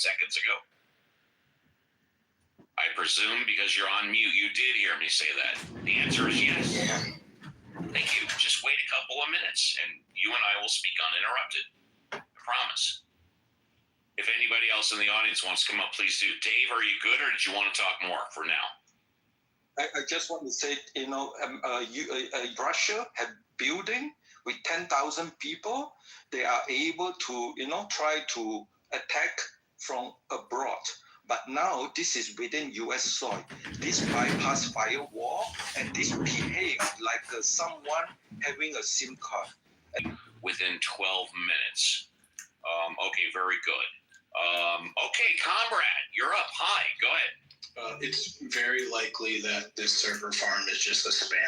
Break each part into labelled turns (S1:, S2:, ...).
S1: seconds ago. I presume because you're on mute, you did hear me say that. The answer is yes.
S2: Yeah.
S1: Thank you. Just wait a couple of minutes and you and I will speak uninterrupted. I promise. If anybody else in the audience wants to come up, please do. Dave, are you good or did you want to talk more for now?
S2: I just want to say, Russia had building with 10,000 people. They are able to, try to attack from abroad. But now this is within U.S. soil. This bypass firewall and this behaves like someone having a SIM card.
S1: Within 12 minutes. Okay, very good. Okay, comrade, you're up. Hi, go ahead.
S3: It's very likely that this server farm is just a spam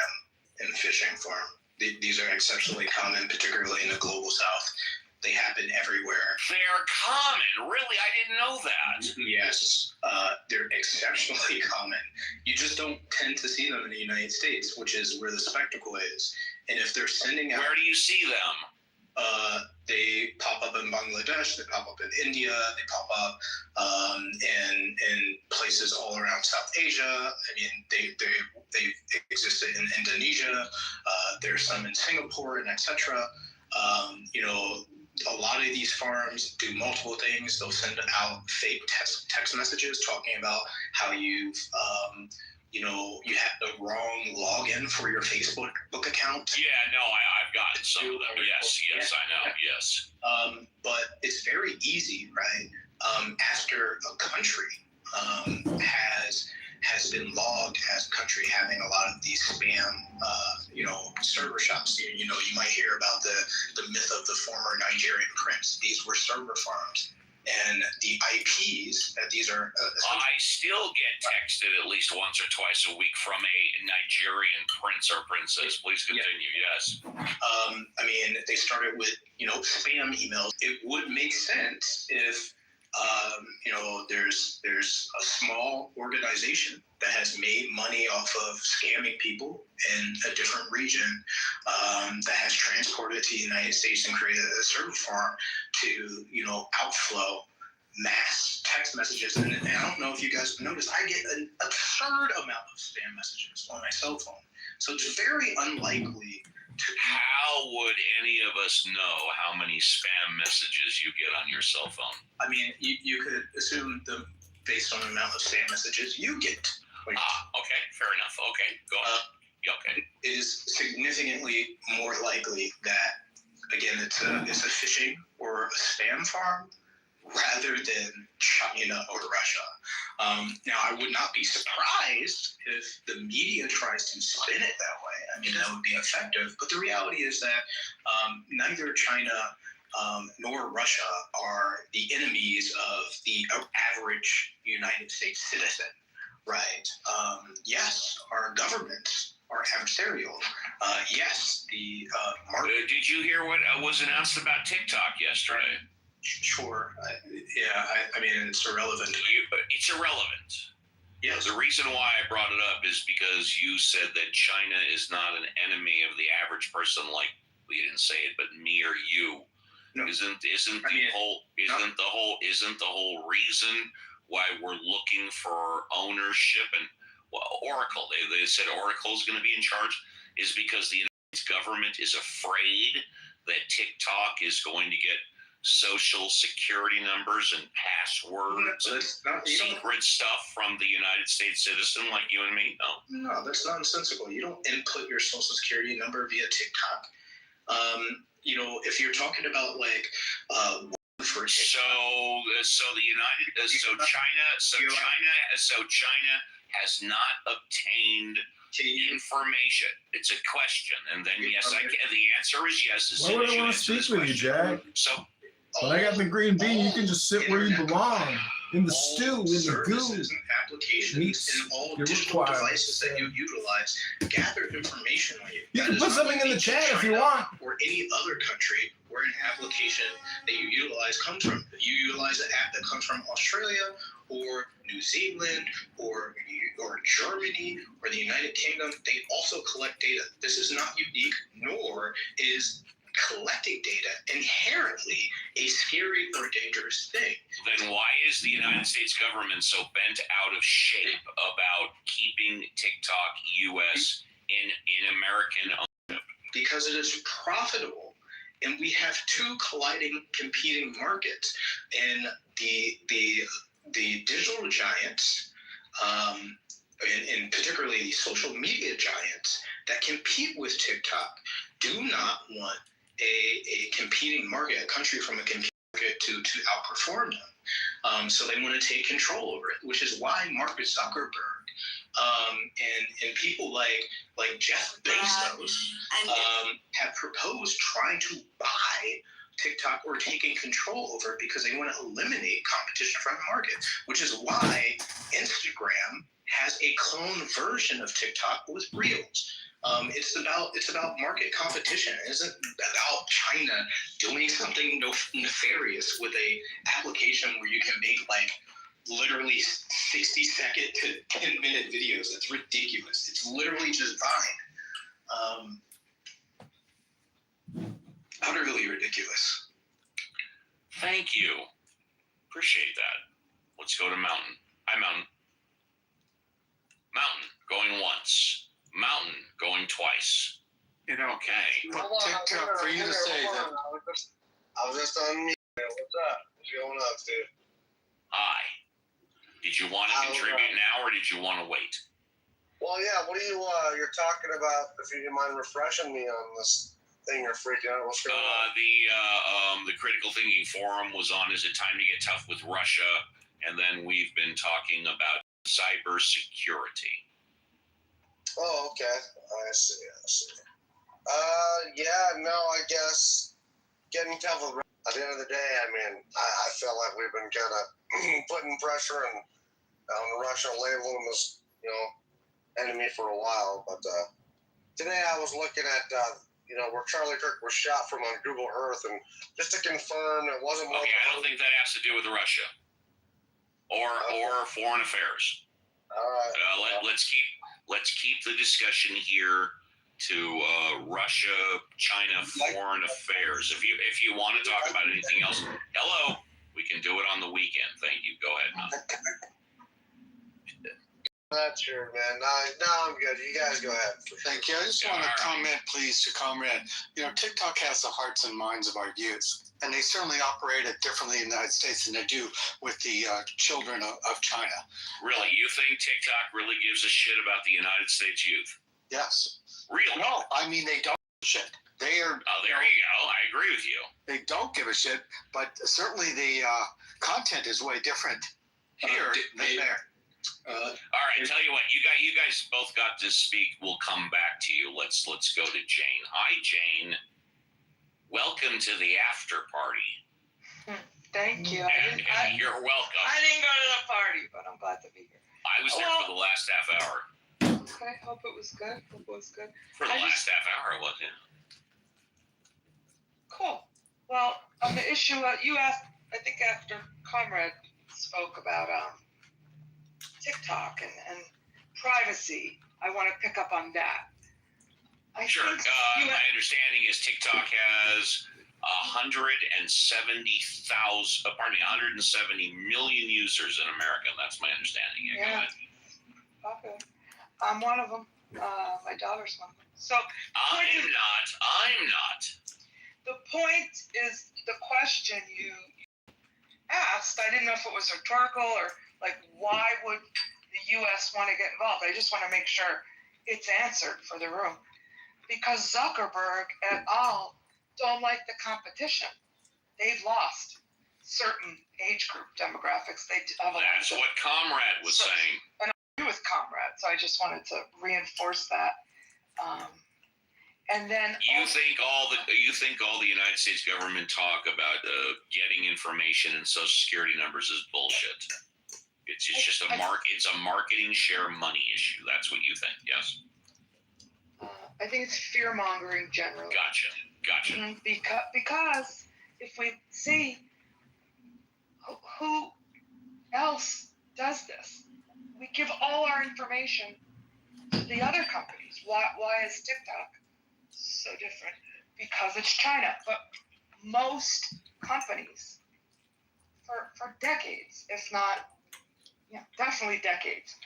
S3: and phishing farm. These are exceptionally common, particularly in the global south. They happen everywhere.
S1: They're common. Really? I didn't know that.
S3: Yes, they're exceptionally common. You just don't tend to see them in the United States, which is where the spectacle is. And if they're sending out...
S1: Where do you see them?
S3: They pop up in Bangladesh, they pop up in India, they pop up in places all around South Asia. I mean, they existed in Indonesia. There's some in Singapore and etc. A lot of these farms do multiple things. They'll send out fake text messages talking about how you had the wrong login for your Facebook account.
S1: Yeah, no, I've gotten some of them. Yes, I know, yes.
S3: But it's very easy, right? After a country has been logged as a country having a lot of these spam, server shops. You might hear about the myth of the former Nigerian prince. These were server farms. And the IPs that these are...
S1: I still get texted at least once or twice a week from a Nigerian prince or princess. Please continue, yes.
S3: They started with, spam emails. It would make sense if, there's a small organization that has made money off of scamming people in a different region that has transported to the United States and created a server farm to, outflow mass text messages. And I don't know if you guys have noticed, I get an absurd amount of spam messages on my cell phone. So it's very unlikely to...
S1: How would any of us know how many spam messages you get on your cell phone?
S3: I mean, you could assume based on the amount of spam messages you get.
S1: Okay, fair enough. Okay, go on. Okay.
S3: It is significantly more likely that, again, it's a phishing or a spam farm rather than China or Russia. Now, I would not be surprised if the media tries to spin it that way. I mean, that would be effective. But the reality is that neither China nor Russia are the enemies of the average United States citizen, right? Yes, our governments are adversarial. Yes, the market...
S1: Did you hear what was announced about TikTok yesterday?
S3: Sure. It's irrelevant.
S1: It's irrelevant.
S3: Yes.
S1: The reason why I brought it up is because you said that China is not an enemy of the average person, like we didn't say it, but me or you.
S3: No.
S1: Isn't the whole reason why we're looking for ownership and Oracle? They said Oracle is going to be in charge is because the United States government is afraid that TikTok is going to get social security numbers and passwords and secret stuff from the United States citizen like you and me?
S3: No, that's nonsensical. You don't input your social security number via TikTok. If you're talking about for
S1: China has not obtained information. It's a question, and then yes, the answer is yes.
S4: Why would I want to speak with you, Jack? When I got the green bean, you can just sit where you belong. In the stew, in the goo.
S3: And applications and all digital devices that you utilize gather information on you.
S4: You can put something in the chat if you want.
S3: Or any other country where an application that you utilize comes from. If you utilize an app that comes from Australia or New Zealand or Germany or the United Kingdom, they also collect data. This is not unique, nor is collecting data inherently a scary or dangerous thing.
S1: Then why is the United States government so bent out of shape about keeping TikTok U.S. in American ownership?
S3: Because it is profitable, and we have two colliding, competing markets, and the digital giants, and particularly the social media giants that compete with TikTok, do not want a competing market, a country from a competing market to outperform them. So they want to take control over it, which is why Mark Zuckerberg and people like Jeff Bezos have proposed trying to buy TikTok or taking control over it because they want to eliminate competition from the market, which is why Instagram has a clone version of TikTok with Reels. It's about market competition. It isn't about China doing something nefarious with a application where you can make like literally 60-second to 10-minute videos. It's ridiculous. It's literally just Vine. Utterly ridiculous.
S1: Thank you. Appreciate that. Let's go to Mountain. Hi, Mountain. Mountain, going once. Mountain, going twice. Okay.
S5: TikTok, for you to say that. I was just on mute. What's up? What's going on, Steve?
S1: Hi. Did you want to contribute now, or did you want to wait?
S5: Well, yeah. What are you're talking about? If you mind refreshing me on this thing, you're freaking out. What's going on?
S1: The Critical Thinking Forum was on Is It Time to Get Tough with Russia? And then we've been talking about cybersecurity.
S5: Oh, okay. I see. I guess getting tough with at the end of the day, I mean, I feel like we've been kind of putting pressure on Russia, labeling them as, enemy for a while. But today I was looking at, where Charlie Kirk was shot from on Google Earth, and just to confirm it wasn't.
S1: Okay, I don't think that has to do with Russia or foreign affairs.
S5: All right.
S1: Let's keep the discussion here to Russia, China, foreign affairs. If you want to talk about anything else, hello, we can do it on the weekend. Thank you. Go ahead, man.
S5: That's sure, man. No, I'm good. You guys go ahead.
S6: Thank you. I just want to comment, please, to Comrade. TikTok has the hearts and minds of our youth, and they certainly operate it differently in the United States than they do with the children of China.
S1: Really? You think TikTok really gives a shit about the United States youth?
S6: Yes.
S1: Really?
S6: No, I mean, they don't give a shit. They are.
S1: Oh, there you go. I agree with you.
S6: They don't give a shit, but certainly the content is way different here than there.
S1: All right, tell you what, you guys both got to speak. We'll come back to you. Let's go to Jane. Hi, Jane. Welcome to the after party.
S7: Thank you.
S1: You're welcome.
S7: I didn't go to the party, but I'm glad to be here.
S1: I was there for the last half hour.
S7: Okay, hope it was good.
S1: For the last half hour, it was, yeah.
S7: Cool. Well, on the issue you asked, I think after Comrade spoke about TikTok and privacy, I want to pick up on that.
S1: Sure. My understanding is TikTok has 170 million users in America. That's my understanding.
S7: Yeah. Okay. I'm one of them. My daughter's one of them. So
S1: I'm not.
S7: The point is the question you asked. I didn't know if it was rhetorical or like why would the U.S. want to get involved. I just want to make sure it's answered for the room. Because Zuckerberg et al. Don't like the competition. They've lost certain age group demographics.
S1: That's what Comrade was saying.
S7: And I agree with Comrade, so I just wanted to reinforce that. And then
S1: you think all the United States government talk about getting information and Social Security numbers is bullshit. It's just a marketing share money issue. That's what you think, yes?
S7: I think it's fear mongering generally.
S1: Gotcha.
S7: Mm-hmm. Because if we see who else does this, we give all our information to the other companies. Why is TikTok so different? because it's China. But most companies, for decades, if not, definitely decades.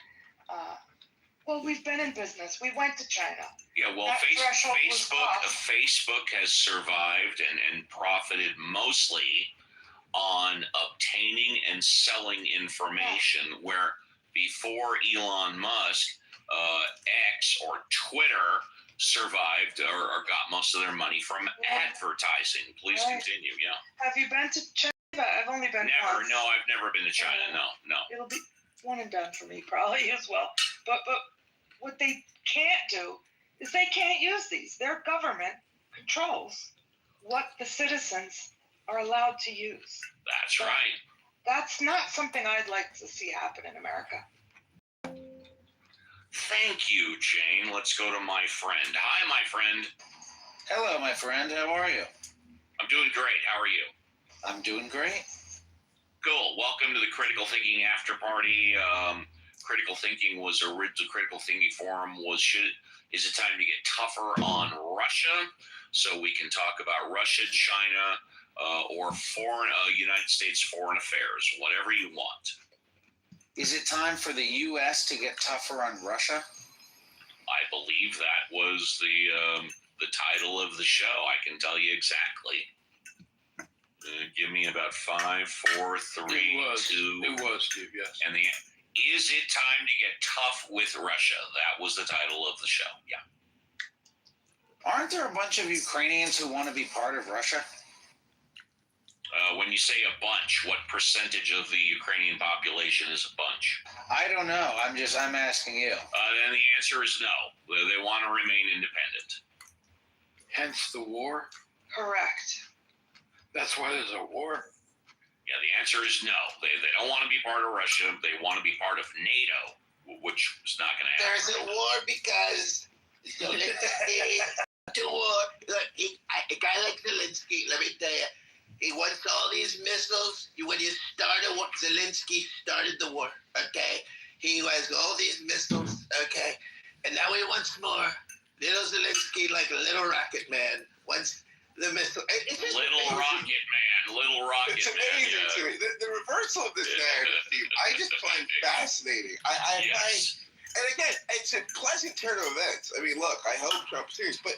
S7: Well, we've been in business. We went to China.
S1: Yeah, well,
S7: That threshold was crossed.
S1: Facebook has survived and profited mostly on obtaining and selling information, where before Elon Musk, X or Twitter survived or got most of their money from advertising. Please continue. Yeah.
S7: Have you been to China? I've only been
S1: Never.
S7: once.
S1: No, I've never been to China. No.
S7: It'll be one and done for me probably as well. But what they can't do is they can't use these. Their government controls what the citizens are allowed to use.
S1: That's right.
S7: That's not something I'd like to see happen in America.
S1: Thank you, Jane. Let's go to my friend. Hi, my friend.
S8: Hello, my friend. How are you?
S1: I'm doing great. How are you?
S8: I'm doing great.
S1: Cool. Welcome to the Critical Thinking After Party. Critical Thinking was originally Critical Thinking Forum was is it time to get tougher on Russia? So we can talk about Russia, China, or United States foreign affairs, whatever you want.
S8: Is it time for the U.S. to get tougher on Russia?
S1: I believe that was the title of the show. I can tell you exactly. Give me about 5, 4, 3, 2.
S4: It was, Steve, yes.
S1: And is it time to get tough with Russia? That was the title of the show. Yeah.
S8: Aren't there a bunch of Ukrainians who want to be part of Russia?
S1: When you say a bunch, what percentage of the Ukrainian population is a bunch?
S8: I don't know. I'm asking you.
S1: And the answer is no. They want to remain independent.
S4: Hence the war.
S7: Correct.
S4: That's why there's a war.
S1: Yeah, the answer is no. They don't want to be part of Russia. They want to be part of NATO, which is not going to happen.
S9: There's a war because Zelensky. Look, a guy like Zelensky, let me tell you, he wants all these missiles. When you started, Zelensky started the war, okay? He has all these missiles, okay? And now he wants more. Little Zelensky, like a little rocket man, wants the missile. It's just
S1: Little Rocket Man.
S9: It's amazing to me. The reversal of this narrative, Steve, I just find fascinating. I find, and again, it's a pleasant turn of events. I mean, look, I hope Trump's serious, but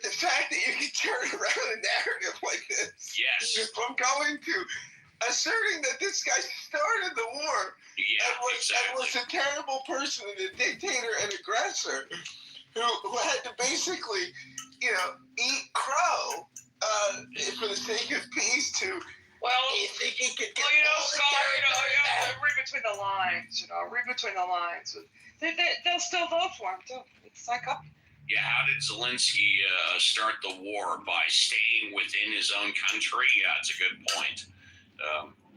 S9: the fact that you can turn around a narrative like this, from going to asserting that this guy started the war and was a terrible person and a dictator and aggressor who had to basically, eat crow for the sake of peace to.
S7: Well,
S9: you think he could get
S7: read between the lines. Read between the lines. They'll still vote for him too. It's like
S1: Yeah, how did Zelensky start the war? By staying within his own country? Yeah, it's a good point.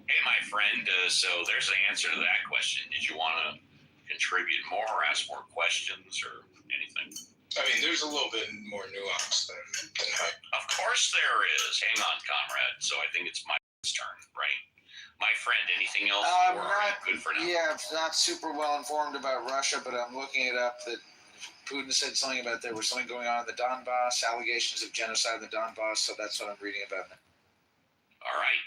S1: Hey, my friend, so there's the answer to that question. Did you want to contribute more or ask more questions or anything?
S3: I mean, there's a little bit more nuance than hype.
S1: Of course there is. Hang on, comrade. So I think it's my turn, right? My friend, anything else? Or good for now?
S8: Yeah, I'm not super well informed about Russia, but I'm looking it up that Putin said something about there was something going on in the Donbass, allegations of genocide in the Donbass, so that's what I'm reading about now.
S1: All right.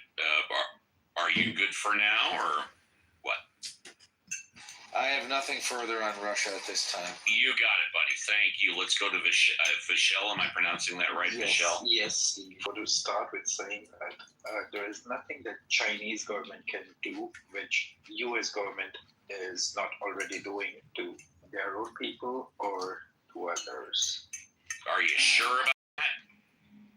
S1: Are you good for now, or what?
S8: I have nothing further on Russia at this time.
S1: You got it, buddy. Thank you. Let's go to Vishel. Am I pronouncing that right, Vishel?
S10: Yes. I want to start with saying that there is nothing that Chinese government can do which U.S. government is not already doing to their own people or to others.
S1: Are you sure about that?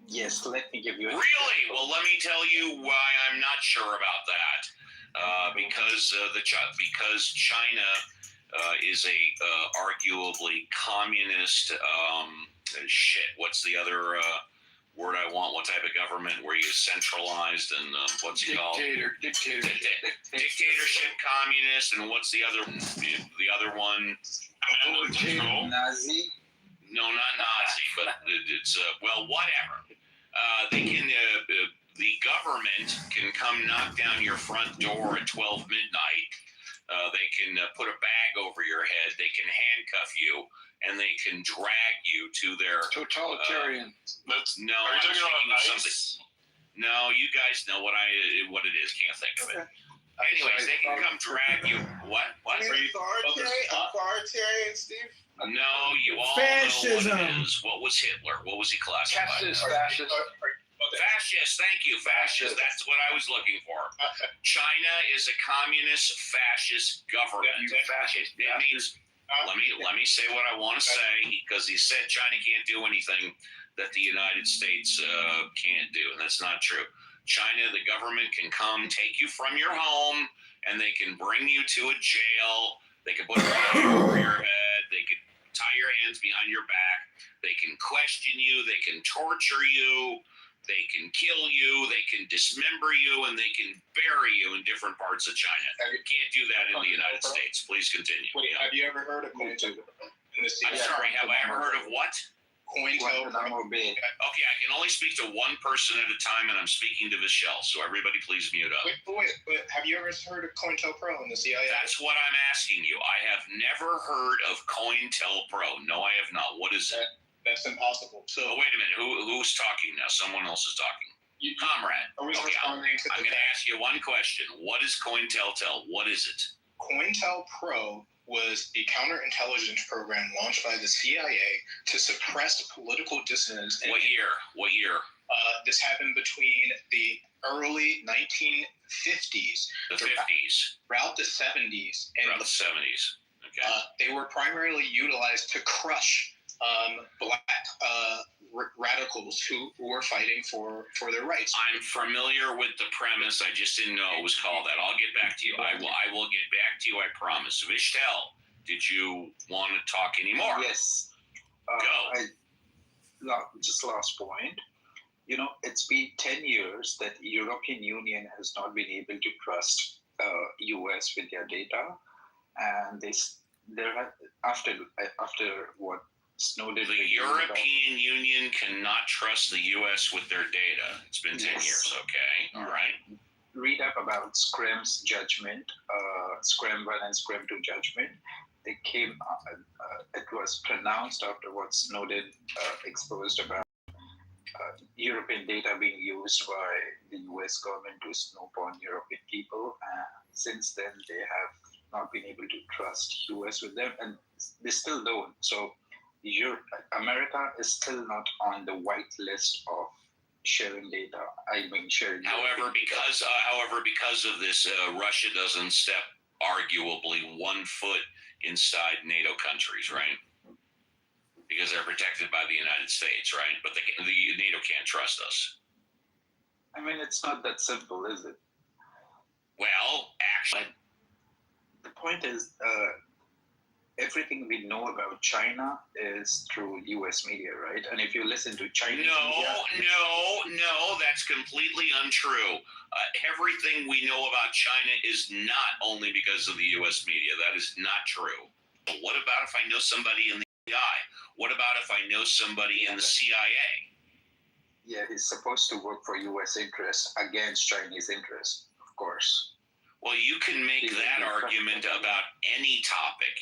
S10: Yes, let me give you an
S1: Really? Well, let me tell you why I'm not sure about that. Because China is a arguably communist what's the other word I want? What type of government where you centralized and what's it called? Dictatorship, communist, and what's the other one?
S2: Nazi.
S1: No, not Nazi, but it's whatever. They can. The government can come knock down your front door at 12 midnight They can put a bag over your head. They can handcuff you, and they can drag you to their
S8: Totalitarian.
S1: No, I'm thinking of something. No, you guys know what it is. Can't think of it. Anyways, they can come drag you. What? What?
S9: Authoritarian, Steve?
S1: No, you all
S4: Fascism.
S1: know what it is. What was Hitler? What was he classified as?
S8: Fascist.
S1: Fascist. Thank you, fascist. That's what I was looking for. China is a communist fascist government. It means. Let me say what I want to say, because he said China can't do anything that the United States can't do, and that's not true. China, the government can come take you from your home, and they can bring you to a jail. They can put a bag over your head. They can tie your hands behind your back. They can question you. They can torture you. They can kill you. They can dismember you, and they can bury you in different parts of China. You can't do that in the United States. Please continue.
S3: Wait, have you ever heard of COINTELPRO?
S1: I'm sorry. Have I ever heard of what?
S3: COINTELPRO.
S1: Okay, I can only speak to one person at a time, and I'm speaking to Michelle. So everybody, please mute up.
S3: But have you ever heard of COINTELPRO in the CIA?
S1: That's what I'm asking you. I have never heard of COINTELPRO. No, I have not. What is it?
S3: That's impossible. So
S1: wait a minute. Who's talking now? Someone else is talking. Comrade.
S3: I was
S1: Okay, I'm
S3: responding to
S1: going to ask you one question. What is COINTELPRO? What is it?
S3: COINTELPRO was a counterintelligence program launched by the CIA to suppress political dissidents.
S1: What year? What year?
S3: This happened between the early 1950s,
S1: The 50s.
S3: throughout the 70s, and
S1: Around the 70s. Okay.
S3: they were primarily utilized to crush black radicals who were fighting for their rights.
S1: I'm familiar with the premise. I just didn't know it was called that. I'll get back to you. I will get back to you. I promise. Vishtel, did you want to talk anymore?
S10: Yes.
S1: Go.
S10: Just last point. You know, it's been 10 years that the European Union has not been able to trust US with their data, and after what Snowden.
S1: The European Union cannot trust the U.S. with their data. It's been 10 years, okay? All right.
S10: Read up about Scrim's judgment, Scrim 1 and Scrim 2 judgment. They came, it was pronounced after what Snowden exposed about European data being used by the U.S. government to snoop on European people. Since then, they have not been able to trust U.S. with them, and they still don't. So America is still not on the white list of sharing data. However,
S1: because of this, Russia doesn't step arguably 1 foot inside NATO countries, right? Because they're protected by the United States, right? But the NATO can't trust us.
S10: I mean, it's not that simple, is it?
S1: Well, actually,
S10: the point is, everything we know about China is through U.S. media, right? And if you listen to Chinese media...
S1: No, that's completely untrue. Everything we know about China is not only because of the U.S. media. That is not true. But what about if I know somebody in the FBI? What about if I know somebody in the CIA?
S10: Yeah, he's supposed to work for U.S. interests against Chinese interests, of course.
S1: Well, you can make that argument about any topic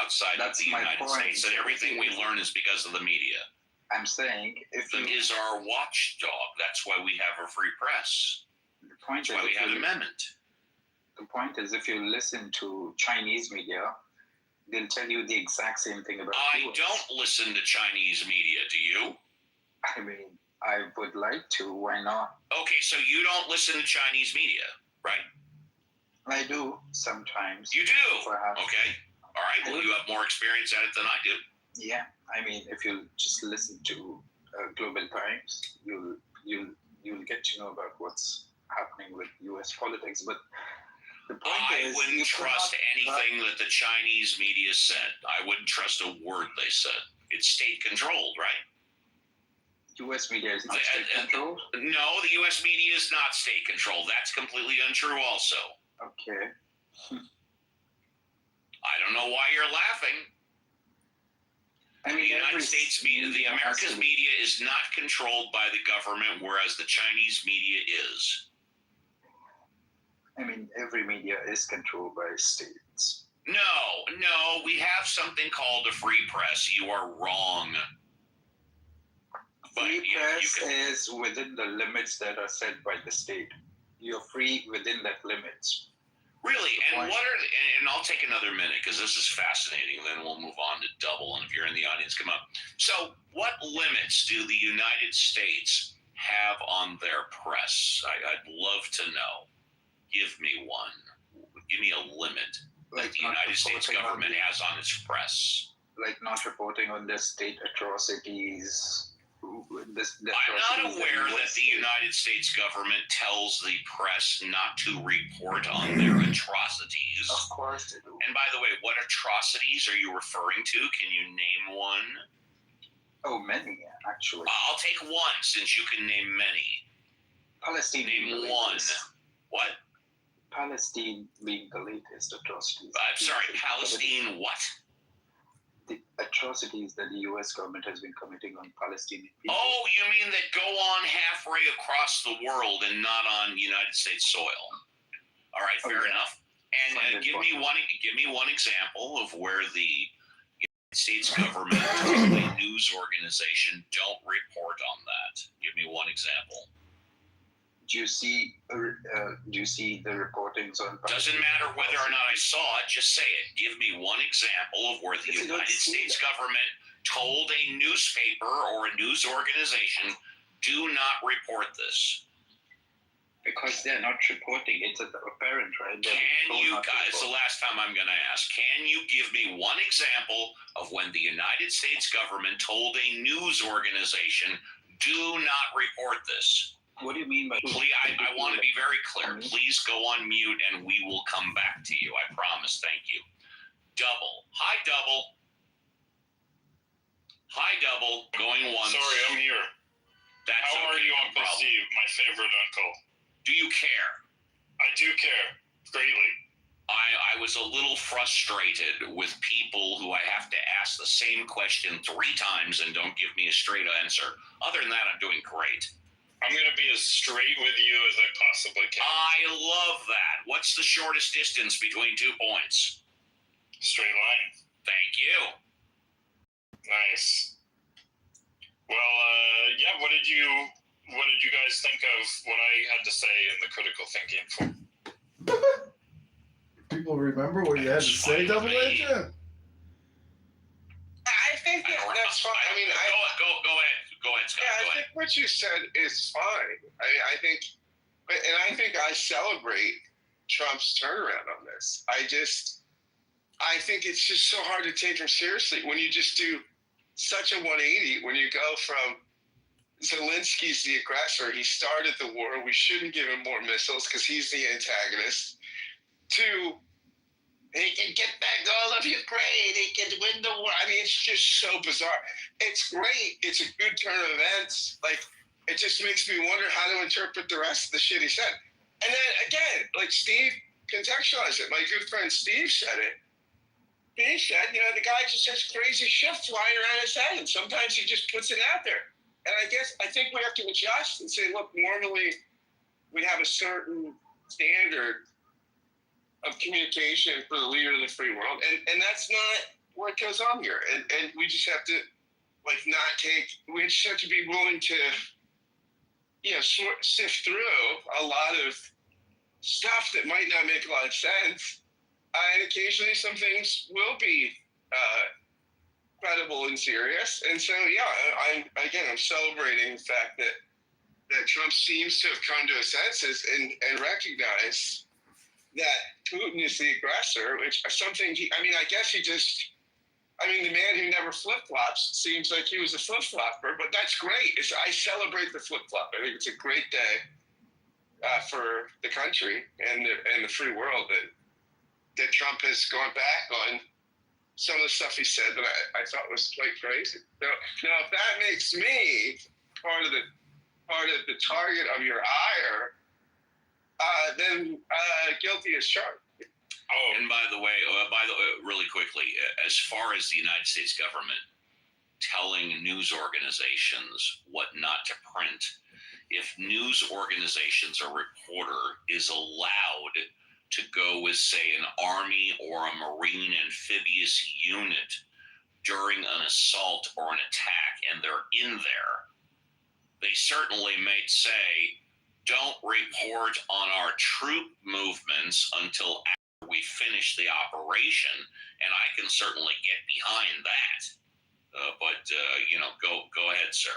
S1: outside of the United States. That everything we learn is because of the media.
S10: I'm saying
S1: is our watchdog. That's why we have a free press. That's why we have an amendment.
S10: The point is, if you listen to Chinese media, they'll tell you the exact same thing about
S1: I don't listen to Chinese media. Do you?
S10: I mean, I would like to. Why not?
S1: Okay, so you don't listen to Chinese media. Right.
S10: I do sometimes.
S1: You do? Okay. All right. Well, you have more experience at it than I do.
S10: Yeah. I mean, if you just listen to Global Times, you'll get to know about what's happening with U.S. politics. But the point
S1: I wouldn't trust anything that the Chinese media said. I wouldn't trust a word they said. It's state controlled, right?
S10: U.S. media is not state controlled?
S1: No, the U.S. media is not state controlled. That's completely untrue also.
S10: Okay.
S1: I don't know why you're laughing.
S10: I mean,
S1: the United States media, the America's media is not controlled by the government, whereas the Chinese media is.
S10: I mean, every media is controlled by states.
S1: No, we have something called a free press. You are wrong. But
S10: Free
S1: you
S10: press
S1: can,
S10: is within the limits that are set by the state. You're free within that limits.
S1: really, and
S10: Why-
S1: what are and I'll take another minute because this is fascinating. Then we'll move on to double. And if you're in the audience, come up. So, what limits do the United States have on their press? I'd love to know. Give me one. Give me a limit that
S10: Like
S1: the
S10: not
S1: United States
S10: reporting on
S1: government
S10: the-
S1: has on its press.
S10: Like not reporting on the state atrocities.
S1: I'm not aware that the United States government tells the press not to report on their atrocities.
S10: Of course they do.
S1: And by the way, what atrocities are you referring to? Can you name one?
S10: Oh, many actually.
S1: I'll take one since you can name many.
S10: Palestine being the
S1: Name one.
S10: latest.
S1: What?
S10: Palestine being the latest atrocities.
S1: I'm sorry, Palestine what?
S10: The atrocities that the U.S. government has been committing on Palestinian people.
S1: Oh, you mean that go on halfway across the world and not on United States soil? All right, fair enough. And give me one example of where the United States government or a news organization don't report on that. Give me one example.
S10: Do you see the reportings on?
S1: Doesn't matter whether or not I saw it. Just say it. Give me one example of where the
S10: If you don't
S1: United
S10: see
S1: States
S10: it.
S1: government told a newspaper or a news organization, "Do not report this."
S10: Because they're not reporting. It's apparent, right? They're
S1: Can
S10: told
S1: you
S10: not to
S1: guys? The
S10: report.
S1: last time I'm going to ask. Can you give me one example of when the United States government told a news organization, "Do not report this"?
S10: What do you mean by?
S1: Please, I want to be very clear. Please go on mute and we will come back to you. I promise. Thank you. Double. Hi, Double. Hi, Double. Going once.
S11: Sorry, I'm here.
S1: That's
S11: How are
S1: okay,
S11: you,
S1: no
S11: Uncle
S1: problem.
S11: Steve, my favorite uncle?
S1: Do you care?
S11: I do care greatly.
S1: I was a little frustrated with people who I have to ask the same question 3 times and don't give me a straight answer. Other than that, I'm doing great.
S11: I'm going to be as straight with you as I possibly can.
S1: I love that. What's the shortest distance between 2 points?
S11: Straight line.
S1: Thank you.
S11: Nice. Well, yeah. What did you guys think of what I had to say in the critical thinking forum?
S4: People remember what you had to say, Double Agent?
S9: I think that's fine. I mean,
S1: Go ahead, Scott.
S9: Yeah,
S1: Go
S9: I
S1: ahead.
S9: think what you said is fine. I think I celebrate Trump's turnaround on this. I think it's just so hard to take him seriously when you just do such a 180. When you go from Zelensky's the aggressor, he started the war, we shouldn't give him more missiles because he's the antagonist, to he can get back all of Ukraine, he can win the war. I mean, it's just so bizarre. It's great. It's a good turn of events. Like, it just makes me wonder how to interpret the rest of the shit he said. And then again, like Steve contextualized it. My good friend Steve said it. He said, the guy just has crazy shit flying around his head, and sometimes he just puts it out there. And I think we have to adjust and say, look, normally we have a certain standard of communication for the leader of the free world, and that's not what goes on here. And we just have to we just have to be willing to sift through a lot of stuff that might not make a lot of sense, and occasionally some things will be credible and serious. And so I'm celebrating the fact that Trump seems to have come to his senses and recognize that Putin is the aggressor, which is something the man who never flip-flops seems like he was a flip-flopper, but that's great. I celebrate the flip-flop. I think it's a great day for the country and the free world that Trump has gone back on some of the stuff he said that I thought was quite crazy. Now, if that makes me part of the target of your ire, then guilty as charged.
S1: Oh, and by the way, really quickly, as far as the United States government telling news organizations what not to print, if news organizations or reporter is allowed to go with, say, an Army or a Marine amphibious unit during an assault or an attack, and they're in there, they certainly might say, don't report on our troop movements until after we finish the operation, and I can certainly get behind that. But go ahead, sir.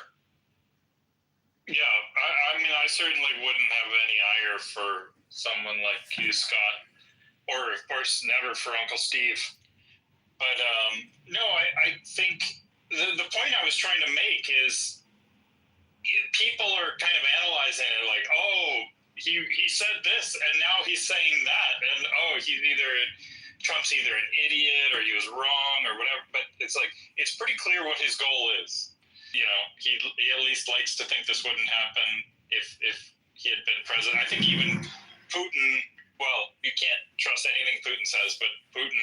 S11: Yeah, I mean, I certainly wouldn't have any ire for someone like you, Scott, or of course, never for Uncle Steve. But no, I think the point I was trying to make is people are kind of analyzing it like, oh, he said this and now he's saying that, and oh, Trump's either an idiot or he was wrong or whatever. But it's like, it's pretty clear what his goal is. He at least likes to think this wouldn't happen if he had been president. I think even Putin, well, you can't trust anything Putin says, but Putin,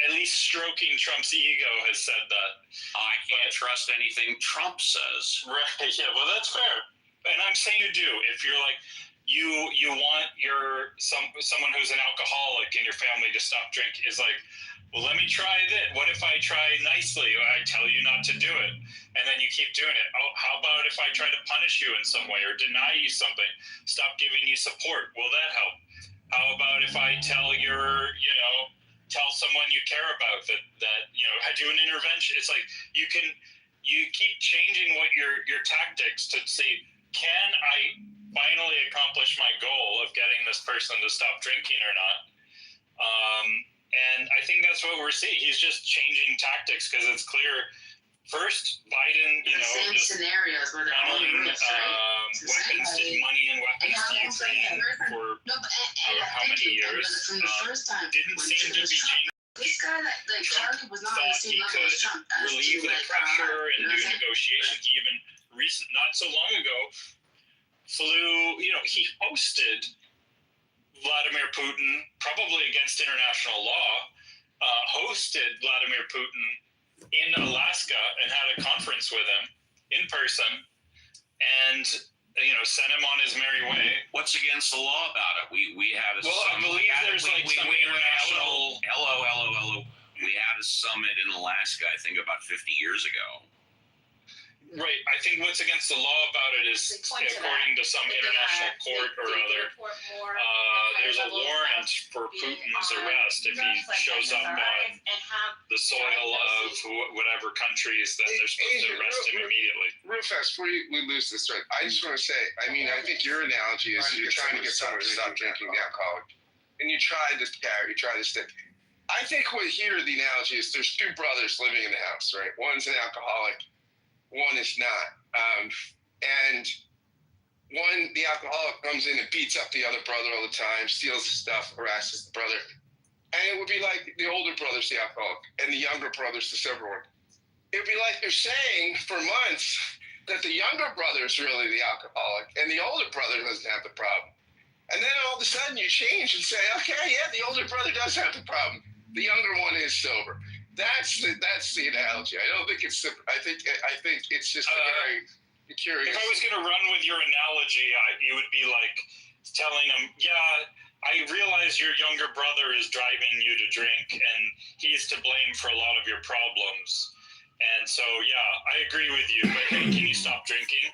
S11: at least stroking Trump's ego, has said that.
S1: I can't trust anything Trump says.
S11: Right, yeah, well, that's fair. And I'm saying you do. If you're like, you want someone who's an alcoholic in your family to stop drinking, is like, well, let me try this. What if I try nicely? I tell you not to do it, and then you keep doing it. Oh, how about if I try to punish you in some way or deny you something? Stop giving you support. Will that help? How about if I tell someone you care about that I do an intervention? It's like you keep changing what your tactics to see, can I finally accomplish my goal of getting this person to stop drinking or not? And I think that's what we're seeing. He's just changing tactics because it's clear. First, Biden,
S12: the same scenarios where they're all
S11: funneling
S12: groups, right?
S11: money and weapons to Ukraine for how many years?
S12: From the first time,
S11: Didn't seem to be changing.
S12: This guy, Charlie, was not on the same level as Trump.
S11: Relieve the pressure and do negotiation. He even not so long ago flew. He hosted Vladimir Putin, probably against international law, hosted Vladimir Putin in Alaska and had a conference with him in person, and sent him on his merry way.
S1: What's against the law about it? We had a
S11: I believe there's some international.
S1: Hello. We had a summit in Alaska, I think, about 50 years ago.
S11: Right. I think what's against the law about it is, according to some international court or other, there's a warrant for Putin's arrest if he shows up on the soil of whatever countries. Then they're supposed to arrest him immediately.
S9: Real fast, before we lose this thread, I just want to say, I think your analogy is you're trying to get someone to stop drinking the alcoholic, and you try this carrot, you try this stick. I think the analogy is there's two brothers living in the house, right? One's an alcoholic, one is not. And the alcoholic comes in and beats up the other brother all the time, steals his stuff, harasses the brother. And it would be like the older brother's the alcoholic and the younger brother's the sober one. It would be like they're saying for months that the younger brother is really the alcoholic and the older brother doesn't have the problem. And then all of a sudden you change and say, okay, yeah, the older brother does have the problem. The younger one is sober. That's the analogy. I don't think it's. I think it's just a very curious.
S11: If I was going to run with your analogy, it would be like telling him, "Yeah, I realize your younger brother is driving you to drink, and he's to blame for a lot of your problems. And so, yeah, I agree with you. But hey, can you stop drinking?"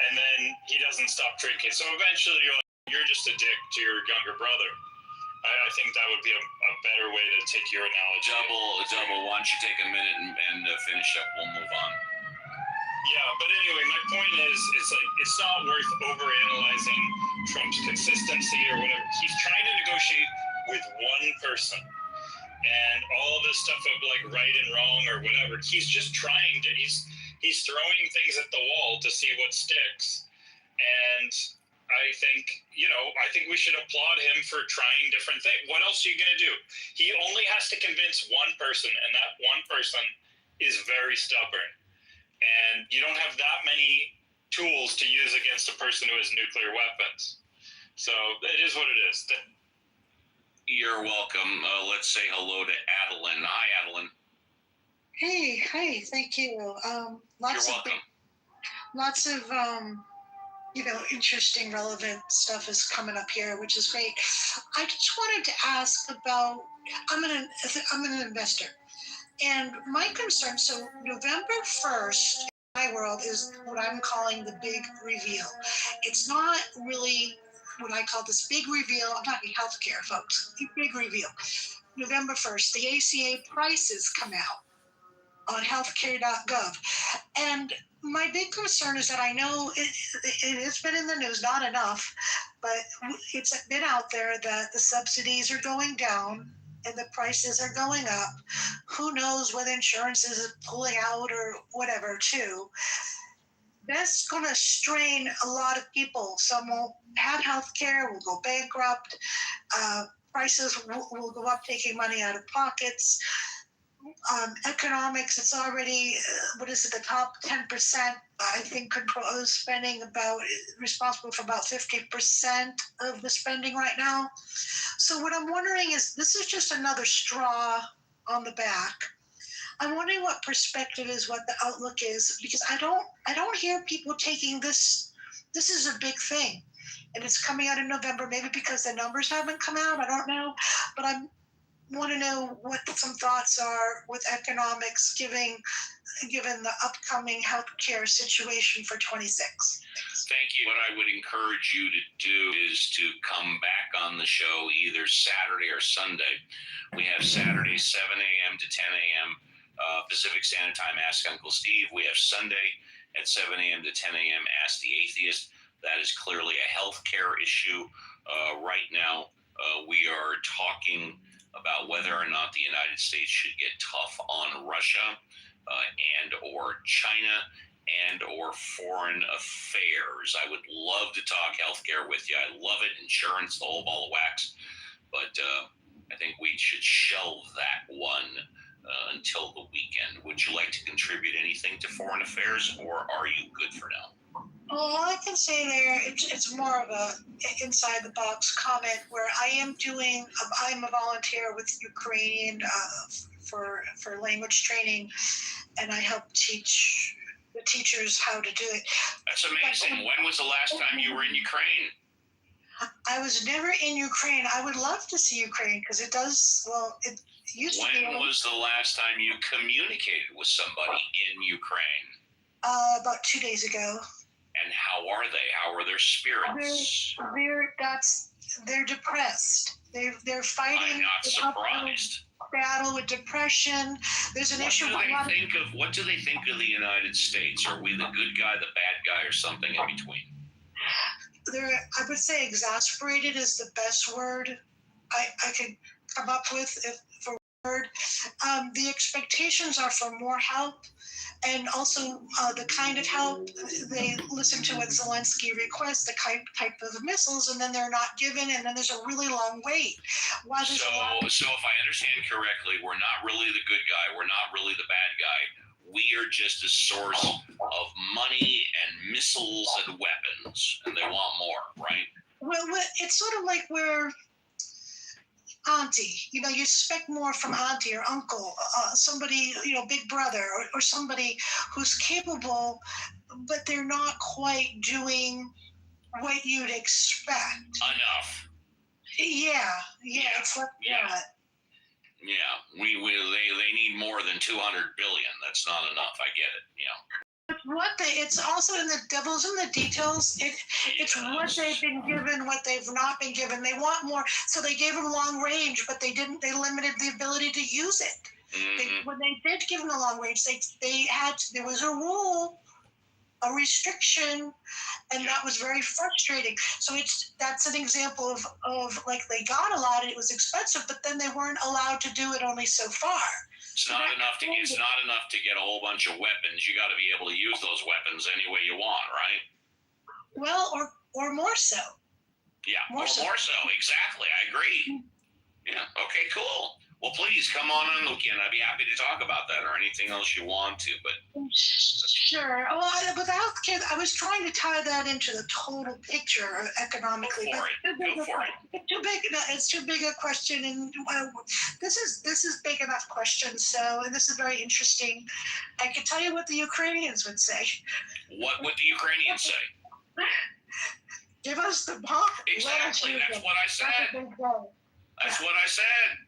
S11: And then he doesn't stop drinking. So eventually, you're just a dick to your younger brother. I think that would be a better way to take your analogy.
S1: Double. Why don't you take a minute and finish up? We'll move on.
S11: Yeah, but anyway, my point is, it's not worth overanalyzing Trump's consistency or whatever. He's trying to negotiate with one person, and all this stuff of like right and wrong or whatever. He's just trying to. He's throwing things at the wall to see what sticks, and I think we should applaud him for trying different things. What else are you going to do? He only has to convince one person, and that one person is very stubborn. And you don't have that many tools to use against a person who has nuclear weapons. So it is what it is.
S1: You're welcome. Let's say hello to Adeline. Hi, Adeline.
S13: Hey, hi, thank you.
S1: You're welcome.
S13: Lots of interesting, relevant stuff is coming up here, which is great. I just wanted to ask about. I'm an investor, and my concern. So November 1st, in my world, is what I'm calling the big reveal. It's not really what I call this big reveal. I'm talking healthcare, folks. Big reveal. November 1st, the ACA prices come out on healthcare.gov. And my big concern is that I know it has been in the news, not enough, but it's been out there that the subsidies are going down and the prices are going up. Who knows whether insurance is pulling out or whatever, too. That's going to strain a lot of people. Some won't have health care, will go bankrupt. Prices will go up, taking money out of pockets. Economics, it's already, the top 10%, I think, controls spending responsible for about 50% of the spending right now. So what I'm wondering is, this is just another straw on the back. I'm wondering what perspective is, what the outlook is, because I don't hear people taking this is a big thing. And it's coming out in November, maybe because the numbers haven't come out, I don't know, but I want to know what some thoughts are with economics, given the upcoming healthcare situation for 26.
S1: Thank you. What I would encourage you to do is to come back on the show either Saturday or Sunday. We have Saturday, 7 a.m. to 10 a.m. Pacific Standard Time, Ask Uncle Steve. We have Sunday at 7 a.m. to 10 a.m. Ask the Atheist. That is clearly a healthcare issue. Right now, we are talking about whether or not the United States should get tough on Russia and or China and or foreign affairs. I would love to talk healthcare with you. I love it, insurance, the whole ball of wax. But I think we should shelve that one until the weekend. Would you like to contribute anything to foreign affairs, or are you good for now?
S13: All I can say there, it's more of a inside the box comment where I'm a volunteer with Ukrainian for language training, and I help teach the teachers how to do it.
S1: That's amazing. When was the last time you were in Ukraine?
S13: I was never in Ukraine. I would love to see Ukraine because it used to be.
S1: When was the last time you communicated with somebody in Ukraine?
S13: About 2 days ago.
S1: And how are they? How are their spirits?
S13: They're depressed. They're fighting.
S1: I'm not surprised.
S13: Battle with depression. There's an issue.
S1: What do they think of the United States? Are we the good guy, the bad guy, or something in between?
S13: I would say exasperated is the best word I could come up with for word. The expectations are for more help. And also the kind of help they listen to what Zelensky requests, the type of missiles, and then they're not given, and then there's a really long wait.
S1: So if I understand correctly, we're not really the good guy, we're not really the bad guy. We are just a source of money and missiles and weapons, and they want more, right?
S13: Well, it's sort of like we're auntie, you expect more from auntie or uncle, somebody, big brother, or somebody who's capable, but they're not quite doing what you'd expect.
S1: Enough.
S13: Yeah. It's like that.
S1: Yeah, they need more than 200 billion. That's not enough. I get it.
S13: It's also in the devil's in the details. It's what they've been given, what they've not been given. They want more, so they gave them long range, but they didn't. They limited the ability to use it.
S1: Mm-hmm.
S13: When they did give them the long range, there was a rule, a restriction, and that was very frustrating. So that's an example of like they got a lot. It was expensive, but then they weren't allowed to do it only so far.
S1: It's not enough to get a whole bunch of weapons. You got to be able to use those weapons any way you want, right?
S13: Well, or more so.
S1: Yeah, more so. Exactly. I agree. Yeah. Okay, cool. Well, please come on the weekend. I'd be happy to talk about that or anything else you want to. But
S13: sure. Well, with healthcare, I was trying to tie that into the total picture economically.
S1: Go for it.
S13: It's too big. It's too big a question, and this is big enough question. So, and this is very interesting. I can tell you what the Ukrainians would say.
S1: What would the Ukrainians say?
S13: Give us the bomb.
S1: Exactly. That's what I said. That's what I said.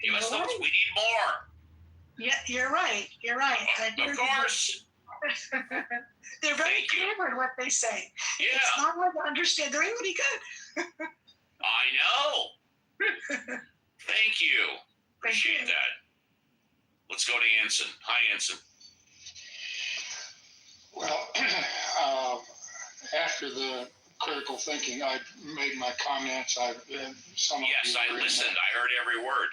S1: Give us those. We need more.
S13: Yeah, you're right. You're right.
S1: Of course.
S13: They're very clever in what they say.
S1: Yeah.
S13: It's not hard to understand. They're really good.
S1: I know. Thank you. Appreciate that. Let's go to Anson. Hi, Anson.
S14: Well, after the critical thinking, I made my comments.
S1: Yes, I listened. I heard every word.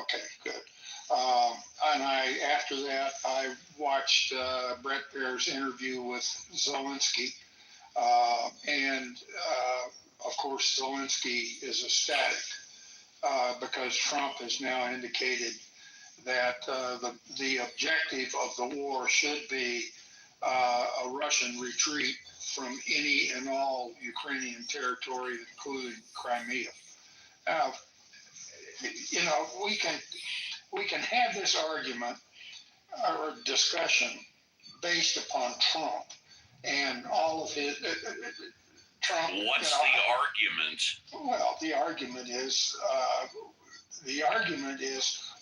S14: Okay, good. And after that, I watched Brett Baer's interview with Zelensky. Of course, Zelensky is ecstatic because Trump has now indicated that the objective of the war should be a Russian retreat from any and all Ukrainian territory, including Crimea. Now, we can have this argument or discussion based upon Trump and all of his Trump.
S1: What's the argument?
S14: Well, the argument is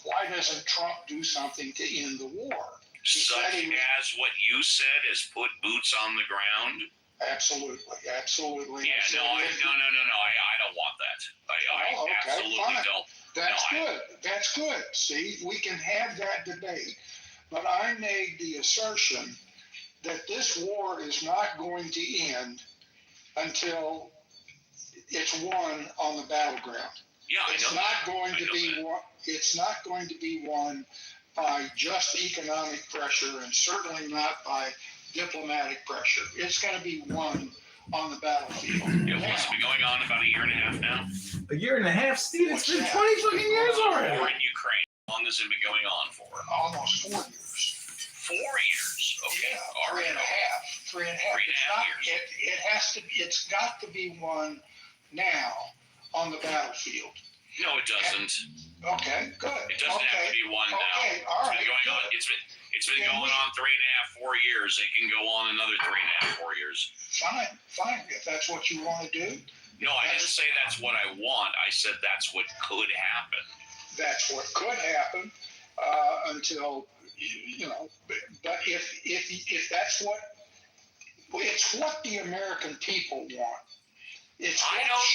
S14: why doesn't Trump do something to end the war?
S1: Such as what you said is put boots on the ground?
S14: Absolutely.
S1: Yeah, no, I don't want that. I absolutely don't.
S14: That's good. See, we can have that debate. But I made the assertion that this war is not going to end until it's won on the battleground.
S1: Yeah,
S14: it's not going to be won by just economic pressure and certainly not by diplomatic pressure. It's going to be won on the battlefield.
S1: What's been going on about a year and a half now?
S4: A year and a half, Steve? It's been 20 fucking years already.
S1: War in Ukraine. How long has it been going on for?
S14: Almost 4 years.
S1: 4 years? Okay.
S14: Yeah,
S1: all right.
S14: 3.5 years. It's got to be won now on the battlefield.
S1: No, it doesn't.
S14: Okay, good.
S1: It doesn't have to be won now.
S14: Okay, all right.
S1: It's been going on 3.5, 4 years. It can go on another 3.5, 4 years.
S14: Fine. If that's what you want to do.
S1: No, I didn't say that's what I want. I said that's what could happen.
S14: That's what could happen until, but if that's it's what the American people want.
S1: I don't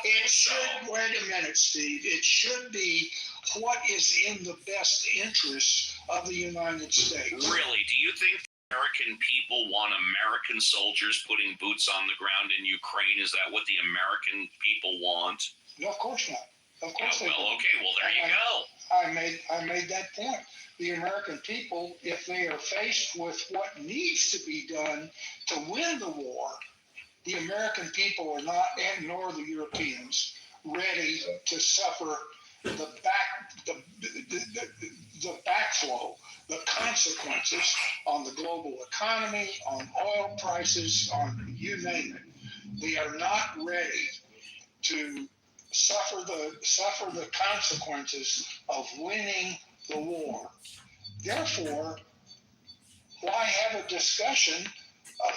S1: think so.
S14: Wait a minute, Steve. It should be what is in the best interest of the United States.
S1: Really? Do you think American people want American soldiers putting boots on the ground in Ukraine? Is that what the American people want?
S14: No, of course not. Of course
S1: they don't. Okay. Well, there you go.
S14: I made that point. The American people, if they are faced with what needs to be done to win the war, the American people are not, and nor the Europeans, ready to suffer the backflow, the consequences on the global economy, on oil prices, on you name it. They are not ready to suffer the consequences of winning the war. Therefore, why have a discussion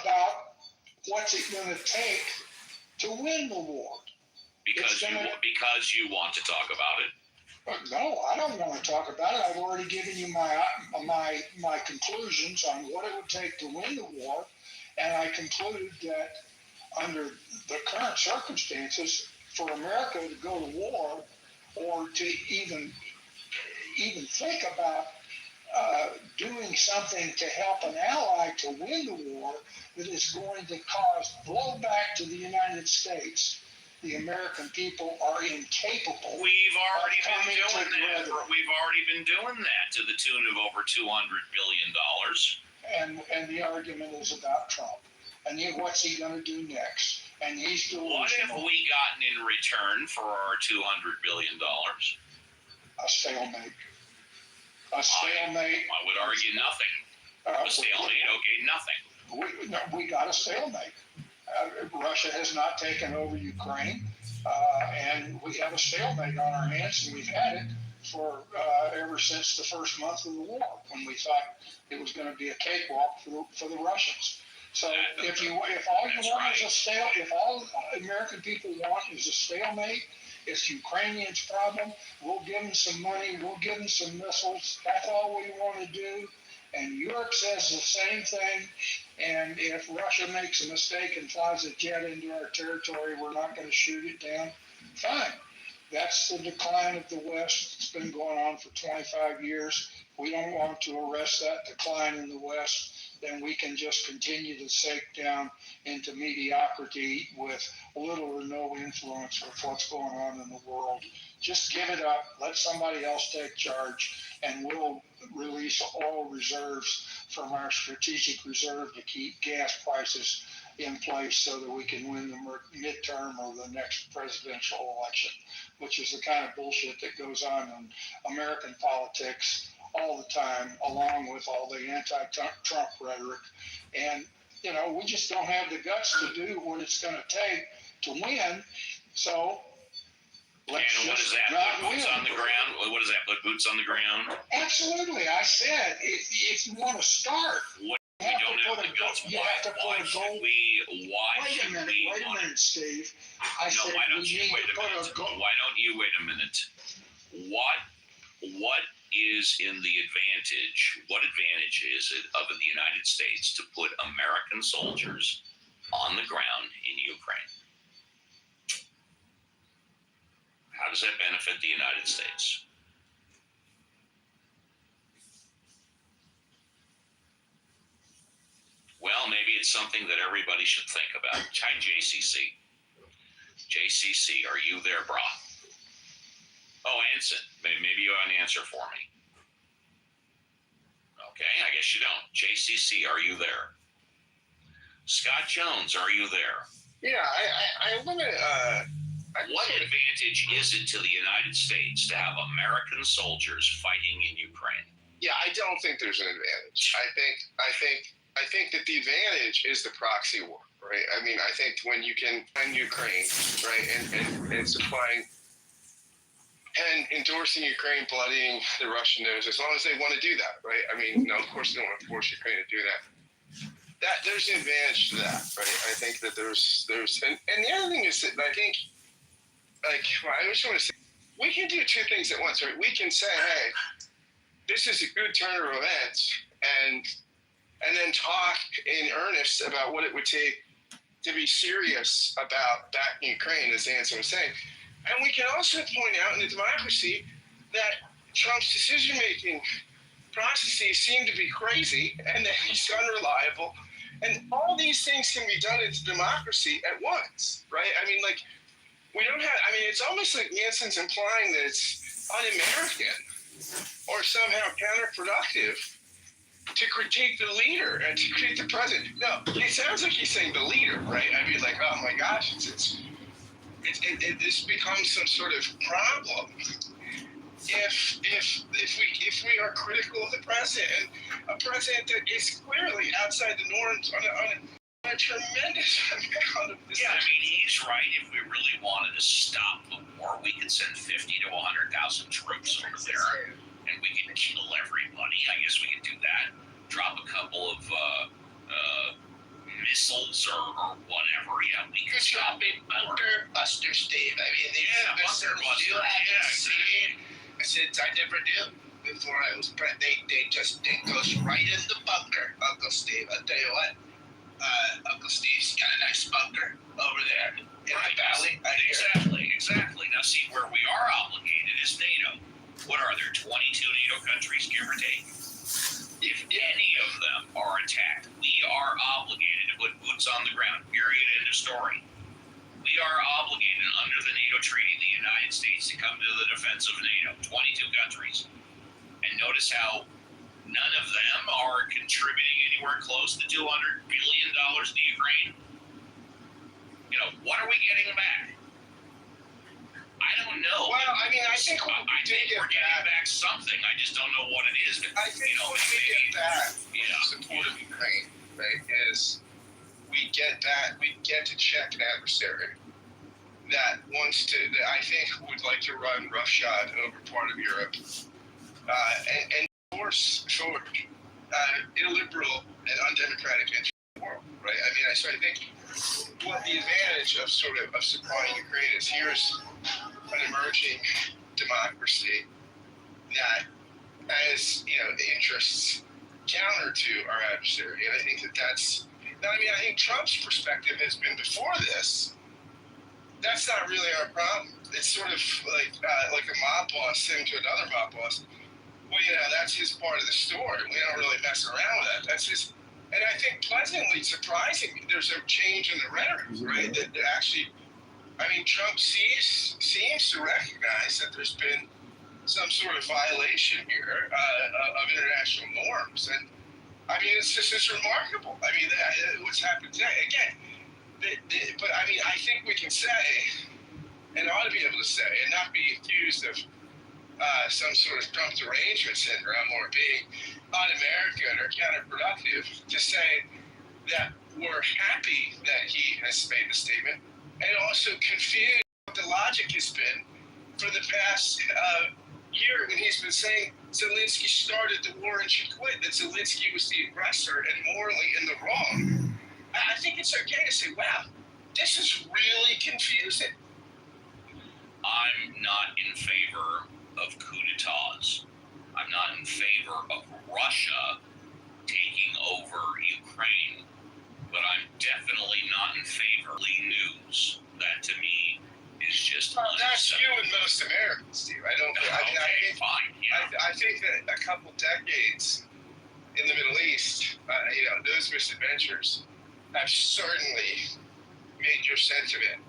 S14: about what's it going to take to win the war?
S1: Because you want to talk about it.
S14: No, I don't want to talk about it. I've already given you my conclusions on what it would take to win the war, and I concluded that under the current circumstances, for America to go to war or to even think about doing something to help an ally to win the war that is going to cause blowback to the United States, the American people are incapable.
S1: We've already been doing that to the tune of over $200 billion.
S14: And the argument is about Trump. And what's he going to do next? And he's delusional.
S1: What have we gotten in return for our $200 billion?
S14: A stalemate.
S1: I would argue nothing. A stalemate, nothing.
S14: We got a stalemate. Russia has not taken over Ukraine, and we have a stalemate on our hands, and we've had it for ever since the first month of the war, when we thought it was going to be a cakewalk for the Russians. So if all you want is if all American people want is a stalemate, it's Ukrainians' problem. We'll give them some money. We'll give them some missiles. That's all we want to do. And Europe says the same thing. And if Russia makes a mistake and flies a jet into our territory, we're not going to shoot it down. Fine. That's the decline of the West. It's been going on for 25 years. We don't want to arrest that decline in the West. Then we can just continue to sink down into mediocrity with little or no influence with what's going on in the world. Just give it up, let somebody else take charge, and we'll release all reserves from our strategic reserve to keep gas prices in place so that we can win the midterm or the next presidential election, which is the kind of bullshit that goes on in American politics all the time, along with all the anti-Trump rhetoric. And, we just don't have the guts to do what it's going to take to win. So let's
S1: and what is that? Put boots on the ground? What is that? Put boots on the ground?
S14: Absolutely. I said, if you want to start,
S1: we don't have the guts. Why should we?
S14: Wait a minute, Steve. I said
S1: why don't
S14: we
S1: you
S14: need
S1: wait
S14: to
S1: a
S14: put
S1: minute?
S14: a goal.
S1: Why don't you wait a minute? What is in the advantage? What advantage is it of the United States to put American soldiers on the ground in Ukraine? How does that benefit the United States? Well, maybe it's something that everybody should think about. Hi, JCC. JCC, are you there, brah? Oh, Anson, maybe you have an answer for me. Okay, I guess you don't. JCC, are you there? Scott Jones, are you there?
S9: Yeah, I want to.
S1: What advantage is it to the United States to have American soldiers fighting in Ukraine?
S9: Yeah, I don't think there's an advantage. I think that the advantage is the proxy war, right? I mean, I think when you can end Ukraine, right, and supplying and endorsing Ukraine, bloodying the Russian nose, as long as they want to do that, right? I mean, no, of course they don't want to force Ukraine to do that. That there's an advantage to that, right? I think that there's and the other thing is that I think, like, I just want to say, we can do two things at once, right? We can say, hey, this is a good turn of events, and then talk in earnest about what it would take to be serious about backing Ukraine, as Anson was saying. And we can also point out in a democracy that Trump's decision-making processes seem to be crazy and that he's unreliable. And all these things can be done in a democracy at once, right? I mean, like, we don't have, I mean, it's almost like Anson's implying that it's un-American or somehow counterproductive to critique the leader and to critique the president. No, it sounds like he's saying the leader, right? I mean, like, oh my gosh, this becomes some sort of problem if we are critical of the president, a president that is clearly outside the norms on a tremendous amount of this.
S1: Yeah, I mean, he's right. If we really wanted to stop the war, we could send 50 to 100,000 troops over there, and we could kill everybody. I guess we could do that. Drop a couple of missiles or whatever. Yeah, we could stop it.
S3: Bunker buster, Steve. I mean, bunker buster. I said I never knew before I was president. They goes right in the bunker, Uncle Steve. I'll tell you what. Uncle Steve's got a nice bunker over there in the valley.
S1: Exactly. Now, see, where we are obligated is NATO. What are there, 22 NATO countries, give or take? If any of them are attacked, we are obligated to put boots on the ground, period, end of story. We are obligated under the NATO treaty, the United States, to come to the defense of NATO, 22 countries. And notice how none of them are contributing anywhere close to $200 billion to Ukraine. What are we getting back? I don't know.
S3: Well, I mean, I think
S1: we're getting back something. I just don't know what it is.
S3: I think what we get back support of Ukraine, right, is we get to check an adversary that wants to, that I think would like to run roughshod over part of Europe and force forward illiberal and undemocratic
S9: world, right? I mean, so I think what the advantage of supplying Ukraine is here's an emerging democracy that has, interests counter to our adversary, and I think that's. Now, I mean, I think Trump's perspective has been before this. That's not really our problem. It's sort of like a mob boss saying to another mob boss, well, that's his part of the story. We don't really mess around with that. That's his. And I think pleasantly surprising, there's a change in the rhetoric, right? That actually, I mean, Trump seems to recognize that there's been some sort of violation here of international norms. And I mean, it's remarkable. I mean, what's happened today. Again, but I mean, I think we can say, and ought to be able to say, and not be accused of some sort of Trump derangement syndrome or being un-American or counterproductive, to say that we're happy that he has made the statement, and also confused what the logic has been for the past year when he's been saying Zelensky started the war and should quit, that Zelensky was the aggressor and morally in the wrong. I think it's okay to say, wow, this is really confusing.
S1: I'm not in favor of coup d'etats. I'm not in favor of Russia taking over Ukraine, but I'm definitely not in favor of news. That to me is just.
S9: Well, that's you and most Americans, Steve. I don't.
S1: Fine. Yeah.
S9: I think that a couple decades in the Middle East, those misadventures have certainly made your sentiment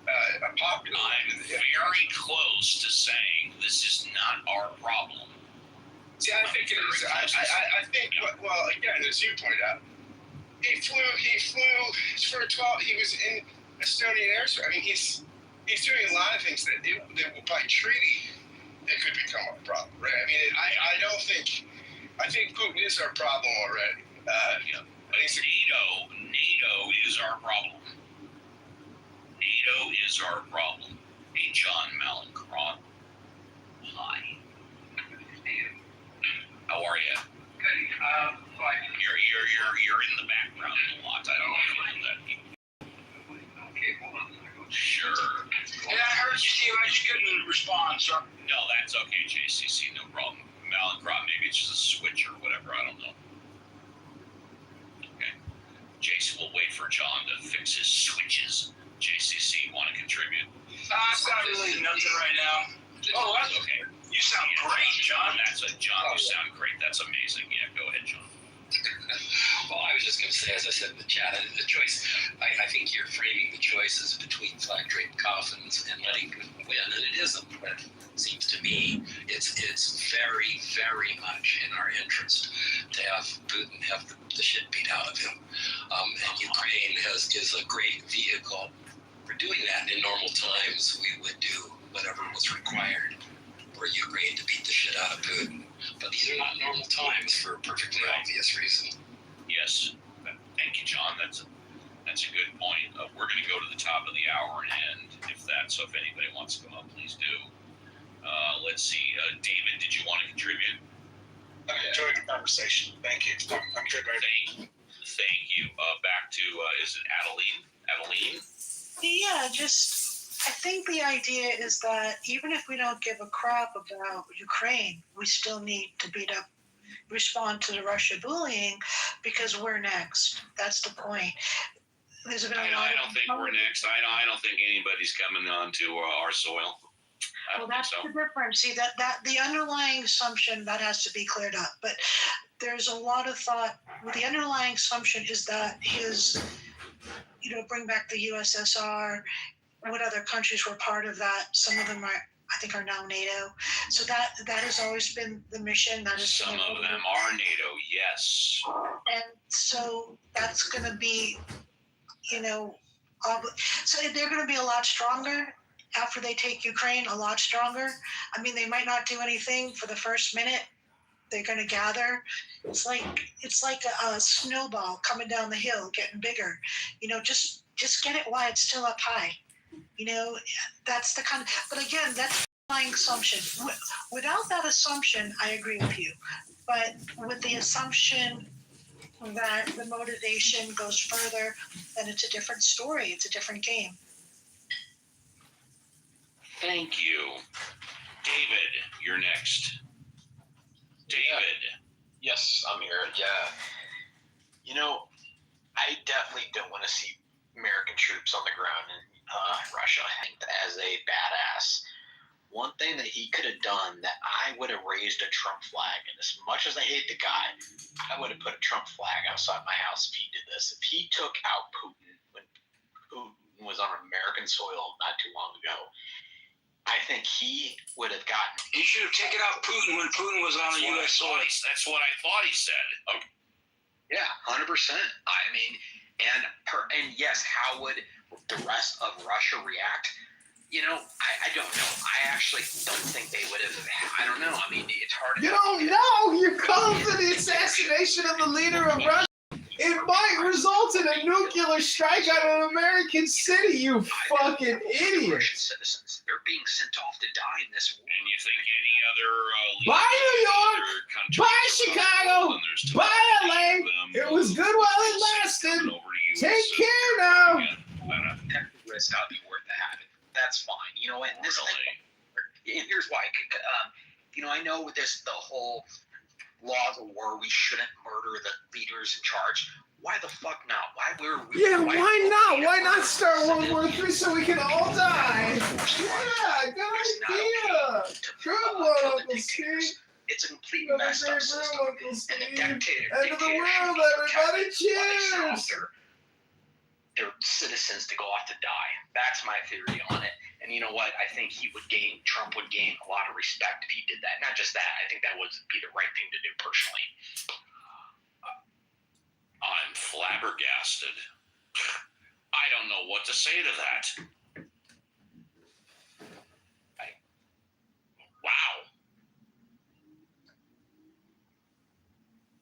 S9: popular.
S1: I'm very close to saying this is not our problem.
S9: See, I think it is. I think. Well, again, as you pointed out, he flew for 12. He was in Estonian airspace. I mean, he's doing a lot of things that by treaty it could become a problem, right? I mean, I don't think. I think Putin is our problem already. NATO is our problem. NATO is our problem. Hey, John Malincrot. Hi. How are you?
S15: Good.
S1: You're in the background a lot. I don't know that.
S15: Okay, hold on.
S1: Sure.
S15: Yeah, I heard you, Steve. I just couldn't respond, so.
S1: No, that's okay, JCC. No problem. Malincrot, maybe it's just a switch or whatever. I don't know. Okay. JC will wait for John to fix his switches. JCC, want to contribute?
S15: It's not really nothing right now. Oh, that's
S1: okay.
S15: You sound great, John.
S1: John, you sound great. That's amazing. Yeah, go ahead, John.
S16: Well, I was just going to say, as I said in the chat, the choice, I think you're framing the choices between flag draped coffins and letting Putin win, and it isn't. But it seems to me it's very, very much in our interest to have Putin have the shit beat out of him. And Ukraine is a great vehicle for doing that. In normal times, we would do whatever was required for Ukraine to beat the shit out of Putin. But these are not normal times for a perfectly obvious reason.
S1: Yes. Thank you, John. That's a good point. We're going to go to the top of the hour and end so if anybody wants to come up, please do. Let's see. David, did you want to contribute?
S15: I enjoyed the conversation. Thank you. I'm good right now.
S1: Thank you. Back to, is it Adeline?
S13: Yeah, I think the idea is that even if we don't give a crap about Ukraine, we still need to respond to the Russia bullying because we're next. That's the point. There's been
S1: I don't think we're next. I don't think anybody's coming onto our soil.
S13: Well, that's the difference. See, that the underlying assumption that has to be cleared up. But there's a lot of thought. The underlying assumption is that bring back the USSR. What other countries were part of that? Some of them are now NATO. So that has always been the mission.
S1: Some of them are NATO, yes.
S13: And so that's going to be, so they're going to be a lot stronger after they take Ukraine, a lot stronger. I mean, they might not do anything for the first minute. They're going to gather. It's like a snowball coming down the hill, getting bigger. Just get it while it's still up high. That's the kind of, but again, that's the underlying assumption. Without that assumption, I agree with you. But with the assumption that the motivation goes further, then it's a different story. It's a different game.
S1: Thank you. David, you're next. David.
S17: Yes, I'm here. Yeah. You know, I definitely don't want to see American troops on the ground in Russia. I think that as a badass, one thing that he could have done that I would have raised a Trump flag, and as much as I hate the guy, I would have put a Trump flag outside my house if he did this. If he took out Putin when Putin was on American soil not too long ago, I think he would have gotten.
S15: He should have taken out Putin when Putin was on the U.S. soil.
S1: That's what I thought he said. Okay.
S17: Yeah, 100%. I mean, and yes, how would the rest of Russia react? You know, I don't know. I actually don't think they would have. I don't know. I mean, it's hard to.
S4: You don't know. You're calling for the assassination of the leader of Russia. It might result in a nuclear strike on an American city, you fucking idiot.
S17: Russian citizens, they're being sent off to die in this war.
S1: And you think any other
S4: Bye, New York. Bye, Chicago. Bye, LA. It was good while it lasted. Take care now.
S17: That risk ought to be worth the having. That's fine. You know, and this and here's why. You know, I know with this, the whole laws of war, we shouldn't murder the leaders in charge. Why the fuck not? Why
S4: why not? Why not start World War III so we can all die? Yeah, good idea. Good one, Uncle Steve.
S17: It's a complete messed up system. And the dictator,
S4: end of the world, everybody. Cheers.
S17: Their citizens to go off to die. That's my theory on it. And you know what? I think Trump would gain a lot of respect if he did that. Not just that. I think that would be the right thing to do personally.
S1: I'm flabbergasted. I don't know what to say to that. Wow.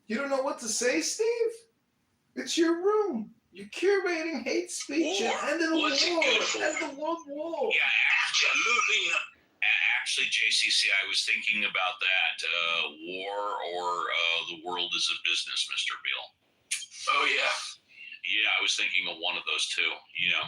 S4: You don't know what to say, Steve? It's your room. You're curating hate speech and ending the war. End the world war.
S1: Yeah, absolutely not. Actually, JCC, I was thinking about that. War or the world is a business, Mr. Beal.
S15: Oh, yeah.
S1: Yeah, I was thinking of one of those two, you know.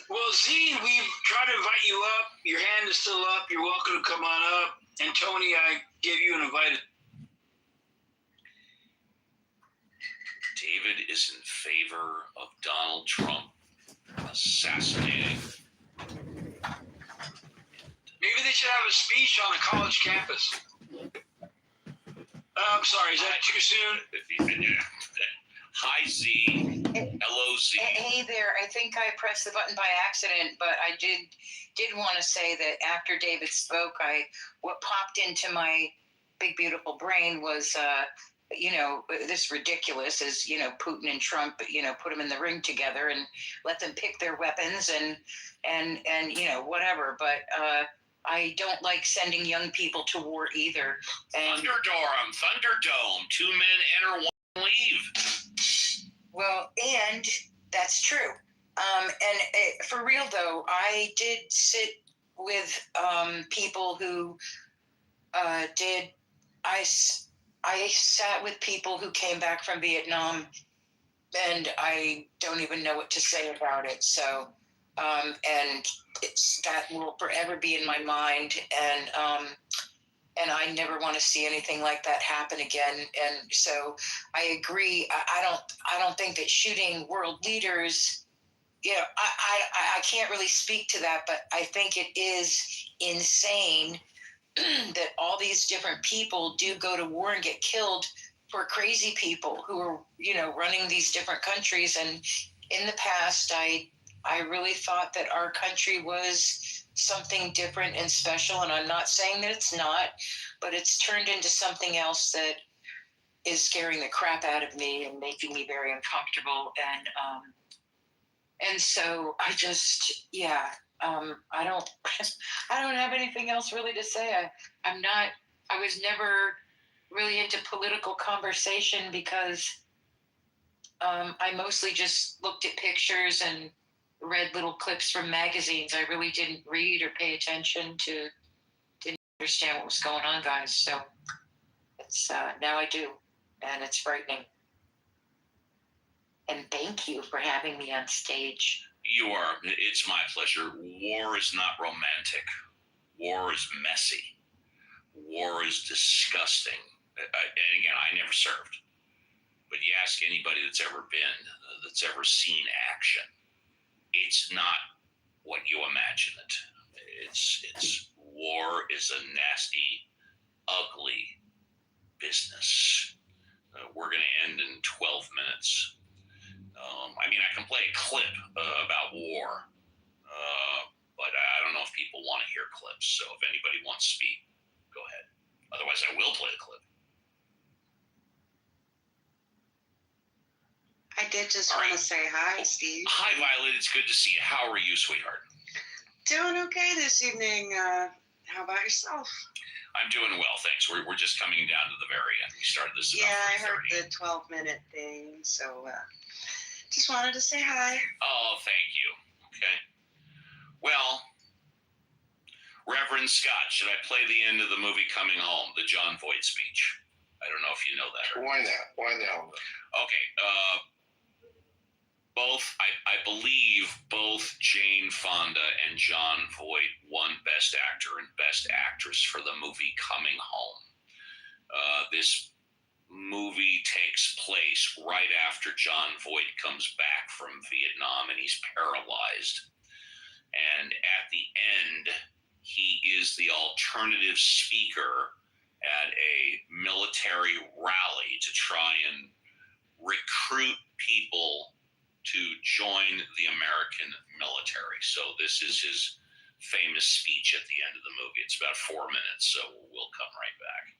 S15: Well, Z, we've tried to invite you up. Your hand is still up. You're welcome to come on up. And Tony, I gave you an invite.
S1: David is in favor of Donald Trump assassinating.
S15: Maybe they should have a speech on a college campus. I'm sorry, is that too soon?
S1: Hi, Z. Hello, Z.
S18: Hey there. I think I pressed the button by accident, but I did want to say that after David spoke, what popped into my big, beautiful brain was, this ridiculous is, Putin and Trump, put them in the ring together and let them pick their weapons and whatever. But I don't like sending young people to war either. And
S1: Thunderdome. 2 men enter, 1 leave.
S18: Well, and that's true. For real though, I did sit with people who I sat with people who came back from Vietnam, and I don't even know what to say about it. So, and that will forever be in my mind, and I never want to see anything like that happen again. And so I agree. I don't think that shooting world leaders, I can't really speak to that, but I think it is insane that all these different people do go to war and get killed for crazy people who are, running these different countries. And in the past, I really thought that our country was something different and special, and I'm not saying that it's not, but it's turned into something else that is scaring the crap out of me and making me very uncomfortable. And so I just, I don't have anything else really to say. I was never really into political conversation because I mostly just looked at pictures and read little clips from magazines. I really didn't read or pay attention to understand what was going on, guys. So it's now I do, and it's frightening. And thank you for having me on stage.
S1: You are. It's my pleasure. War is not romantic. War is messy. War is disgusting. And again, I never served. But you ask anybody that's ever been, that's ever seen action, it's not what you imagine it. It's war is a nasty, ugly business. We're going to end in 12 minutes. I can play a clip about war, but I don't know if people want to hear clips. So if anybody wants to speak, go ahead. Otherwise, I will play a clip.
S19: I did just want to say hi, Steve.
S1: Hi, Violet. It's good to see you. How are you, sweetheart?
S19: Doing okay this evening. How about yourself?
S1: I'm doing well, thanks. We're just coming down to the very end. We started this about
S19: I heard the 12-minute thing, so just wanted to say hi.
S1: Oh, thank you. Okay. Well, Reverend Scott, should I play the end of the movie Coming Home, the John Voight speech? I don't know if you know that.
S9: Why not? Why not?
S1: Okay. I believe both Jane Fonda and John Voight won Best Actor and Best Actress for the movie Coming Home. This movie takes place right after John Voight comes back from Vietnam and he's paralyzed. And at the end, he is the alternative speaker at a military rally to try and recruit people to join the American military. So this is his famous speech at the end of the movie. It's about 4 minutes, so we'll come right back.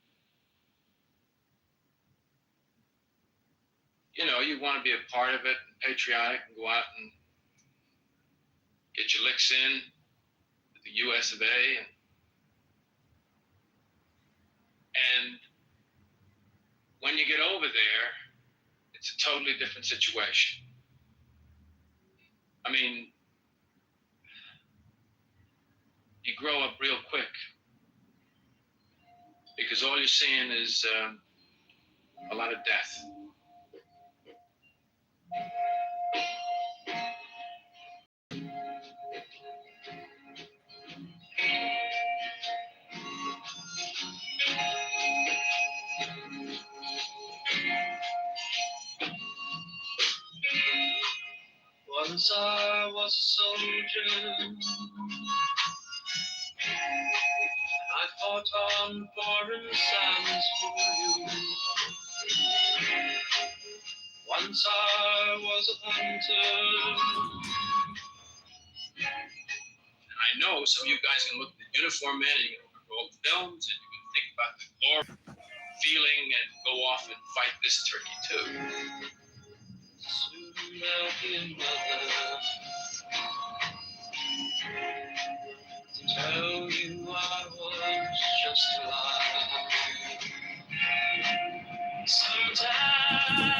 S20: You want to be a part of it, patriotic, and go out and get your licks in with the US of A. And when you get over there, it's a totally different situation. You grow up real quick because all you're seeing is a lot of death. Once I was a soldier, I fought on foreign sands for you. Once I was a hunter, and I know some of you guys can look at the uniform man and you can go over films and you can think about the glory, feeling, and go off and fight this turkey too. Soon there'll be another to tell you I was just alive. Sometimes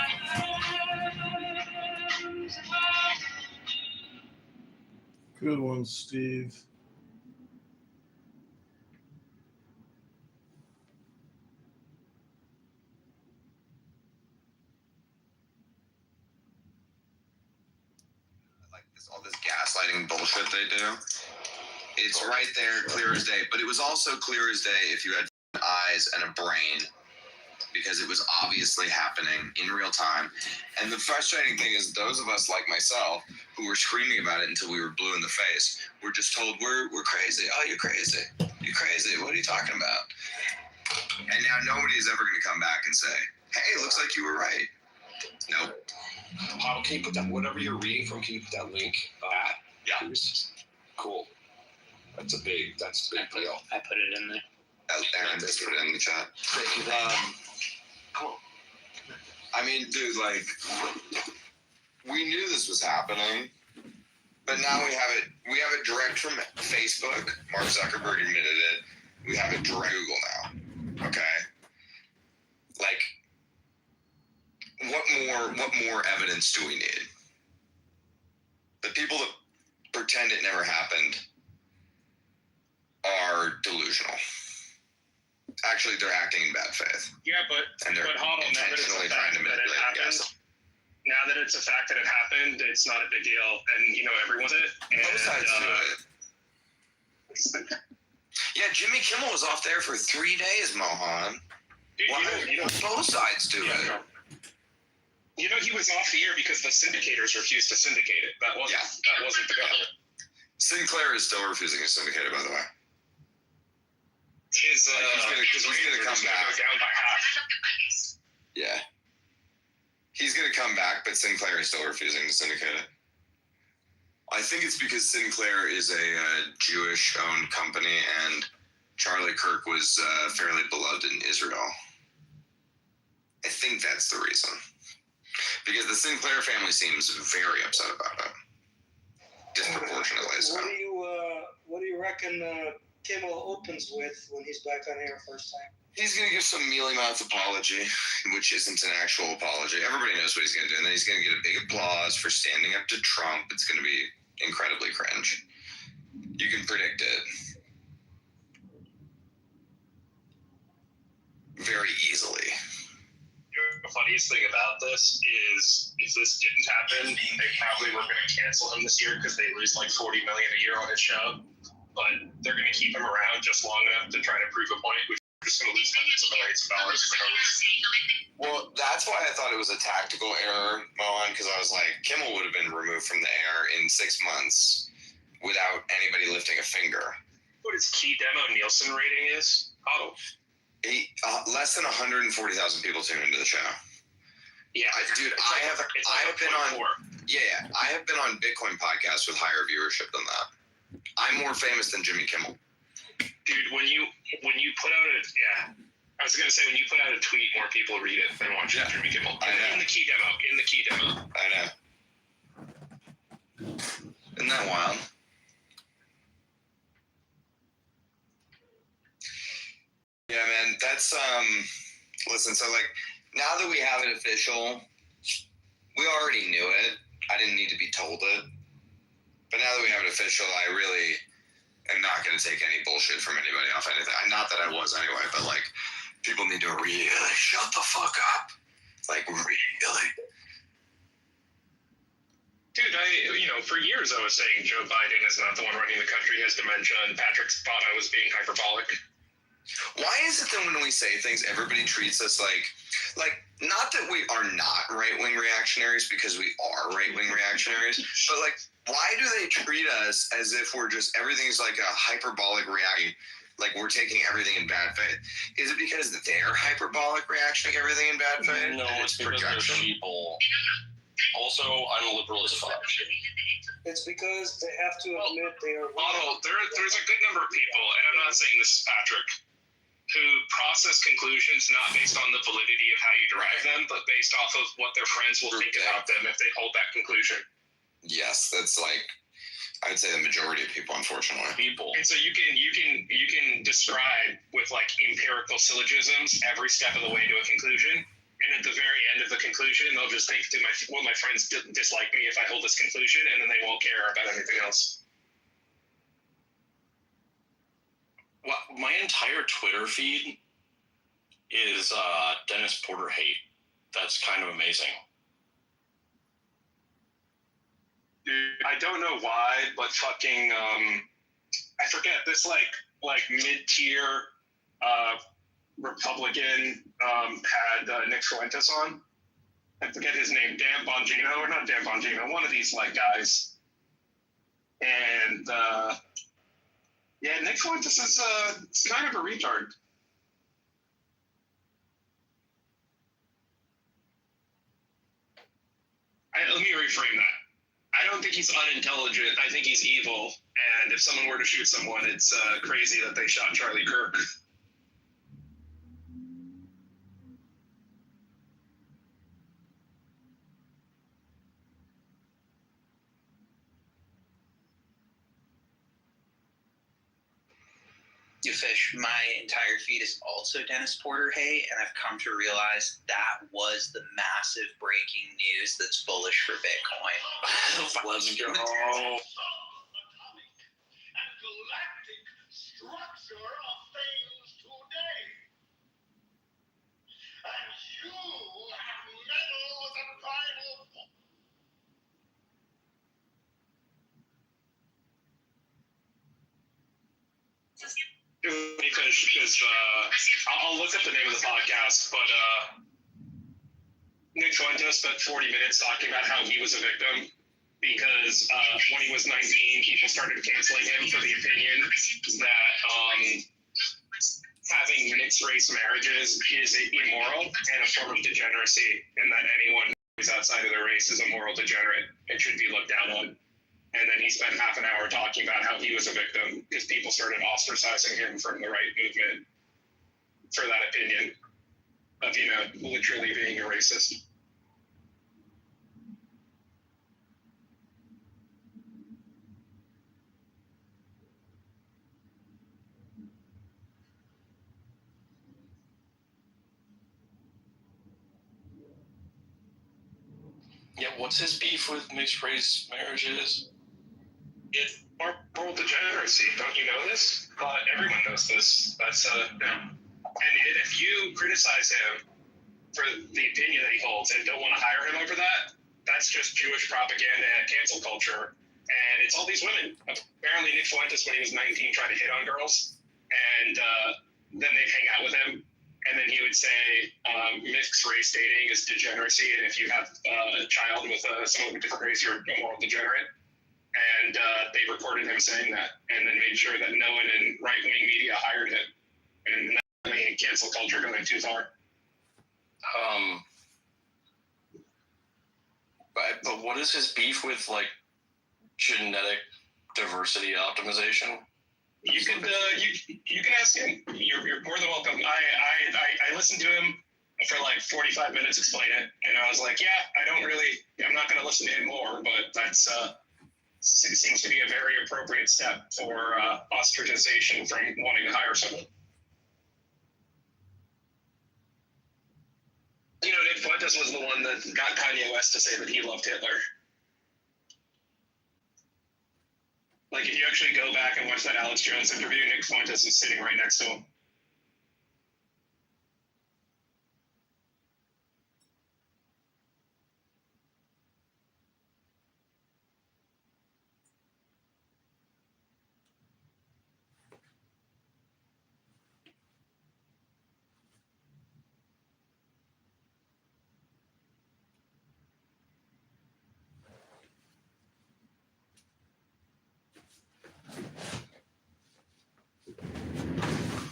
S4: Good one, Steve.
S21: All this gaslighting bullshit they do. It's right there, clear as day. But it was also clear as day if you had eyes and a brain, because it was obviously happening in real time. And the frustrating thing is those of us like myself who were screaming about it until we were blue in the face, were just told we're crazy. Oh, you're crazy. You're crazy. What are you talking about? And now nobody is ever going to come back and say, hey, looks like you were right. Nope.
S22: Can you put that, whatever you're reading from, can you put that link? Yeah. Cool. That's a big deal.
S17: I put it in there.
S21: Aaron just put it in the chat.
S22: Thank you.
S21: Cool. I mean, dude, like, we knew this was happening, but now we have it direct from Facebook. Mark Zuckerberg admitted it. We have it direct Google now. Okay? Like, what more evidence do we need? The people that pretend it never happened are delusional. Actually, they're acting in bad faith.
S5: Yeah, but
S21: And they're
S5: hold on, now that it's a
S21: intentionally
S5: fact
S21: trying to
S5: that it
S21: manipulate the
S5: happened,
S21: gas.
S5: now that it's a fact that it happened, it's not a big deal, and everyone's it. And,
S21: Both sides do it. Yeah, Jimmy Kimmel was off there for 3 days, Mohan.
S5: Dude,
S21: both sides do it.
S5: He was off the air because the syndicators refused to syndicate it. That wasn't the government.
S21: Sinclair is still refusing to syndicate it, by the way.
S5: His
S21: he's gonna come back.
S5: Go down by half.
S21: Yeah. He's going to come back, but Sinclair is still refusing to syndicate it. I think it's because Sinclair is a Jewish-owned company, and Charlie Kirk was fairly beloved in Israel. I think that's the reason. Because the Sinclair family seems very upset about it. Disproportionately so.
S6: What do you reckon Kimmel opens with when he's back on air first time?
S21: He's going to give some mealy-mouthed apology, which isn't an actual apology. Everybody knows what he's going to do, and then he's going to get a big applause for standing up to Trump. It's going to be incredibly cringe. You can predict it very easily.
S5: The funniest thing about this is if this didn't happen, they probably were going to cancel him this year because they lose like $40 million a year on his show. But they're going to keep him around just long enough to try to prove a point, which is just going to lose hundreds of millions of dollars for no reason.
S21: Well, that's why I thought it was a tactical error, Mohan, because I was like, Kimmel would have been removed from the air in 6 months without anybody lifting a finger.
S5: What his key demo Nielsen rating is? Oh.
S21: Less than 140,000 people tune into the show.
S5: Yeah,
S21: I have been on Bitcoin podcasts with higher viewership than that. I'm more famous than Jimmy Kimmel.
S5: Dude, when you put out I was gonna say when you put out a tweet, more people read it than watch Jimmy Kimmel. In the key demo.
S21: I know. Isn't that wild? Yeah, man, that's listen, so like now that we have it official, we already knew it. I didn't need to be told it. But now that we have it official, I really am not going to take any bullshit from anybody off anything. Not that I was anyway, but like people need to really shut the fuck up. Like really.
S5: Dude, for years I was saying Joe Biden is not the one running the country, he has dementia, and Patrick thought I was being hyperbolic.
S21: Why is it that when we say things, everybody treats us like not that we are not right-wing reactionaries, because we are right-wing reactionaries, but like, why do they treat us as if we're just, everything's like a hyperbolic reaction, like we're taking everything in bad faith? Is it because they're hyperbolic reactioning everything in bad faith?
S23: No, it's because they're sheeple. Also, I'm liberal as fuck.
S6: It's because they have to admit they are.
S5: There's a good number of people, and I'm not saying this is Patrick, who process conclusions not based on the validity of how you derive them, but based off of what their friends will think about them if they hold that conclusion.
S21: Yes, that's like, I would say the majority of people, unfortunately.
S5: And so you can describe with like empirical syllogisms every step of the way to a conclusion, and at the very end of the conclusion, they'll just think, will my friends dislike me if I hold this conclusion, and then they won't care about anything else.
S23: Well, my entire Twitter feed is Dennis Porter hate. That's kind of amazing.
S5: Dude, I don't know why, but fucking I forget this like mid-tier Republican had Nick Fuentes on. I forget his name, Dan Bongino, or not Dan Bongino, one of these like guys. And Nick Fuentes is kind of a retard. Let me reframe that. I don't think he's unintelligent. I think he's evil. And if someone were to shoot someone, it's crazy that they shot Charlie Kirk.
S24: You Fish, my entire feed is also Dennis Porter hate, and I've come to realize that was the massive breaking news that's bullish for Bitcoin.
S23: Let's go.
S5: because I'll look up the name of the podcast, but Nick Fuentes spent 40 minutes talking about how he was a victim because when he was 19, people started canceling him for the opinion that having mixed race marriages is immoral and a form of degeneracy, and that anyone who's outside of their race is a moral degenerate and should be looked down on. And then he spent half an hour talking about how he was a victim because people started ostracizing him from the right movement for that opinion of, literally being a racist.
S23: Yeah, what's his beef with mixed race marriages?
S5: It's moral degeneracy. Don't you know this? Everyone knows this. That's And if you criticize him for the opinion that he holds and don't want to hire him over that, that's just Jewish propaganda and cancel culture. And it's all these women. Apparently, Nick Fuentes, when he was 19, tried to hit on girls, and then they'd hang out with him. And then he would say mixed race dating is degeneracy, and if you have a child with someone of a different race, you're a moral degenerate. And they recorded him saying that, and then made sure that no one in right-wing media hired him. And that made cancel culture going too far.
S23: But what is his beef with, like, genetic diversity optimization?
S5: You can ask him. You're more than welcome. I listened to him for like 45 minutes explain it, and I was like, I'm not going to listen to him more, but that's seems to be a very appropriate step for ostracization from wanting to hire someone. Nick Fuentes was the one that got Kanye West to say that he loved Hitler. Like, if you actually go back and watch that Alex Jones interview, Nick Fuentes is sitting right next to him.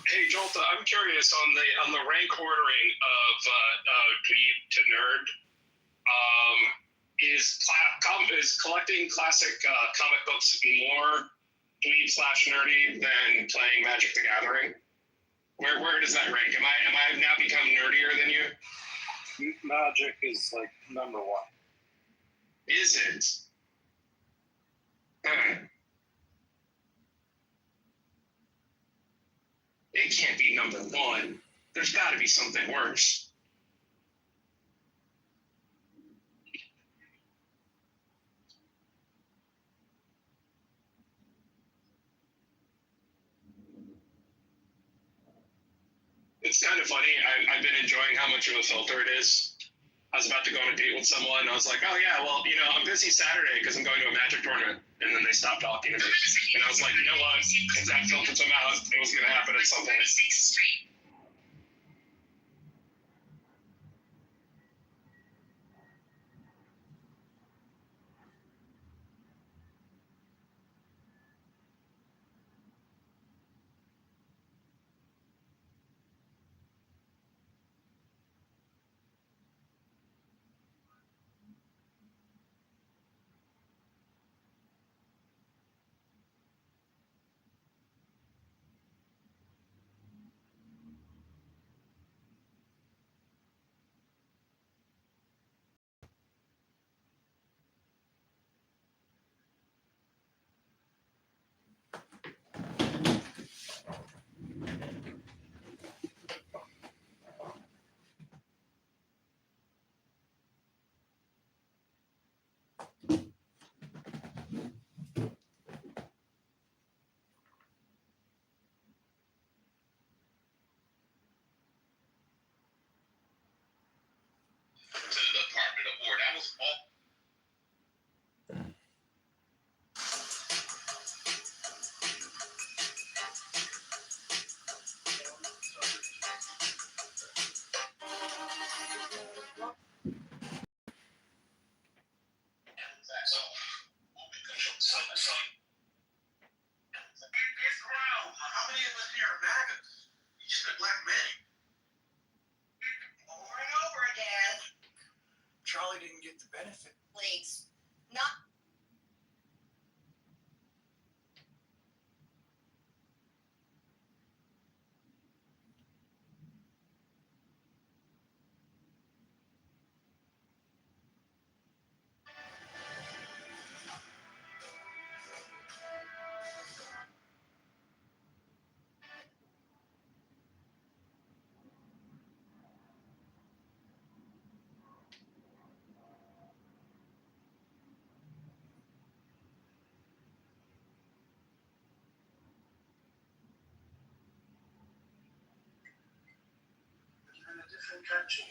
S5: Hey, Jolta, I'm curious on the rank ordering of dweeb to nerd. Is collecting classic comic books more dweeb/nerdy than playing Magic the Gathering? Where does that rank? Am I now become nerdier than you?
S2: Magic is like number one.
S5: Is it? It can't be number one. There's got to be something worse. It's kind of funny. I've been enjoying how much of a filter it is. I was about to go on a date with someone. I was like, oh, yeah, well, I'm busy Saturday because I'm going to a Magic tournament. And then they stopped talking to me. And I was like, you know what? If that filtered them out, it was going to happen at some point.
S9: around. How many of us here are MAGAs? You just neglect many.
S7: Over and over again.
S9: Charlie didn't get the benefit.
S7: Please. Not.
S9: In a different country.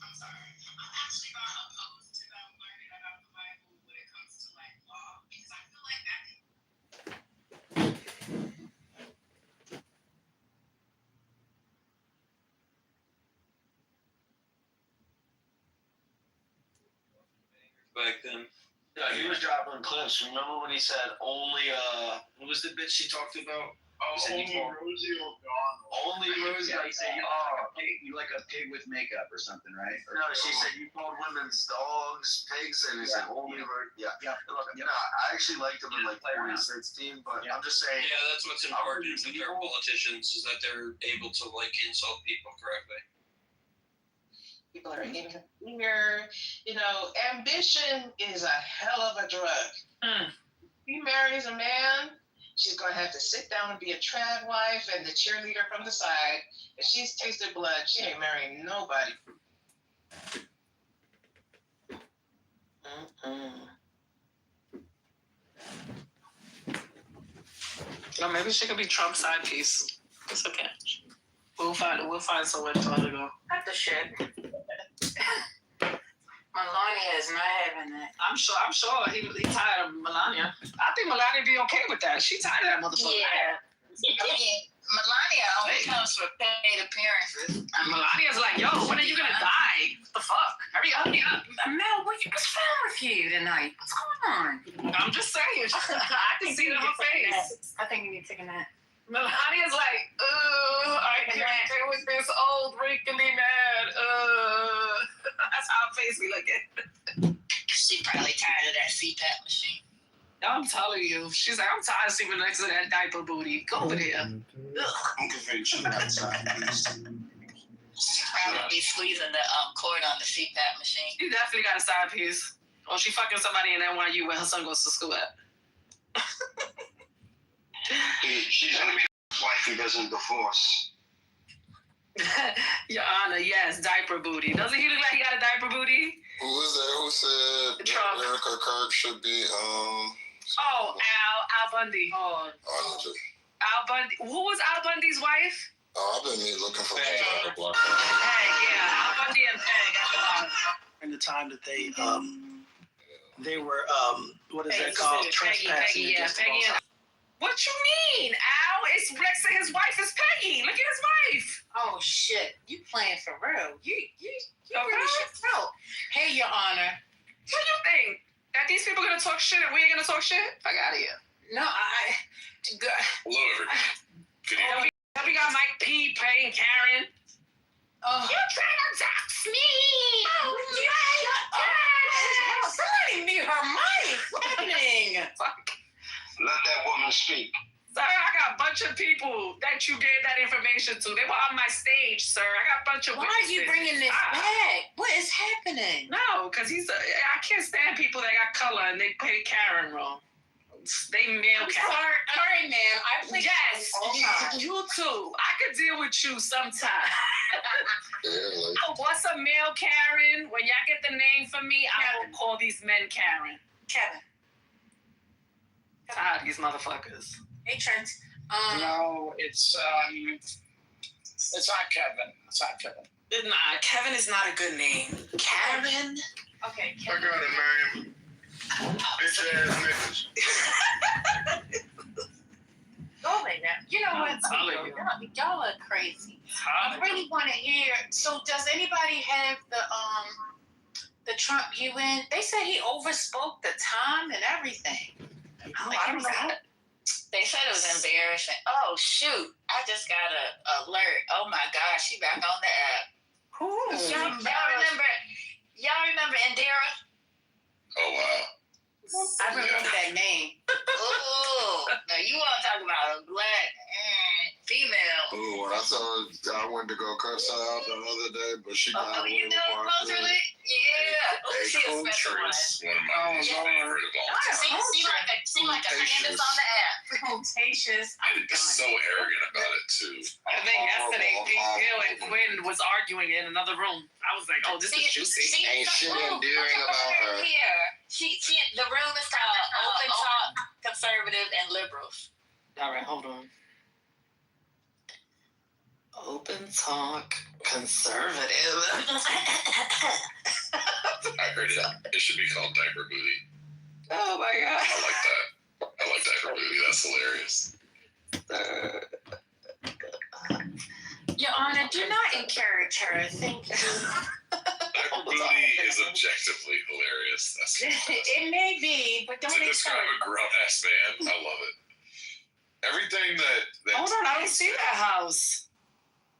S7: I'm sorry. I'm actually not opposed to them learning about the Bible when it comes to like law because I feel like that can.
S8: Back then.
S10: Yeah, he was dropping clips. Remember when he said only what was the bitch she talked about?
S2: Only Rosie O'Donnell.
S10: Only Rosie.
S12: Yeah, he said you like a pig with makeup or something, right?
S10: No, she said you called women's dogs pigs, and he said only Rosie. Yeah. Look, you know, I actually liked him in like 2016, but I'm just saying.
S8: Yeah, that's what's important with our politicians is that they're able to like insult people correctly.
S25: People are eating. Ambition is a hell of a drug. He marries a man, she's going to have to sit down and be a trad wife and the cheerleader from the side. If she's tasted blood, she ain't marrying nobody.
S26: Or maybe she could be Trump's side piece. It's okay. We'll find somewhere to go.
S18: Cut the shit. Melania is not having that.
S26: I'm sure he tired of Melania. I think Melania be okay with that. She tired of that motherfucker.
S18: Yeah. I mean, Melania only comes for paid appearances.
S26: And Melania's like, yo, when are you gonna die? What the fuck? Hurry up.
S18: Mel, what's wrong with you tonight? What's going on?
S26: I'm just saying. I can see it in her face.
S18: I think you need to take a nap.
S26: Melania's like, I can't deal with this old wrinkly man. That's how her face be looking.
S18: She probably tired of that CPAP machine.
S26: I'm telling you. She's like, I'm tired of sleeping next to that diaper booty. Go over there.
S12: I'm convinced you have side piece.
S18: Probably squeezing the cord on the CPAP machine.
S26: She definitely got a side piece. Or she fucking somebody in NYU where her son goes to school at.
S9: She's gonna be wife who doesn't divorce.
S26: Your Honor, yes, diaper booty. Doesn't he look like he got a diaper booty?
S27: Who was that? Who said
S26: Trump.
S27: Erica Kirk should be
S26: Al Bundy.
S27: Al
S26: Bundy. Who was Al Bundy's wife?
S27: I've been looking for
S26: Peg, yeah. Al Bundy and Peg.
S28: In the time that they were what is that called?
S26: Peggy, yeah, Peggy. What you mean, Al? It's Rex and his wife is Peggy. Look at his wife.
S18: Oh shit! You playing for real? You really should tell. Hey, Your Honor.
S26: What do you think? That these people gonna talk shit and we ain't gonna talk shit? Fuck out of here.
S18: No,
S26: Good.
S27: Hello, everybody. Good evening.
S26: We got Mike P, Payne, Karen.
S18: Oh.
S26: You trying to dox me?
S18: Oh, somebody mute her mic. What's happening?
S26: Fuck.
S9: Let that woman speak.
S26: Sir, I got a bunch of people that you gave that information to. They were on my stage, sir. I got a bunch of
S18: Why are you bringing this back? What is happening?
S26: No, because I can't stand people that got color and they pay Karen wrong. They male Karen.
S18: Sorry, ma'am. I play
S26: Yes,
S18: all time.
S26: you too. I could deal with you sometime. What's a male Karen? When y'all get the name for me, I will call these men Karen.
S18: Kevin.
S26: Tired of these motherfuckers.
S18: Hey, Trent.
S14: No, it's not Kevin. It's not Kevin.
S26: Nah, Kevin is not a good name.
S18: Karen? Okay,
S27: I
S18: Kevin.
S27: got a name. Bitch ass niggas.
S18: Go
S1: Go ahead now. You know what? Y'all are crazy. I really want to hear. So, does anybody have the Trump UN? They said he overspoke the time and everything.
S26: Oh, I don't know. They said it was embarrassing. Oh shoot! I just got a alert. Oh my gosh, she back on the app. Y'all remember Indira?
S27: Oh wow.
S1: I remember that name.
S26: Oh, now you want to talk about a black female?
S27: Oh, when I went to go curse her out the other day, but she got
S26: Oh, you know culturally? Yeah. Oh, she a special one.
S27: One of my most favorite of all time.
S26: Seem like a Candace on the app.
S1: Contagious.
S27: It's so arrogant about it too.
S3: I think yesterday, Bill and Quinn was arguing in another room. I was like, "Oh, this is juicy."
S27: Ain't shit endearing about her.
S26: Here, the room is called Open Talk, Conservative and Liberals.
S3: All right, hold on. Open Talk, Conservative.
S27: I heard it should be called Diaper Booty.
S3: Oh my god.
S27: I like that. I like Diaper Booty. That's hilarious.
S1: Your Honor, do not encourage her. Thank you.
S27: Diaper Booty is objectively hilarious. That's
S1: It may be, but don't
S27: to describe
S1: encourage
S27: a grown-ass man, I love it. Everything that
S3: Hold on, I don't see that house.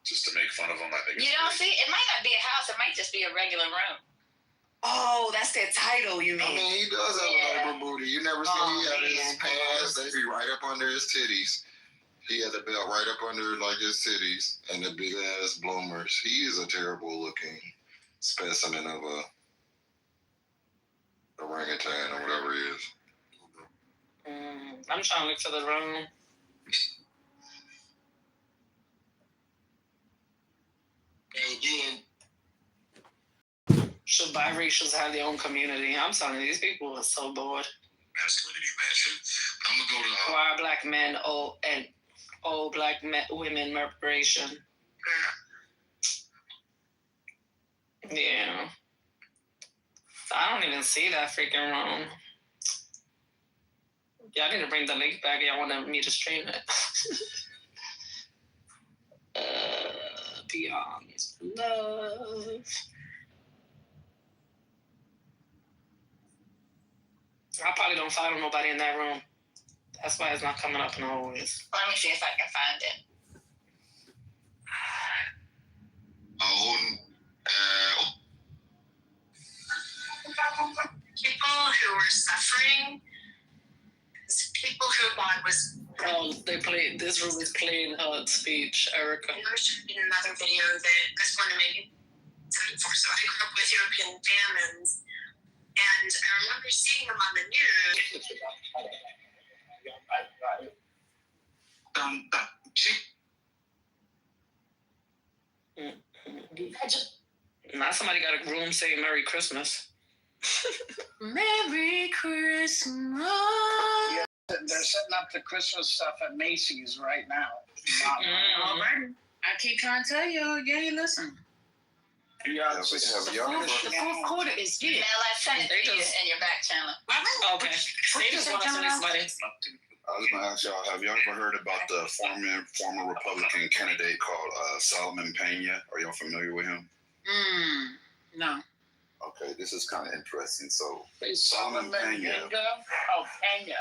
S27: just to make fun of him, I think.
S26: You don't see? It might not be a house. It might just be a regular room.
S3: Oh, that's their title, you mean?
S27: I mean, he does have a diaper booty. You never see his pants. They be right up under his titties. He had the belt right up under like his titties and the big ass bloomers. He is a terrible looking specimen of a orangutan or whatever he is.
S3: I'm trying to look for the room. Should biracials have their own community? I'm telling you, these people are so bored.
S27: Masculinity mansion. I'm gonna go to.
S3: Why are black men old black women reparation? Yeah. I don't even see that freaking room. Yeah, I need to bring the link back. Y'all want me to stream it? Beyond love. I probably don't follow nobody in that room. That's why it's not coming up in always.
S26: Let me see if I can find it.
S7: People who were suffering, people who God was.
S3: Oh, this room is playing her speech, Erica.
S7: There should be another video that I just want to make something for. So I grew up with European famines, and I remember seeing them on the news.
S3: Now somebody got a room saying Merry Christmas.
S1: Merry Christmas.
S14: Yeah, they're setting up the Christmas stuff at Macy's right now.
S1: All right. I keep trying to tell you, you ain't listen.
S14: Yeah,
S1: The fourth quarter is here.
S26: Mel, I sent it to you in your back channel.
S3: Okay. They just want to send somebody.
S27: I was gonna ask y'all, have y'all ever heard about the former Republican candidate called Solomon Pena? Are y'all familiar with him?
S1: No.
S27: Okay, this is kind of interesting. So
S14: Solomon Pena. Oh, Pena.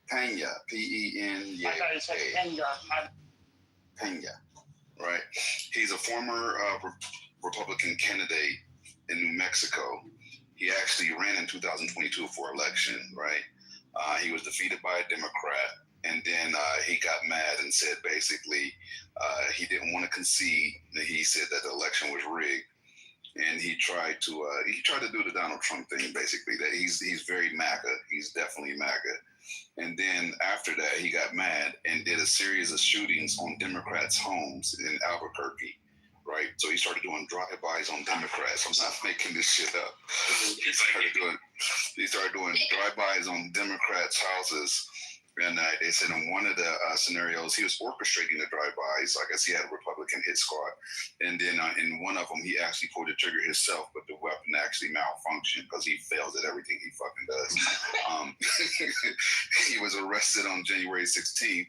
S27: Pena, P-E-N-A.
S14: I thought you said Pena.
S27: Pena, right? He's a former Republican candidate in New Mexico. He actually ran in 2022 for election, right? He was defeated by a Democrat, and then he got mad and said basically he didn't want to concede. He said that the election was rigged, and he tried to do the Donald Trump thing, basically that he's very MAGA. He's definitely MAGA. And then after that, he got mad and did a series of shootings on Democrats' homes in Albuquerque. Right, so he started doing drive-bys on Democrats. I'm not making this shit up. He started doing drive-bys on Democrats' houses, and they said in one of the scenarios he was orchestrating the drive-bys. I guess he had a Republican hit squad, and then in one of them he actually pulled the trigger himself, but the weapon actually malfunctioned because he fails at everything he fucking does. He was arrested on January 16th.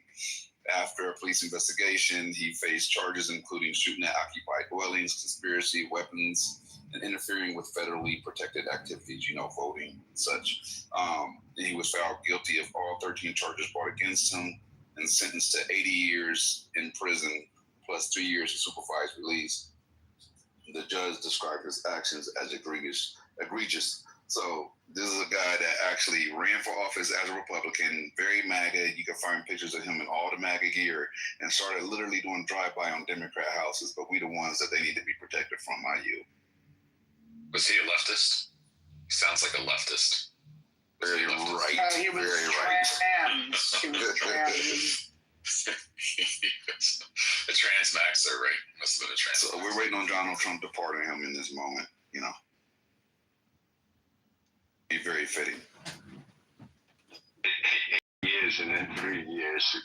S27: After a police investigation, he faced charges including shooting at occupied dwellings, conspiracy, weapons, and interfering with federally protected activities, voting and such. And he was found guilty of all 13 charges brought against him and sentenced to 80 years in prison plus 3 years of supervised release. The judge described his actions as egregious. So this is a guy that actually ran for office as a Republican, very MAGA. You can find pictures of him in all the MAGA gear, and started literally doing drive-by on Democrat houses, but we the ones that they need to be protected from, IU.
S4: Was he a leftist? He sounds like a leftist.
S27: Very right.
S28: He was
S27: very
S28: trans. He was trans.
S4: A trans maxer, right? Must have been a trans.
S27: So we're waiting on Donald Trump to pardon him in this moment, Be very fitting.
S2: Years and then 3 years.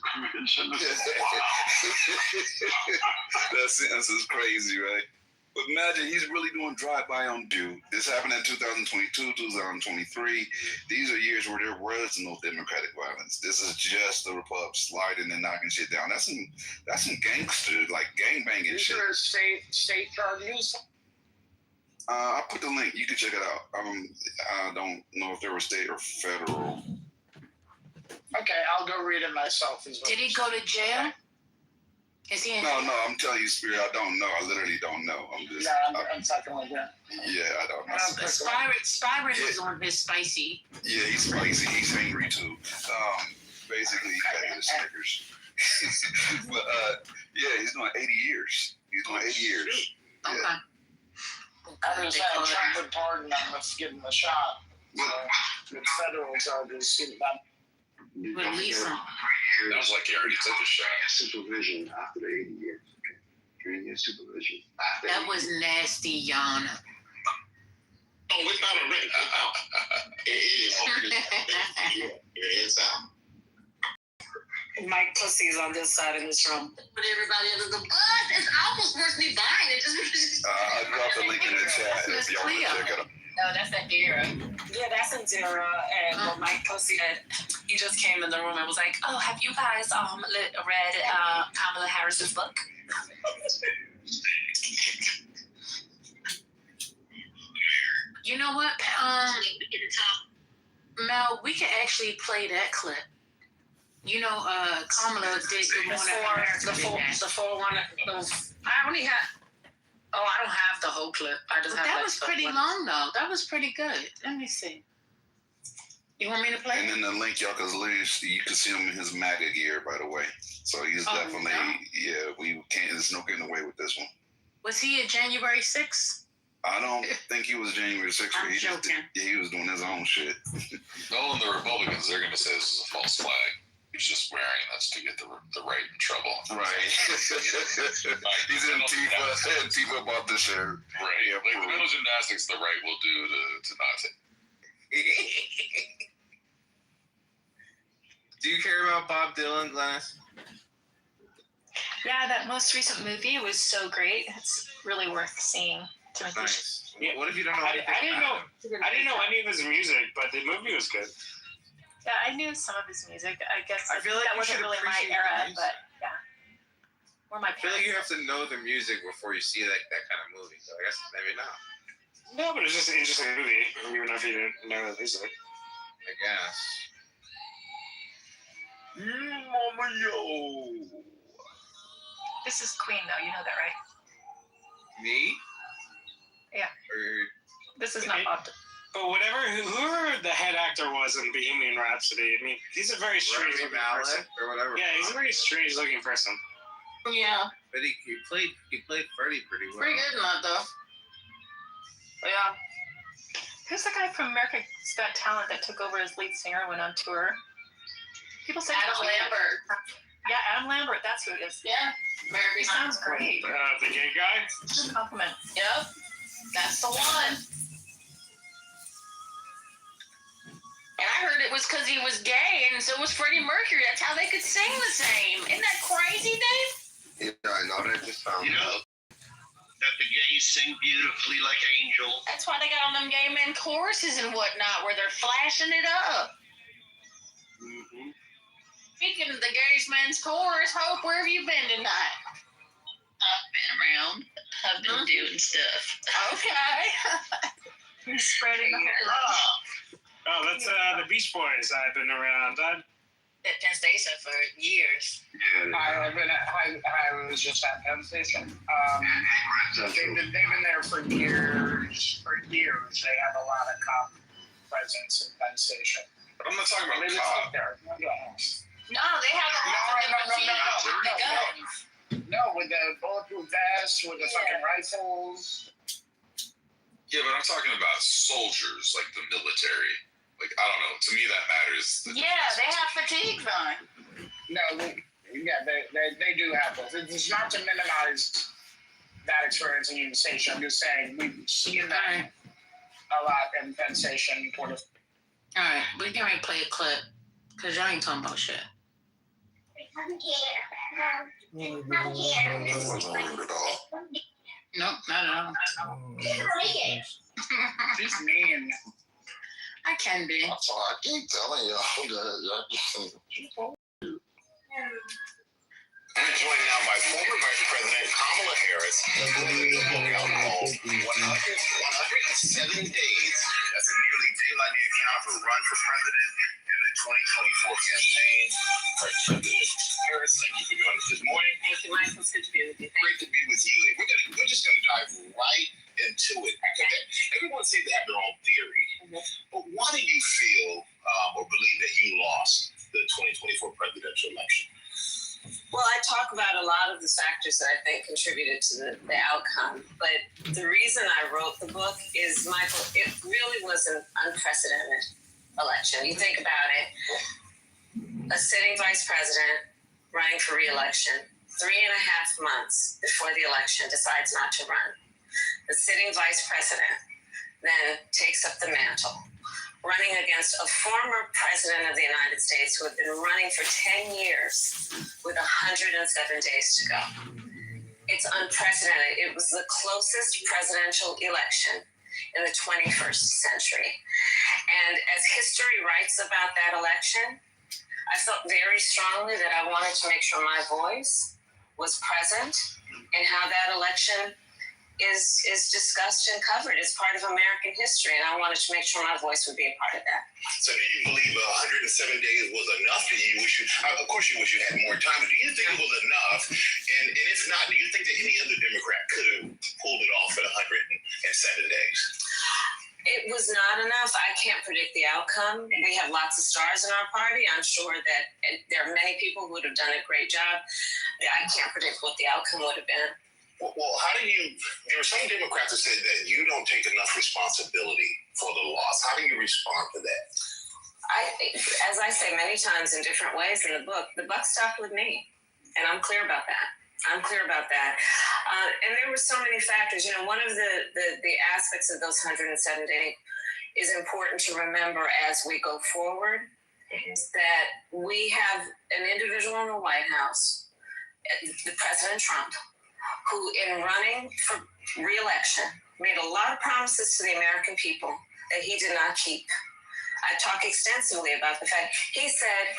S27: That sentence is crazy, right? But imagine he's really doing drive-by on dude. This happened in 2022, 2023. These are years where there was no democratic violence. This is just the Republic sliding and knocking shit down. That's some gangster, like gangbanging shit.
S28: These are state charges.
S27: I put the link. You can check it out. I don't know if they were state or federal.
S28: Okay, I'll go read it myself as well.
S1: Did he go to jail? Is he in
S27: No, I'm telling you, Spirit, I don't know. I literally don't know.
S28: I'm talking like that.
S27: Yeah, I don't know.
S1: Spyron is on his spicy.
S27: Yeah, he's spicy. He's angry too. Basically, he got his Snickers. But yeah, he's doing 80 years. He's doing 80 years. Yeah.
S1: Okay.
S28: I just had Trump would pardon him with getting the shot. So, with federal charges,
S1: Release him.
S4: Sounds like he already took a shot.
S2: Supervision after the 80 years. Okay. 3 years supervision.
S1: That was nasty, Yana.
S2: Oh, it's not a written. It is. Yeah, it is out.
S3: Mike Pussy's on this side in this room.
S26: Put everybody under the bus. It's almost worth me buying it.
S27: I dropped the link in the chat if y'all want to check it out.
S26: No, that's Indira.
S3: Yeah, that's Indira. And what Mike Pussy said, he just came in the room and was like, "Oh, have you guys read Kamala Harris's book?"
S1: You know what? Mel, we can actually play that clip. Kamala did Good Morning America.
S3: The full one. I only had. Oh, I don't have the whole clip. I just have.
S1: That was pretty long, though. That was pretty good. Let me see. You want me to play?
S27: And then the link, y'all, because you can see him in his MAGA gear, by the way. So he's definitely, we can't. There's no getting away with this one.
S1: Was he a January 6th?
S27: I don't think he was January 6th.
S1: I'm joking.
S27: He was doing his own shit.
S4: No, and the Republicans, they're going to say this is a false flag. He's just wearing this to get the right in trouble.
S27: Right. He's in Antifa about this shirt.
S4: Right. Yeah, like the mental gymnastics the right will do to not take.
S11: Do you care about Bob Dylan, Glennis?
S13: Yeah, that most recent movie was so great. It's really worth seeing.
S11: Nice. Yeah. What if you don't know?
S28: I didn't know any of his music, but the movie was good.
S13: Yeah, I knew some of his music. I guess
S11: I feel like
S13: that wasn't really my era, but yeah. Or my
S11: I feel like you have to know the music before you see that kind of movie. So I guess maybe not.
S28: No, but it's just an interesting movie, even if you didn't know the music.
S11: I guess. Mama yo.
S13: This is Queen, though. You know that, right?
S11: Me?
S13: Yeah. This is not Bob.
S28: But whoever the head actor was in Bohemian Rhapsody, I mean, he's a very strange looking person.
S11: Or whatever.
S28: Yeah, he's a very strange looking person.
S1: Yeah.
S11: But he played Freddie pretty well.
S1: Pretty good in that, though.
S13: Yeah. Who's the guy from America's Got Talent that took over as lead singer, went on tour? People say
S26: Adam Lambert.
S13: Yeah, Adam Lambert. That's who it is.
S26: Yeah.
S13: He sounds great.
S28: The gay guy?
S13: Good compliment.
S26: Yep. That's the one. And I heard it was because he was gay, and so was Freddie Mercury. That's how they could sing the same. Isn't that crazy, Dave?
S9: Yeah, I know. That just sounds.
S2: That the gays sing beautifully like angels.
S26: That's why they got on them gay men choruses and whatnot, where they're flashing it up.
S2: Mm-hmm.
S1: Speaking of the Gaysman's Chorus, Hope, where have you been tonight?
S26: I've been around. I've been doing stuff.
S1: Okay.
S13: You're spreading the whole
S5: Oh, that's the Beach Boys. I've been around.
S26: At Penn Station for years.
S28: I was just at Penn Station. They've been there for years. They have a lot of cop presence in Penn Station.
S4: But I'm not talking about
S28: Maybe
S4: cop.
S28: it's there.
S26: No, they have a lot of different guns.
S28: No, with the bulletproof vests, with the fucking rifles.
S4: Yeah, but I'm talking about soldiers, like the military. Like, I don't know. To me, that matters.
S1: Yeah, they have fatigues on.
S28: No, they do have those. It's not to minimize that experience in Union Station. I'm just saying we've seen that a lot in Penn Station.
S1: All right, we're going to play a clip because y'all ain't talking about shit. Nope, not at all.
S28: She's mean.
S1: I can be.
S27: That's all I keep telling y'all.
S2: I'm joined now by former Vice President Kamala Harris, who has been alcohol 107 days. That's a nearly day-by-day account of her run for president and the 2024 campaign. President Harris, thank you for joining us this morning.
S26: Thank you, Michael. It's good to be with you.
S2: Great to be with you. And we're just going to dive right into it because everyone seems to have their own theory. But why do you feel or believe that you lost the 2024 presidential election?
S6: Well, I talk about a lot of the factors that I think contributed to the outcome. But the reason I wrote the book is, Michael, it really was an unprecedented election. You think about it, a sitting vice president running for re-election, 3.5 months before the election decides not to run. The sitting vice president then takes up the mantle, running against a former president of the United States who had been running for 10 years with 107 days to go. It's unprecedented. It was the closest presidential election in the 21st century. And as history writes about that election, I felt very strongly that I wanted to make sure my voice was present in how that election is discussed and covered as part of American history, and I wanted to make sure my voice would be a part of that.
S2: So do you believe 107 days was enough? Do you wish of course you wish you had more time, but do you think it was enough? And if not, do you think that any other Democrat could have pulled it off in 107 days?
S6: It was not enough. I can't predict the outcome. We have lots of stars in our party. I'm sure that there are many people who would have done a great job. I can't predict what the outcome would have been.
S2: Well, how do you, there are some Democrats that said that you don't take enough responsibility for the loss. How do you respond to that?
S6: As I say many times in different ways in the book, the buck stopped with me. And I'm clear about that. And there were so many factors. You know, one of the aspects of those 107 days is important to remember as we go forward is that we have an individual in the White House, the President Trump, who in running for re-election made a lot of promises to the American people that he did not keep. I talk extensively about the fact he said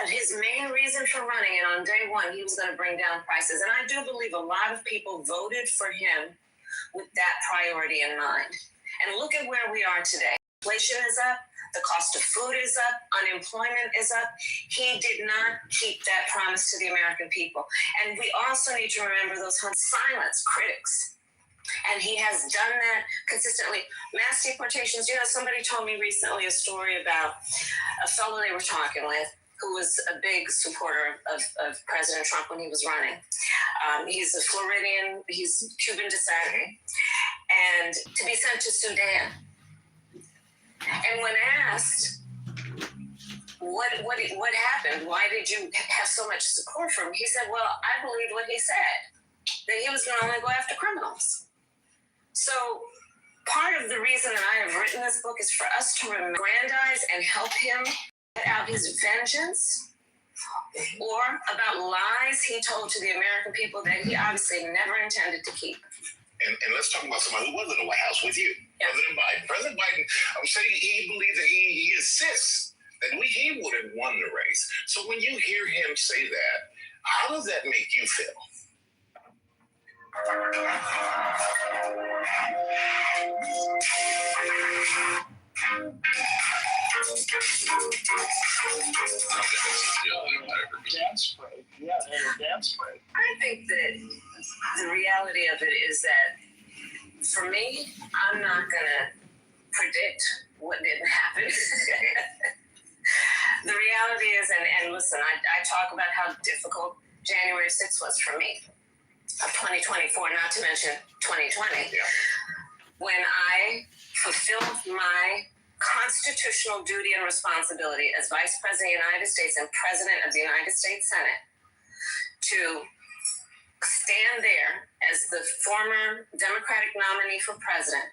S6: his main reason for running, and on day one, he was going to bring down prices. And I do believe a lot of people voted for him with that priority in mind. And look at where we are today. Inflation is up. The cost of food is up. Unemployment is up. He did not keep that promise to the American people. And we also need to remember those silence critics. And he has done that consistently. Mass deportations, you know, somebody told me recently a story about a fellow they were talking with who was a big supporter of President Trump when he was running. He's a Floridian, he's Cuban descent, and to be sent to Sudan. And when asked, what happened? Why did you have so much support for him? He said, well, I believe what he said, that he was going to only go after criminals. So part of the reason that I have written this book is for us to aggrandize and help him get out his vengeance or about lies he told to the American people that he obviously never intended to keep.
S2: And let's talk about somebody who was in the White House with you, yeah. President Biden. President Biden, I'm saying he believes that he insists that he would have won the race. So when you hear him say that, how does that make you feel?
S28: Dance break. Yeah, they had a dance break.
S6: I think that the reality of it is that for me, I'm not gonna predict what didn't happen. The reality is, and listen, I talk about how difficult January 6th was for me of 2024, not to mention 2020, when I fulfilled my constitutional duty and responsibility as Vice President of the United States and President of the United States Senate to stand there as the former Democratic nominee for president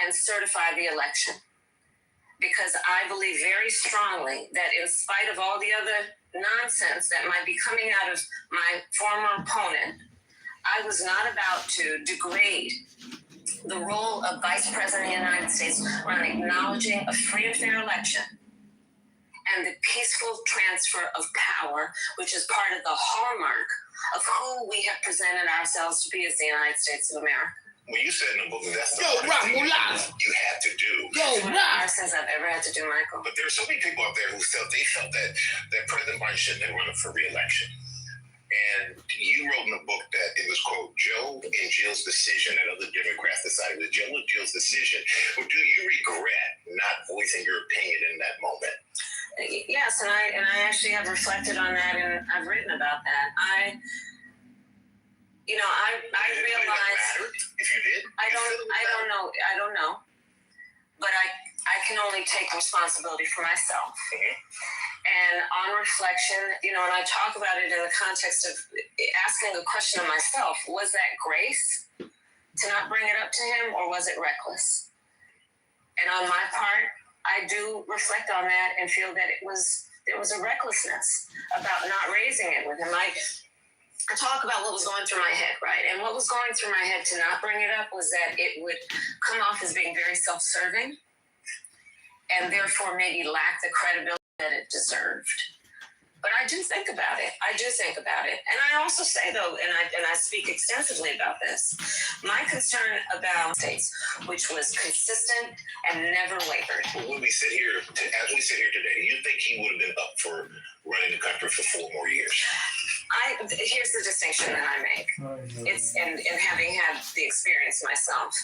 S6: and certify the election. Because I believe very strongly that in spite of all the other nonsense that might be coming out of my former opponent, I was not about to degrade the role of Vice President of the United States around acknowledging a free and fair election and the peaceful transfer of power, which is part of the hallmark of who we have presented ourselves to be as the United States of America.
S2: When you said in the book, that's the first thing you had to do.
S6: Since I've ever had to do, Michael.
S2: But there are so many people out there who felt that President Biden shouldn't have run for re-election. And you wrote in the book that it was, quote, Joe and Jill's decision, and other Democrats decided it was Joe and Jill's decision. But do you regret not voicing your opinion in that moment?
S6: Yes, and I actually have reflected on that, and I've written about that. I realize
S2: if you did,
S6: I don't know, but I can only take responsibility for myself. And on reflection, and I talk about it in the context of asking a question of myself: was that grace to not bring it up to him, or was it reckless? And on my part, I do reflect on that and feel that there was a recklessness about not raising it with him. I talk about what was going through my head, right? And what was going through my head to not bring it up was that it would come off as being very self-serving and therefore maybe lack the credibility that it deserved. But I do think about it. And I also say, though, and I speak extensively about this, my concern about states, which was consistent and never wavered.
S2: When we sit here, as we sit here today, do you think he would have been up for running the country for 4 more years?
S6: Here's the distinction that I make. It's and having had the experience myself,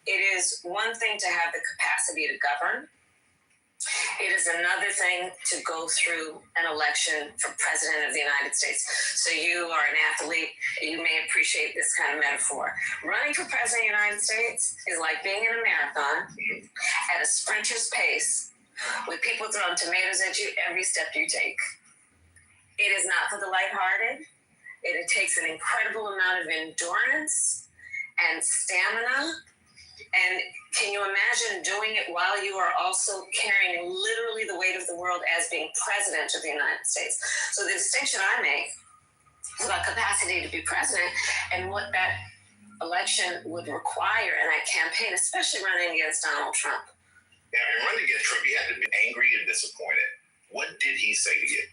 S6: it is one thing to have the capacity to govern. It is another thing to go through an election for President of the United States. So you are an athlete, you may appreciate this kind of metaphor. Running for President of the United States is like being in a marathon at a sprinter's pace with people throwing tomatoes at you every step you take. It is not for the lighthearted. It takes an incredible amount of endurance and stamina. And can you imagine doing it while you are also carrying literally the weight of the world as being president of the United States? So the distinction I make is about capacity to be president and what that election would require in that campaign, especially running against Donald Trump.
S2: Yeah, and running against Trump, he had to be angry and disappointed. What did he say to you?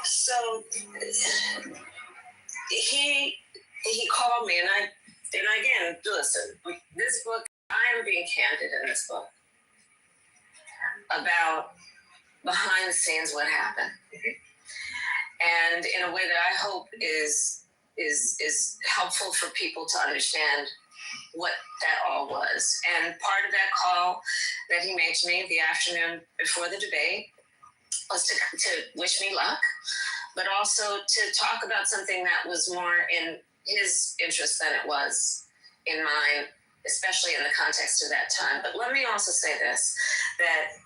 S6: So he called me, and again, listen, this book, I am being candid in this book about behind the scenes what happened. And in a way that I hope is helpful for people to understand what that all was. And part of that call that he made to me the afternoon before the debate was to wish me luck, but also to talk about something that was more in his interest than it was in mine, especially in the context of that time. But let me also say this, that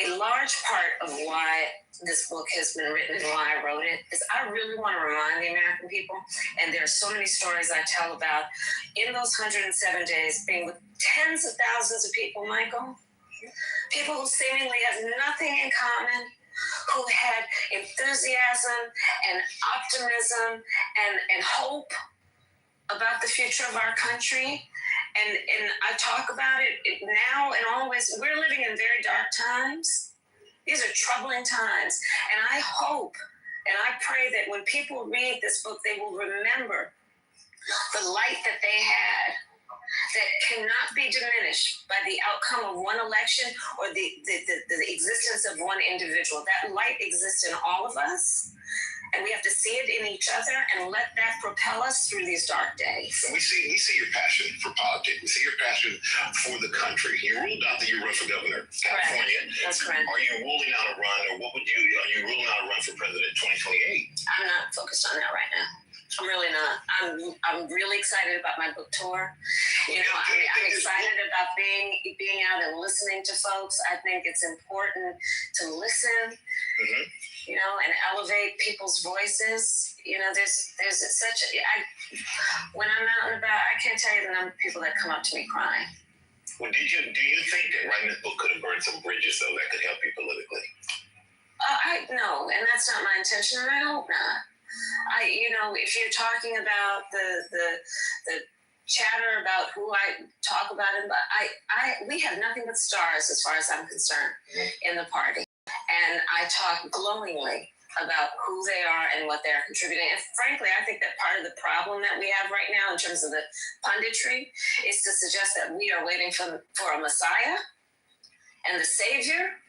S6: a large part of why this book has been written and why I wrote it is I really want to remind the American people, and there are so many stories I tell about in those 107 days being with tens of thousands of people, Michael, people who seemingly have nothing in common, who had enthusiasm and optimism and hope about the future of our country. And I talk about it now and always. We're living in very dark times. These are troubling times. And I hope and I pray that when people read this book, they will remember the light that they had that cannot be diminished by the outcome of one election or the existence of one individual. That light exists in all of us, and we have to see it in each other and let that propel us through these dark days.
S2: And we see your passion for politics. We see your passion for the country. You ruled out that you run for governor of California.
S6: That's correct.
S2: Are you ruling out a run, or are you ruling out a run for president in 2028?
S6: I'm not focused on that right now. I'm really not. I'm really excited about my book tour. You know, I'm excited about being out and listening to folks. I think it's important to listen, you know, and elevate people's voices. You know, there's when I'm out and about, I can't tell you the number of people that come up to me crying.
S2: Well, do you think that writing this book could have burned some bridges, though, that could help you politically?
S6: No, and that's not my intention, and I hope not. You know, if you're talking about the chatter about who I talk about, we have nothing but stars as far as I'm concerned in the party, and I talk glowingly about who they are and what they're contributing. And frankly, I think that part of the problem that we have right now in terms of the punditry is to suggest that we are waiting for a Messiah and the Savior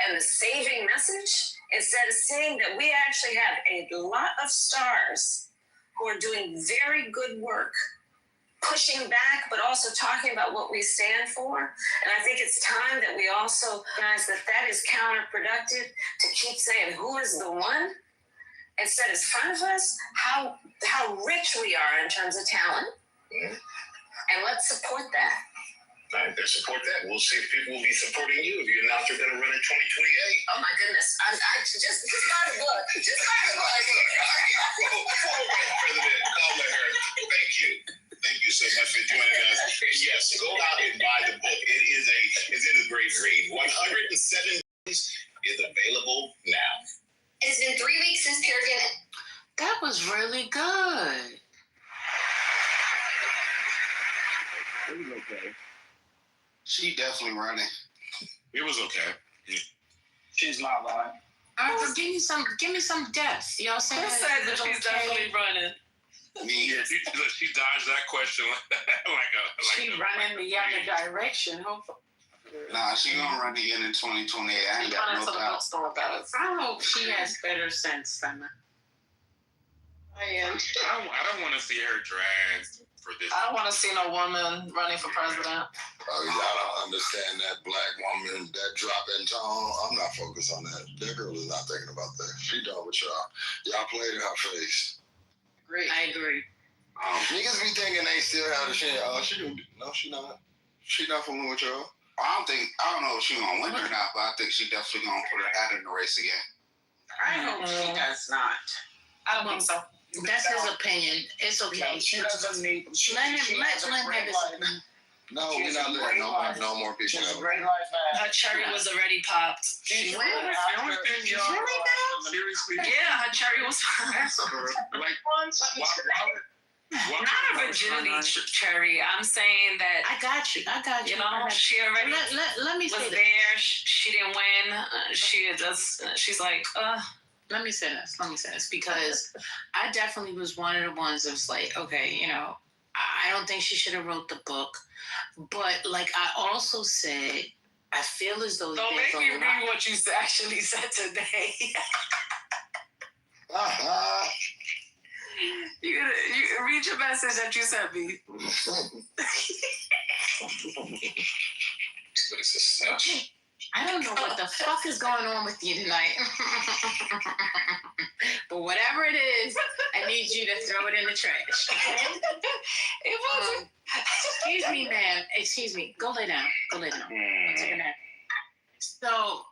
S6: and the saving message, instead of saying that we actually have a lot of stars who are doing very good work, pushing back, but also talking about what we stand for. And I think it's time that we also recognize that is counterproductive to keep saying who is the one, instead in front of us how rich we are in terms of talent. And let's support that.
S2: All right, they support that. We'll see if people will be supporting you if you announce you're going to run in 2028.
S6: Oh my goodness! I just buy the book. Just buy the book.
S2: Former President Kamala Harris, thank you so much for joining us. Yes, go out and buy the book. It is a great read. 107 days is available now.
S7: It's been 3 weeks since Peer Gynt.
S1: That was really good.
S9: It was okay. She definitely running.
S11: It was okay.
S28: She's not lying.
S1: Give me some depth. Y'all saying
S3: Who said that she's definitely running?
S11: Yeah, she dodged that question
S18: She running the other direction, hopefully.
S9: Nah, she gonna run again in 2028. I ain't got no doubt.
S18: I hope she has better sense than that.
S3: I
S11: don't want to see her dragged for this.
S3: don't want to see no woman running for president.
S15: Oh, y'all don't understand that black woman, that drop in tone. I'm not focused on that. That girl is not thinking about that. She done with y'all. Y'all played in her face.
S18: I agree.
S15: Niggas be thinking they still have the shit. Oh, no, she not. She not fooling with y'all.
S9: I don't know if she gonna win or not, but I think she definitely gonna put her hat in the race again.
S18: I hope she does not.
S3: I don't think so.
S18: That's his opinion. It's okay.
S28: She doesn't need.
S18: Let him have his opinion.
S15: No, we're not letting no more people
S28: She's a
S15: know.
S28: great life.
S3: Her cherry was already popped.
S28: Seriously?
S3: Yeah, her cherry was not a virginity cherry. I'm saying that
S18: I got you.
S3: you know she already
S18: let me
S3: was
S18: say
S3: there. She didn't win. She's like,
S18: Let me say this because I definitely was one of the ones that was like, okay, you know, I don't think she should have wrote the book, but like I also said, I feel as though
S3: don't make me read what you actually said today. You read your message that you sent me.
S18: I don't know what the fuck is going on with you tonight. But whatever it is, I need you to throw it in the trash. Okay?
S3: It wasn't.
S18: Excuse me, ma'am. Excuse me. Go lay down. Go take a nap. So,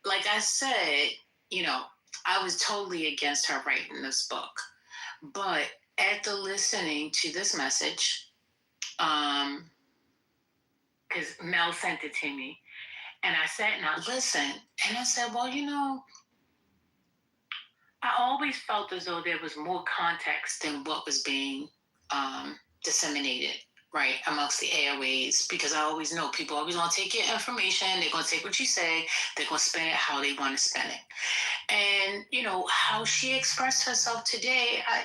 S18: like I said, you know, I was totally against her writing this book. But after listening to this message, because Mel sent it to me, and I sat and I listened, and I said, well, you know, I always felt as though there was more context than what was being disseminated
S1: right, amongst the airways, because I always know people always want to take your information. They're going to take what you say. They're going to spend it how they want to spend it. And, how she expressed herself today, I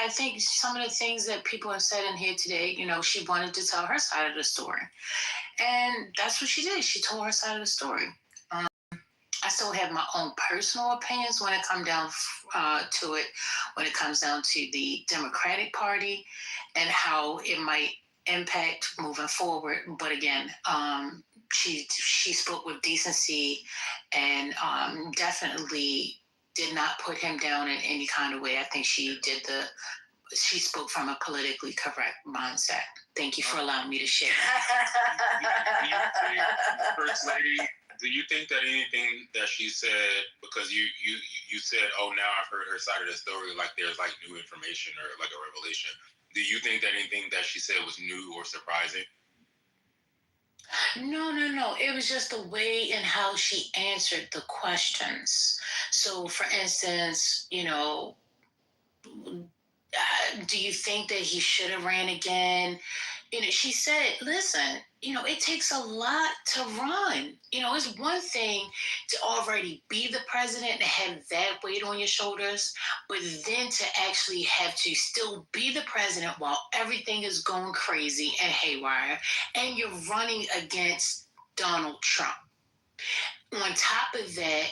S1: think some of the things that people have said in here today, she wanted to tell her side of the story. And that's what she did. She told her side of the story. I still have my own personal opinions when it comes down to it, when it comes down to the Democratic Party and how it might impact moving forward. But again, she spoke with decency and definitely did not put him down in any kind of way. I think she spoke from a politically correct mindset. Thank you for allowing me to share.
S16: First Lady, do you think that anything that she said, because you said, oh, now I've heard her side of the story, like there's like new information or like a revelation. Do you think that anything that she said was new or surprising?
S1: No. It was just the way in how she answered the questions. So, for instance, do you think that he should have ran again? She said, listen, it takes a lot to run. It's one thing to already be the president and have that weight on your shoulders, but then to actually have to still be the president while everything is going crazy and haywire, and you're running against Donald Trump. On top of that,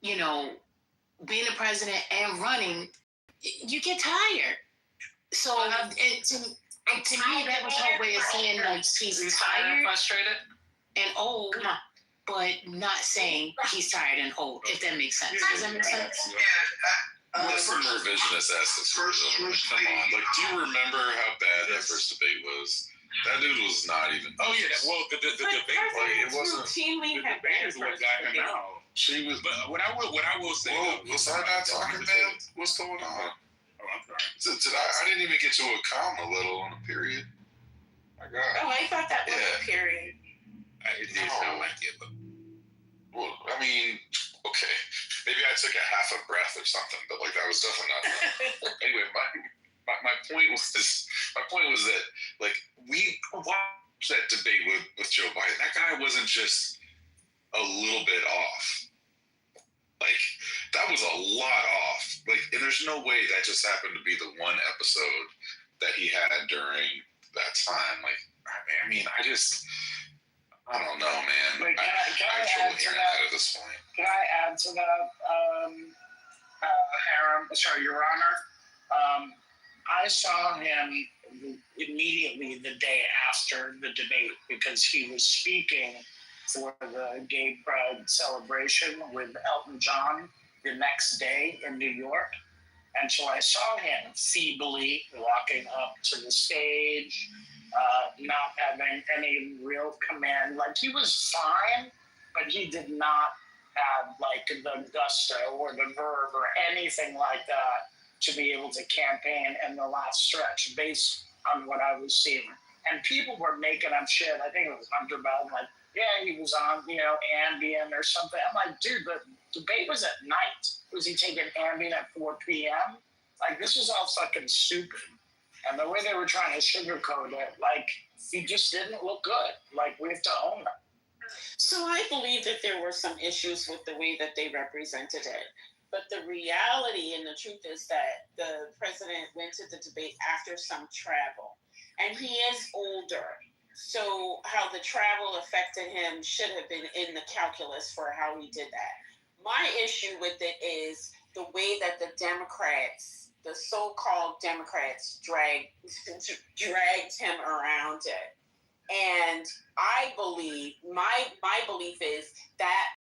S1: being the president and running, you get tired. So, to me, that was her way of saying like she's tired,
S3: frustrated,
S1: and old, but not saying he's tired and old. If that makes sense. Does that make sense?
S4: That's some revisionist ass. Come on, like, do you remember how bad that first debate was? That dude was not even.
S16: Oh yeah, well the debate, like, it wasn't.
S13: Routinely
S16: the debate is what got him out.
S4: She was.
S16: But what I will say.
S4: Well, was I not talking, man? What's going on?
S16: Oh, I'm sorry.
S4: I didn't even get to a comma, let alone a period. My God.
S13: Oh, I thought that was a period.
S16: It did sound like it, but.
S4: Well, I mean, okay, maybe I took a half a breath or something, but like that was definitely not. Anyway, my point was that like we watched that debate with Joe Biden. That guy wasn't just a little bit off. Like that was a lot off. Like, and there's no way that just happened to be the one episode that he had during that time. Like, I mean, I don't know, man.
S28: Wait, can I
S4: trouble
S28: add to
S4: hearing
S28: that?
S4: that at this point.
S28: Can I add to that, Your Honor? I saw him immediately the day after the debate because he was speaking for the Gay Pride celebration with Elton John the next day in New York. And so I saw him feebly walking up to the stage, not having any real command. Like, he was fine, but he did not have like the gusto or the verve or anything like that to be able to campaign in the last stretch based on what I was seeing. And people were making up shit. I think it was Hunter Biden, like, yeah, he was on, Ambien or something. I'm like, dude, the debate was at night. Was he taking Ambien at 4 p.m.? Like, this was all fucking stupid. And the way they were trying to sugarcoat it, like, he just didn't look good. Like, we have to own it.
S17: So I believe that there were some issues with the way that they represented it. But the reality and the truth is that the president went to the debate after some travel. And he is older. So how the travel affected him should have been in the calculus for how he did that. My issue with it is the way that the Democrats, the so-called Democrats, dragged him around it. And I believe, my belief is that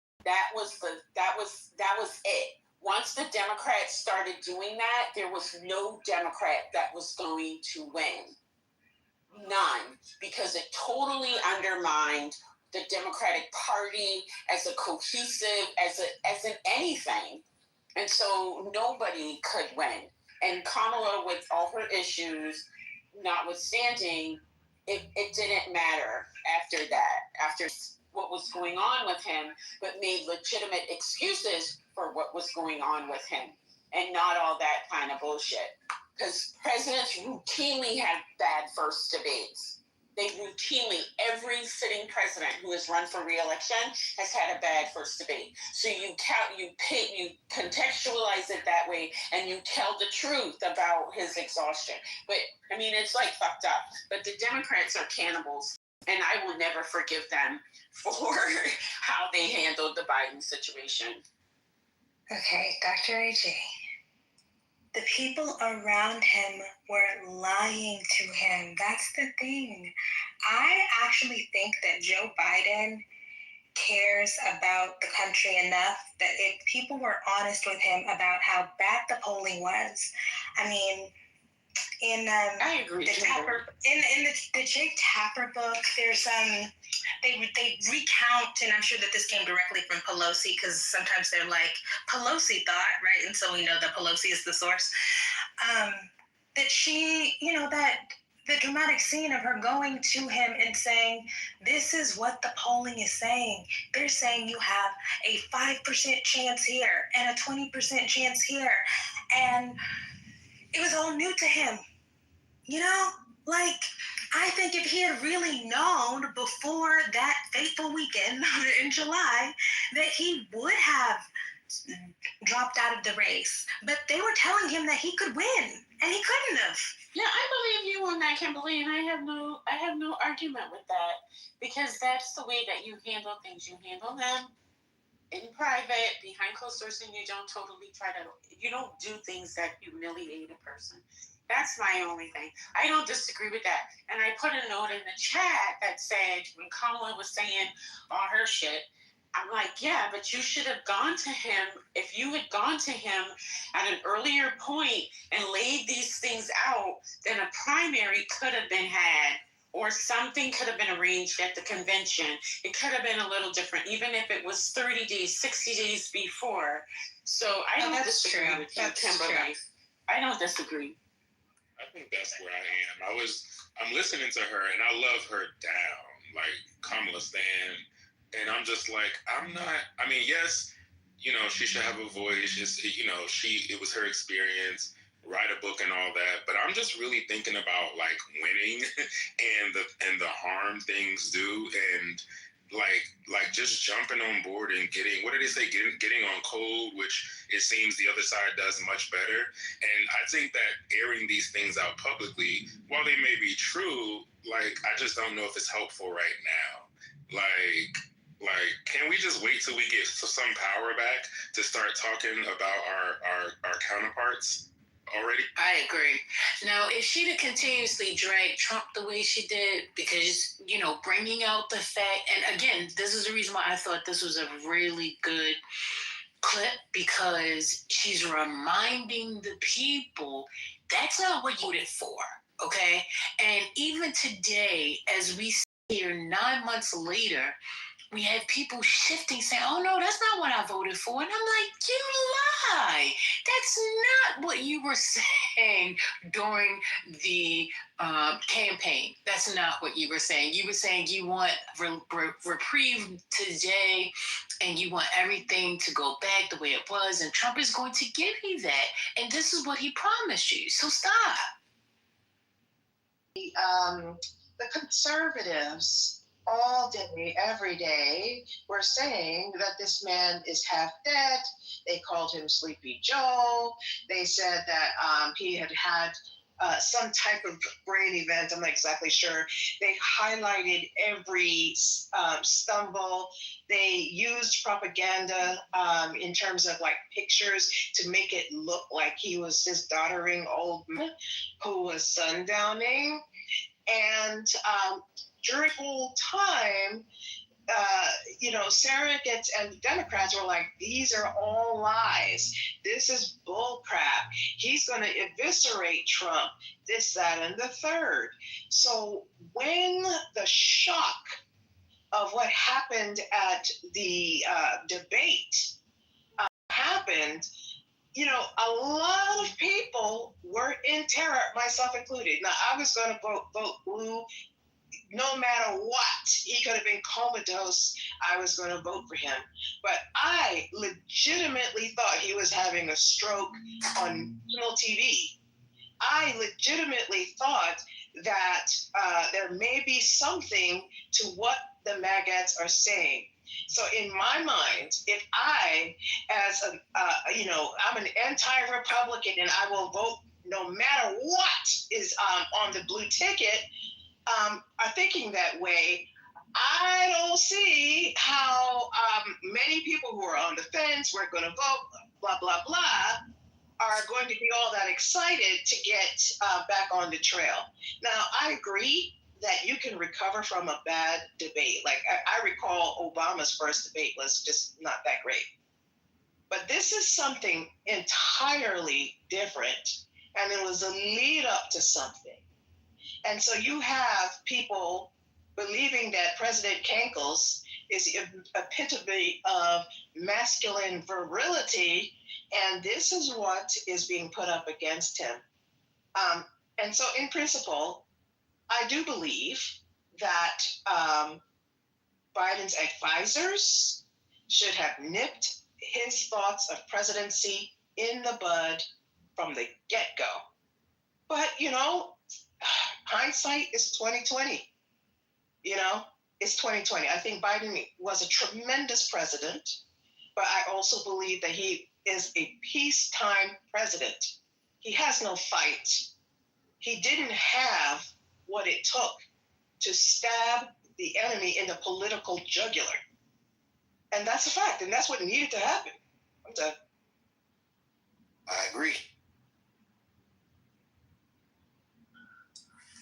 S17: was it. Once the Democrats started doing that, there was no Democrat that was going to win. None, because it totally undermined the Democratic Party as a cohesive, as an anything. And so nobody could win. And Kamala, with all her issues notwithstanding, it didn't matter after that, after what was going on with him, but made legitimate excuses for what was going on with him, and not all that kind of bullshit. because presidents routinely have bad first debates. They routinely, every sitting president who has run for re-election has had a bad first debate. So you contextualize it that way, and you tell the truth about his exhaustion. But I mean, it's like fucked up. But the Democrats are cannibals, and I will never forgive them for how they handled the Biden situation.
S8: Okay, Dr. AJ. The people around him were lying to him. That's the thing. I actually think that Joe Biden cares about the country enough that if people were honest with him about how bad the polling was, I mean, in
S17: I agree.
S8: The Tapper, in the Jake Tapper book, there's they recount, and I'm sure that this came directly from Pelosi, because sometimes they're like, Pelosi thought, right? And so we know that Pelosi is the source. That she, that the dramatic scene of her going to him and saying, this is what the polling is saying. They're saying you have a 5% chance here and a 20% chance here. And it was all new to him. I think if he had really known before that fateful weekend in July that he would have dropped out of the race. But they were telling him that he could win, and he couldn't have.
S17: Yeah, I believe you on that, Kimberly, and I have no argument with that, because that's the way that you handle things. You handle them in private, behind closed doors, and you don't do things that humiliate a person. That's my only thing. I don't disagree with that. And I put a note in the chat that said, when Kamala was saying all her shit, I'm like, yeah, but you should have gone to him. If you had gone to him at an earlier point and laid these things out, then a primary could have been had, or something could have been arranged at the convention. It could have been a little different, even if it was 30 days, 60 days before. So I don't disagree with you, Kimberly. I don't disagree.
S16: I think that's where I am. I'm listening to her, and I love her down, like Kamala Stan, and I'm just like, yes, she should have a voice. It was her experience, write a book and all that, but I'm just really thinking about like winning and the harm things do, and like just jumping on board and getting, what did they say, getting on cold, which it seems the other side does much better. And I think that airing these things out publicly, while they may be true, like I just don't know if it's helpful right now. Like, can we just wait till we get some power back to start talking about our counterparts already?
S1: I agree. Now, if she'd have continuously dragged Trump the way she did, because, bringing out the fact, and again, this is the reason why I thought this was a really good clip, because she's reminding the people that's not what you voted for, okay? And even today, as we sit here 9 months later, we have people shifting, saying, oh, no, that's not what I voted for. And I'm like, you lie. That's not what you were saying during the campaign. That's not what you were saying. You were saying you want reprieve today, and you want everything to go back the way it was, and Trump is going to give you that. And this is what he promised you. So stop.
S25: The conservatives all day, every day, were saying that this man is half dead. They called him Sleepy Joe. They said that he had some type of brain event. I'm not exactly sure. They highlighted every stumble. They used propaganda in terms of like pictures to make it look like he was this doddering old man who was sundowning. And during the whole time, surrogates and Democrats were like, these are all lies. This is bull crap. He's going to eviscerate Trump, this, that, and the third. So when the shock of what happened at the debate happened, a lot of people were in terror, myself included. Now, I was going to vote blue no matter what. He could have been comatose. I was going to vote for him. But I legitimately thought he was having a stroke on national TV. I legitimately thought that there may be something to what the maggots are saying. So in my mind, if I, as I'm an anti-Republican and I will vote no matter what is on the blue ticket, are thinking that way, I don't see how many people who are on the fence, we're going to vote, blah, blah, blah, are going to be all that excited to get back on the trail. Now, I agree that you can recover from a bad debate. Like, I recall Obama's first debate was just not that great. But this is something entirely different, and it was a lead up to something. And so you have people believing that President Kankles is the epitome of masculine virility, and this is what is being put up against him. And so, in principle, I do believe that Biden's advisors should have nipped his thoughts of presidency in the bud from the get-go. But, hindsight is 2020. It's 2020. I think Biden was a tremendous president, but I also believe that he is a peacetime president. He has no fight. He didn't have what it took to stab the enemy in the political jugular. And that's a fact, and that's what needed to happen. I'm done.
S9: I agree.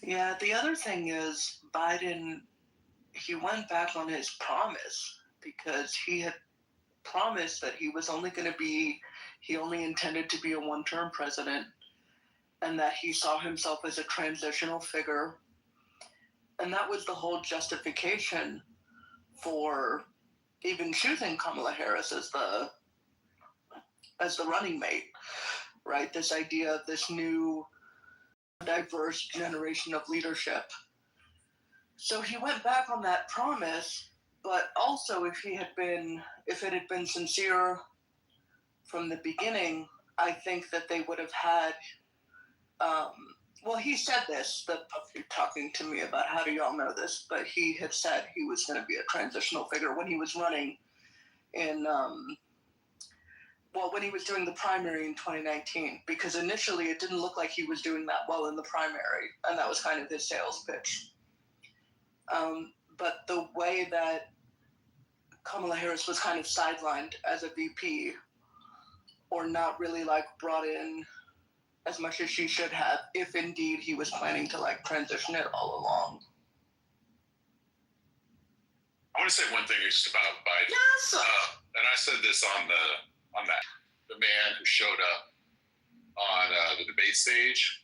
S10: Yeah, the other thing is Biden, he went back on his promise because he had promised that he only intended to be a one-term president, and that he saw himself as a transitional figure. And that was the whole justification for even choosing Kamala Harris as the running mate, right? This idea of this new diverse generation of leadership. So he went back on that promise, but also if it had been sincere from the beginning, I think that they would have had, he said this, talking to me about how do y'all know this, but he had said he was going to be a transitional figure when he was running when he was doing the primary in 2019, because initially it didn't look like he was doing that well in the primary, and that was kind of his sales pitch. But the way that Kamala Harris was kind of sidelined as a VP, or not really brought in as much as she should have, if indeed he was planning to transition it all along.
S4: I want to say one thing just about Biden.
S25: Yes.
S4: And I said this on the man who showed up on the debate stage,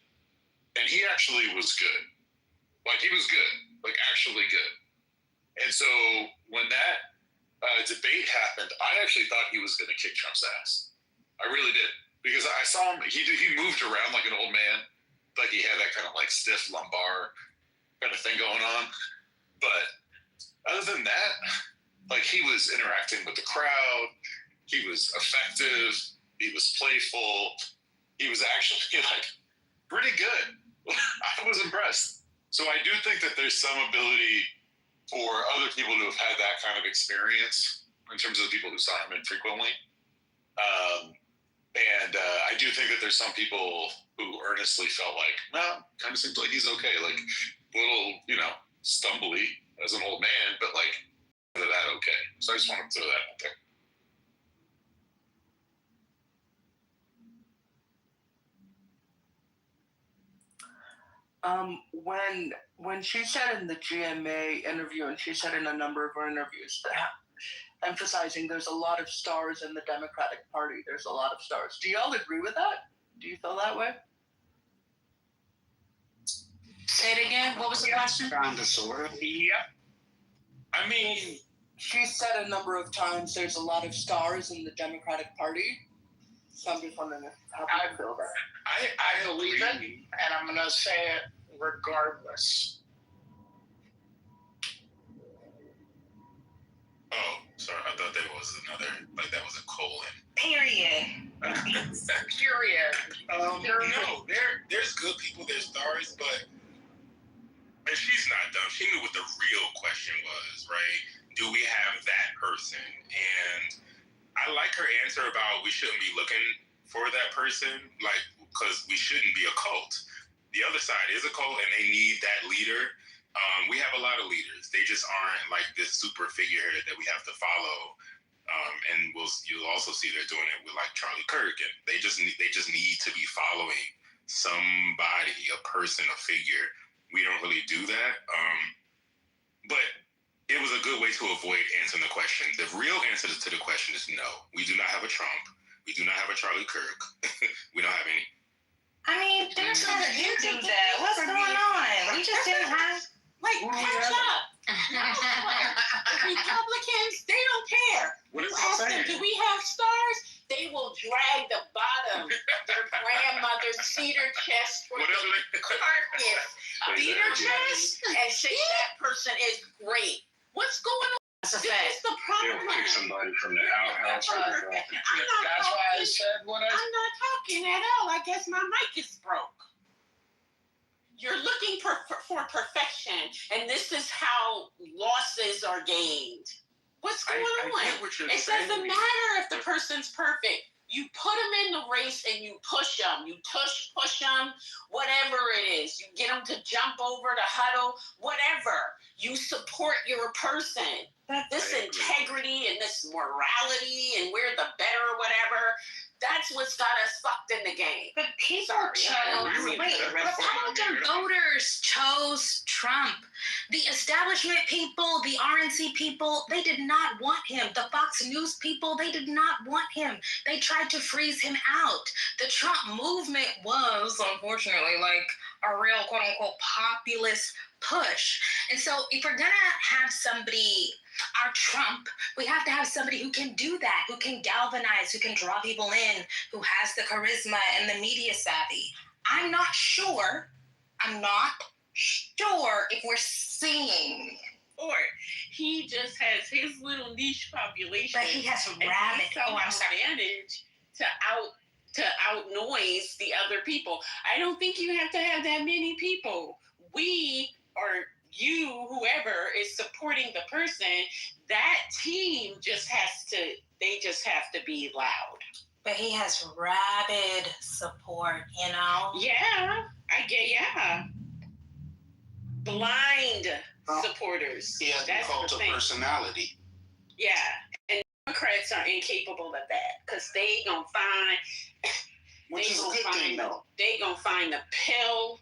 S4: and he actually was good. He was good, actually good. And so when that debate happened, I actually thought he was going to kick Trump's ass. I really did, because I saw him. He moved around like an old man, he had that kind of stiff lumbar kind of thing going on. But other than that, he was interacting with the crowd. He was effective. He was playful. He was actually pretty good. I was impressed. So I do think that there's some ability for other people to have had that kind of experience in terms of the people who saw him infrequently. And I do think that there's some people who earnestly felt kind of seems like he's okay, little, stumbly as an old man, but that okay. So I just want to throw that out there.
S10: When she said in the GMA interview, and she said in a number of her interviews, emphasizing there's a lot of stars in the Democratic Party. There's a lot of stars. Do y'all agree with that? Do you feel that way?
S1: Say it again. What was the question?
S28: Kind of, sort of. Yeah. I mean,
S10: she said a number of times there's a lot of stars in the Democratic Party. So I'm just wondering how you feel that.
S28: I believe it, and I'm going to say it regardless.
S16: Oh, sorry. I thought that was another, that was a colon.
S8: Period.
S17: Curious.
S16: No, there's good people, there's stars, but and she's not dumb. She knew what the real question was, right? Do we have that person? And I like her answer about we shouldn't be looking for that person, like, because we shouldn't be a cult. The other side is a cult, and they need that leader. We have a lot of leaders. They just aren't like this super figurehead that we have to follow. And you'll also see they're doing it with like Charlie Kirk, and they just need to be following somebody, a person, a figure. We don't really do that, but it was a good way to avoid answering the question. The real answer to the question is no. We do not have a Trump. We do not have a Charlie Kirk. We don't have any.
S8: I mean, there's nothing to do that. What's going on? We just didn't have.
S17: Catch up. The Republicans, they don't care.
S16: What
S17: You
S16: is
S17: ask
S16: it
S17: them,
S16: saying?
S17: do we have stars? They will drag the bottom, their grandmother's cedar chest for
S16: Whatever
S17: the carcass, beat her chest, and say that person is great. What's going on?
S8: That's a
S17: This
S8: fact.
S17: is the problem.
S5: They'll kick somebody from the outside.
S17: I'm not
S28: That's why I
S17: talking.
S28: said what I
S17: I'm not talking at all. I guess my mic is broke. You're looking for perfection, and this is how losses are gained. What's going
S16: I
S17: on?
S16: get what you're
S17: It
S16: saying.
S17: doesn't matter if the person's perfect. You put them in the race and you push them. You push them, whatever it is. You get them to jump over the huddle, whatever. You support your person. This integrity and this morality and we're the better whatever. That's what's got us fucked in the game.
S8: But people
S17: Sorry,
S8: some of the voters chose Trump. The establishment people, the RNC people, they did not want him. The Fox News people, they did not want him. They tried to freeze him out. The Trump movement was, unfortunately, like a real quote unquote populist push. And so if we're gonna have somebody, our Trump, we have to have somebody who can do that, who can galvanize, who can draw people in, who has the charisma and the media savvy. I'm not sure if we're seeing.
S17: Or he just has his little niche population.
S8: But he has
S17: and
S8: rabid.
S17: he's somehow managed to outnoise the other people. I don't think you have to have that many people. We or you, whoever is supporting the person, that team just has to be loud.
S8: But he has rabid support, you know?
S17: Yeah, blind supporters.
S11: He has
S17: That's
S11: the cult
S17: the
S11: of
S17: thing.
S11: personality.
S17: Yeah, and Democrats are incapable of that because they gonna find.
S11: Which is a good thing, though.
S17: They gonna find the pill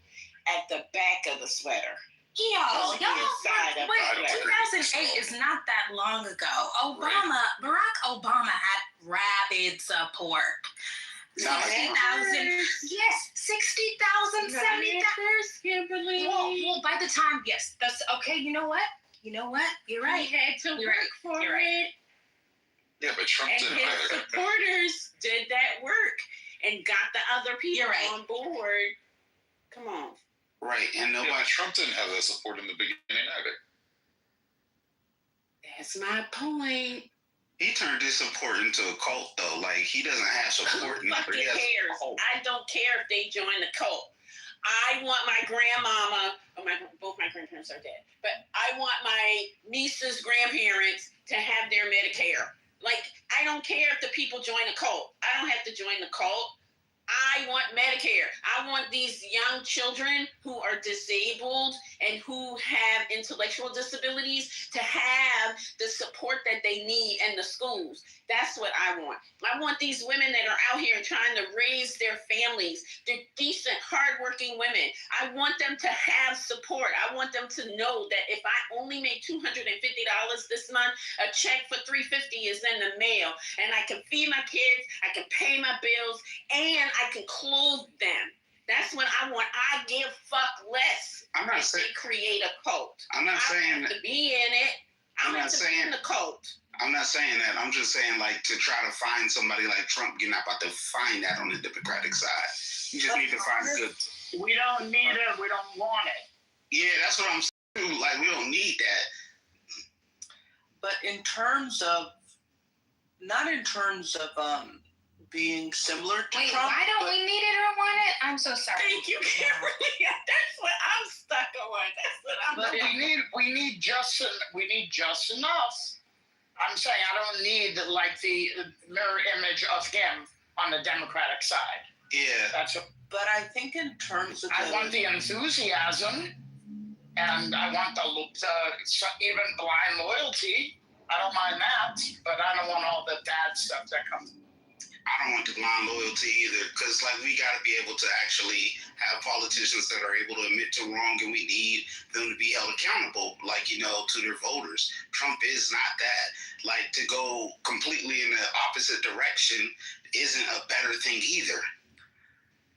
S17: at the back of the sweater.
S8: Y'all,
S17: Inside of
S8: wait,
S17: the sweater.
S8: 2008 is not that long ago. Barack Obama had rabid support. 60,000, yes, 60,000, 70,000.
S17: Kimberly.
S8: Well, by the time, yes, that's okay. You know what? You're right.
S17: He had to work for
S8: You're right.
S17: it.
S4: Yeah, but Trump
S17: And
S4: didn't
S17: his
S4: either.
S17: supporters did that work and got the other people
S8: You're right.
S17: on board. Come on.
S11: Right, and
S4: Yeah,
S11: nobody.
S4: but Trump didn't have that support in the beginning either.
S17: That's my point.
S11: He turned his support into a cult, though. Like, he doesn't have support.
S17: Who fucking cares? I don't care if they join the cult. I want my grandmama, both my grandparents are dead, but I want my niece's grandparents to have their Medicare. Like, I don't care if the people join a cult. I don't have to join the cult. I want Medicare. I want these young children who are disabled and who have intellectual disabilities to have the support that they need in the schools. That's what I want. I want these women that are out here trying to raise their families. They're decent, hardworking women. I want them to have support. I want them to know that if I only make $250 this month, a check for $350 is in the mail, and I can feed my kids, I can pay my bills, and I can clothe them. That's what I want. I give fuck less.
S11: I'm not
S17: if
S11: saying.
S17: they create a cult.
S11: I'm not
S17: I
S11: saying.
S17: have to be in it.
S11: I'm not
S17: have to be
S11: saying-
S17: in the cult.
S11: I'm not saying that. I'm just saying, like, to try to find somebody like Trump, you're not about to find that on the Democratic side. You just need to find a good.
S28: We don't need it. We don't want it.
S11: Yeah, that's what I'm saying. Like, we don't need that.
S10: But in terms of, not in terms of being similar to
S26: Wait,
S10: Trump.
S26: why don't we need it or want it? I'm so sorry.
S17: Thank you, Kimberly. That's what I'm stuck on. That's what I'm
S28: But
S17: doing.
S28: we need just enough. I'm saying I don't need like the mirror image of him on the Democratic side.
S11: Yeah.
S28: That's what
S10: But I think in terms of
S28: I want the enthusiasm, and I want the even blind loyalty. I don't mind that, but I don't want all the bad stuff that comes.
S11: I don't want the blind loyalty either, because like we got to be able to actually have politicians that are able to admit to wrong, and we need them to be held accountable, like, to their voters. Trump is not that. Like, to go completely in the opposite direction isn't a better thing either.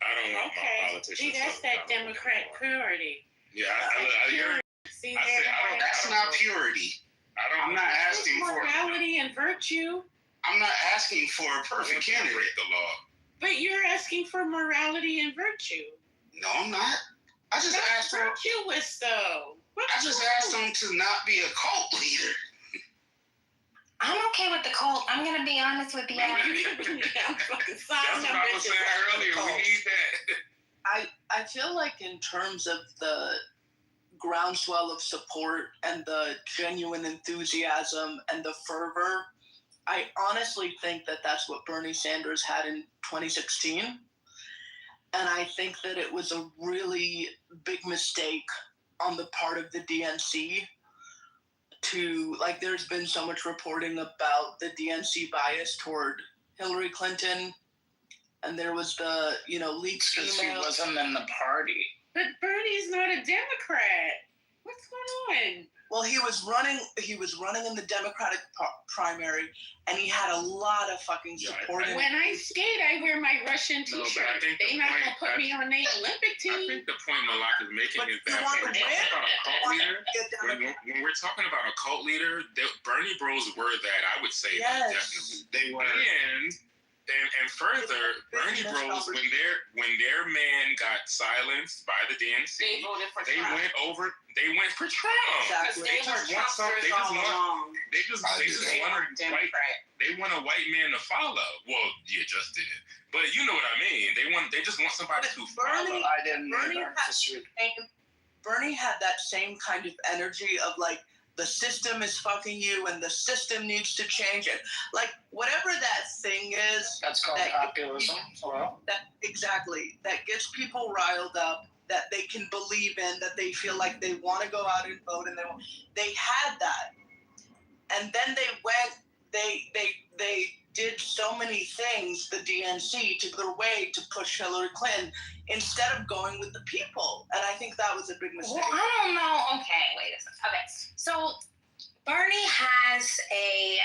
S16: I don't want my politicians.
S17: See, that's that Democrat purity.
S16: Yeah, I hear.
S17: See,
S11: That's not purity. I'm not asking for
S17: morality and virtue.
S11: I'm not asking for a perfect candidate.
S16: Break the law.
S17: But you're asking for morality and virtue.
S11: No, I'm not. I just asked for.
S17: Virtuous, though.
S11: I just asked them to not be a cult leader.
S26: I'm okay with the cult. I'm gonna be honest with you.
S17: I'm fucking sorry.
S16: That's what I was saying earlier. We need that.
S10: I feel like in terms of the groundswell of support and the genuine enthusiasm and the fervor, I honestly think that that's what Bernie Sanders had in 2016. And I think that it was a really big mistake on the part of the DNC to, like, there's been so much reporting about the DNC bias toward Hillary Clinton. And there was the, leaked
S28: Because he
S10: emails.
S28: wasn't in the party.
S17: But Bernie's not a Democrat. What's going on?
S10: Well, he was running in the Democratic primary, and he had a lot of fucking support.
S17: When I skate, I wear my Russian
S16: No, but
S17: t-shirt.
S16: I think
S17: They're not going to put me on the Olympic team.
S16: I think the point Malak is making is that when we're talking about a cult leader, Bernie Bros were that. I would say that definitely.
S11: They were.
S16: And further, Bernie Bros, when their man got silenced by the DNC,
S17: They voted for
S16: they
S17: Trump.
S16: went for Trump.
S10: Exactly.
S17: They were Trumpsters all along.
S16: They just want a white man to follow. Well, you just did, but you know what I mean. They just want somebody to follow.
S28: I didn't know that.
S10: Bernie had that same kind of energy of like, the system is fucking you and the system needs to change it. Like, whatever that thing is.
S28: That's called populism.
S10: Exactly. That gets people riled up, that they can believe in, that they feel like they want to go out and vote, and they had that. And then they did so many things, the DNC, to their way to push Hillary Clinton instead of going with the people. And I think that was a big mistake.
S26: Well, I don't know. Okay, wait a second. Okay, so Bernie has a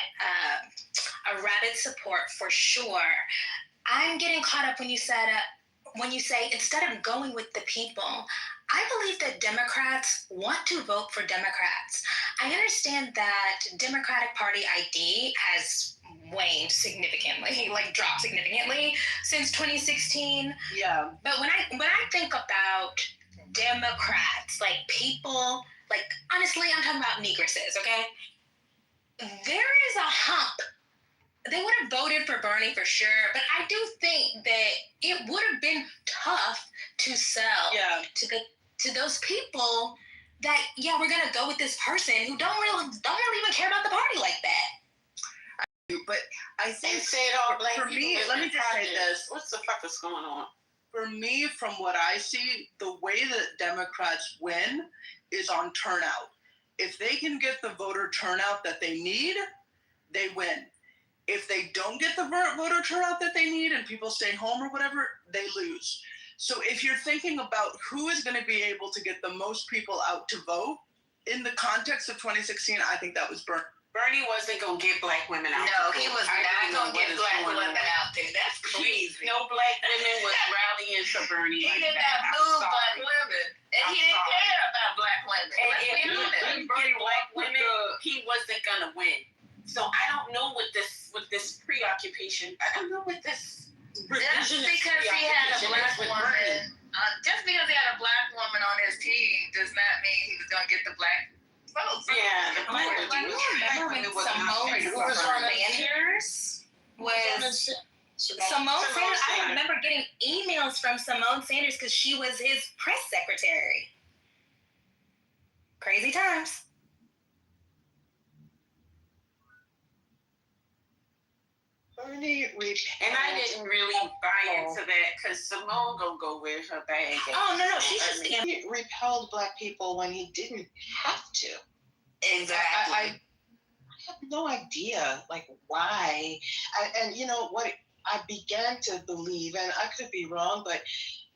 S26: rabid support for sure. I'm getting caught up when you say instead of going with the people. I believe that Democrats want to vote for Democrats. I understand that Democratic Party ID has waned significantly, like dropped significantly since 2016.
S10: Yeah.
S26: But when I think about Democrats, like people, like honestly, I'm talking about negresses, okay? There is a hump. They would have voted for Bernie for sure, but I do think that it would have been tough to sell to those people that we're gonna go with this person who don't really even care about the party like that.
S10: But I think
S17: They say it all black
S10: for
S17: people
S10: me,
S17: live
S10: let
S17: in
S10: me just say
S17: projects.
S10: this.
S17: What the fuck is going on?
S10: For me, from what I see, the way that Democrats win is on turnout. If they can get the voter turnout that they need, they win. If they don't get the voter turnout that they need and people stay home or whatever, they lose. So if you're thinking about who is going to be able to get the most people out to vote, in the context of 2016, I think that was Bernie.
S17: Bernie wasn't going to get black women out.
S26: No, he was not going to get black women out there. That's crazy.
S17: No black women was rallying for Bernie.
S26: He did not move black women. And he didn't care about black women.
S17: And
S26: Let's
S17: if
S26: be
S17: he
S26: honest.
S17: didn't get black women, he wasn't going to win. So I don't know with this preoccupation. I don't know with this.
S26: Just because he had a black woman, just because he had a black woman on his team does not mean he was going to get the black votes.
S17: Yeah,
S26: Remember when Simone Sanders was
S8: Simone Sanders. I remember getting emails from Simone Sanders because she was his press secretary. Crazy times.
S17: And I didn't really buy into that because Simone gonna go with her bag.
S8: Oh no, she's just
S25: he repelled black people when he didn't have to.
S17: Exactly.
S25: I have no idea, like, why. And you know what? I began to believe, and I could be wrong, but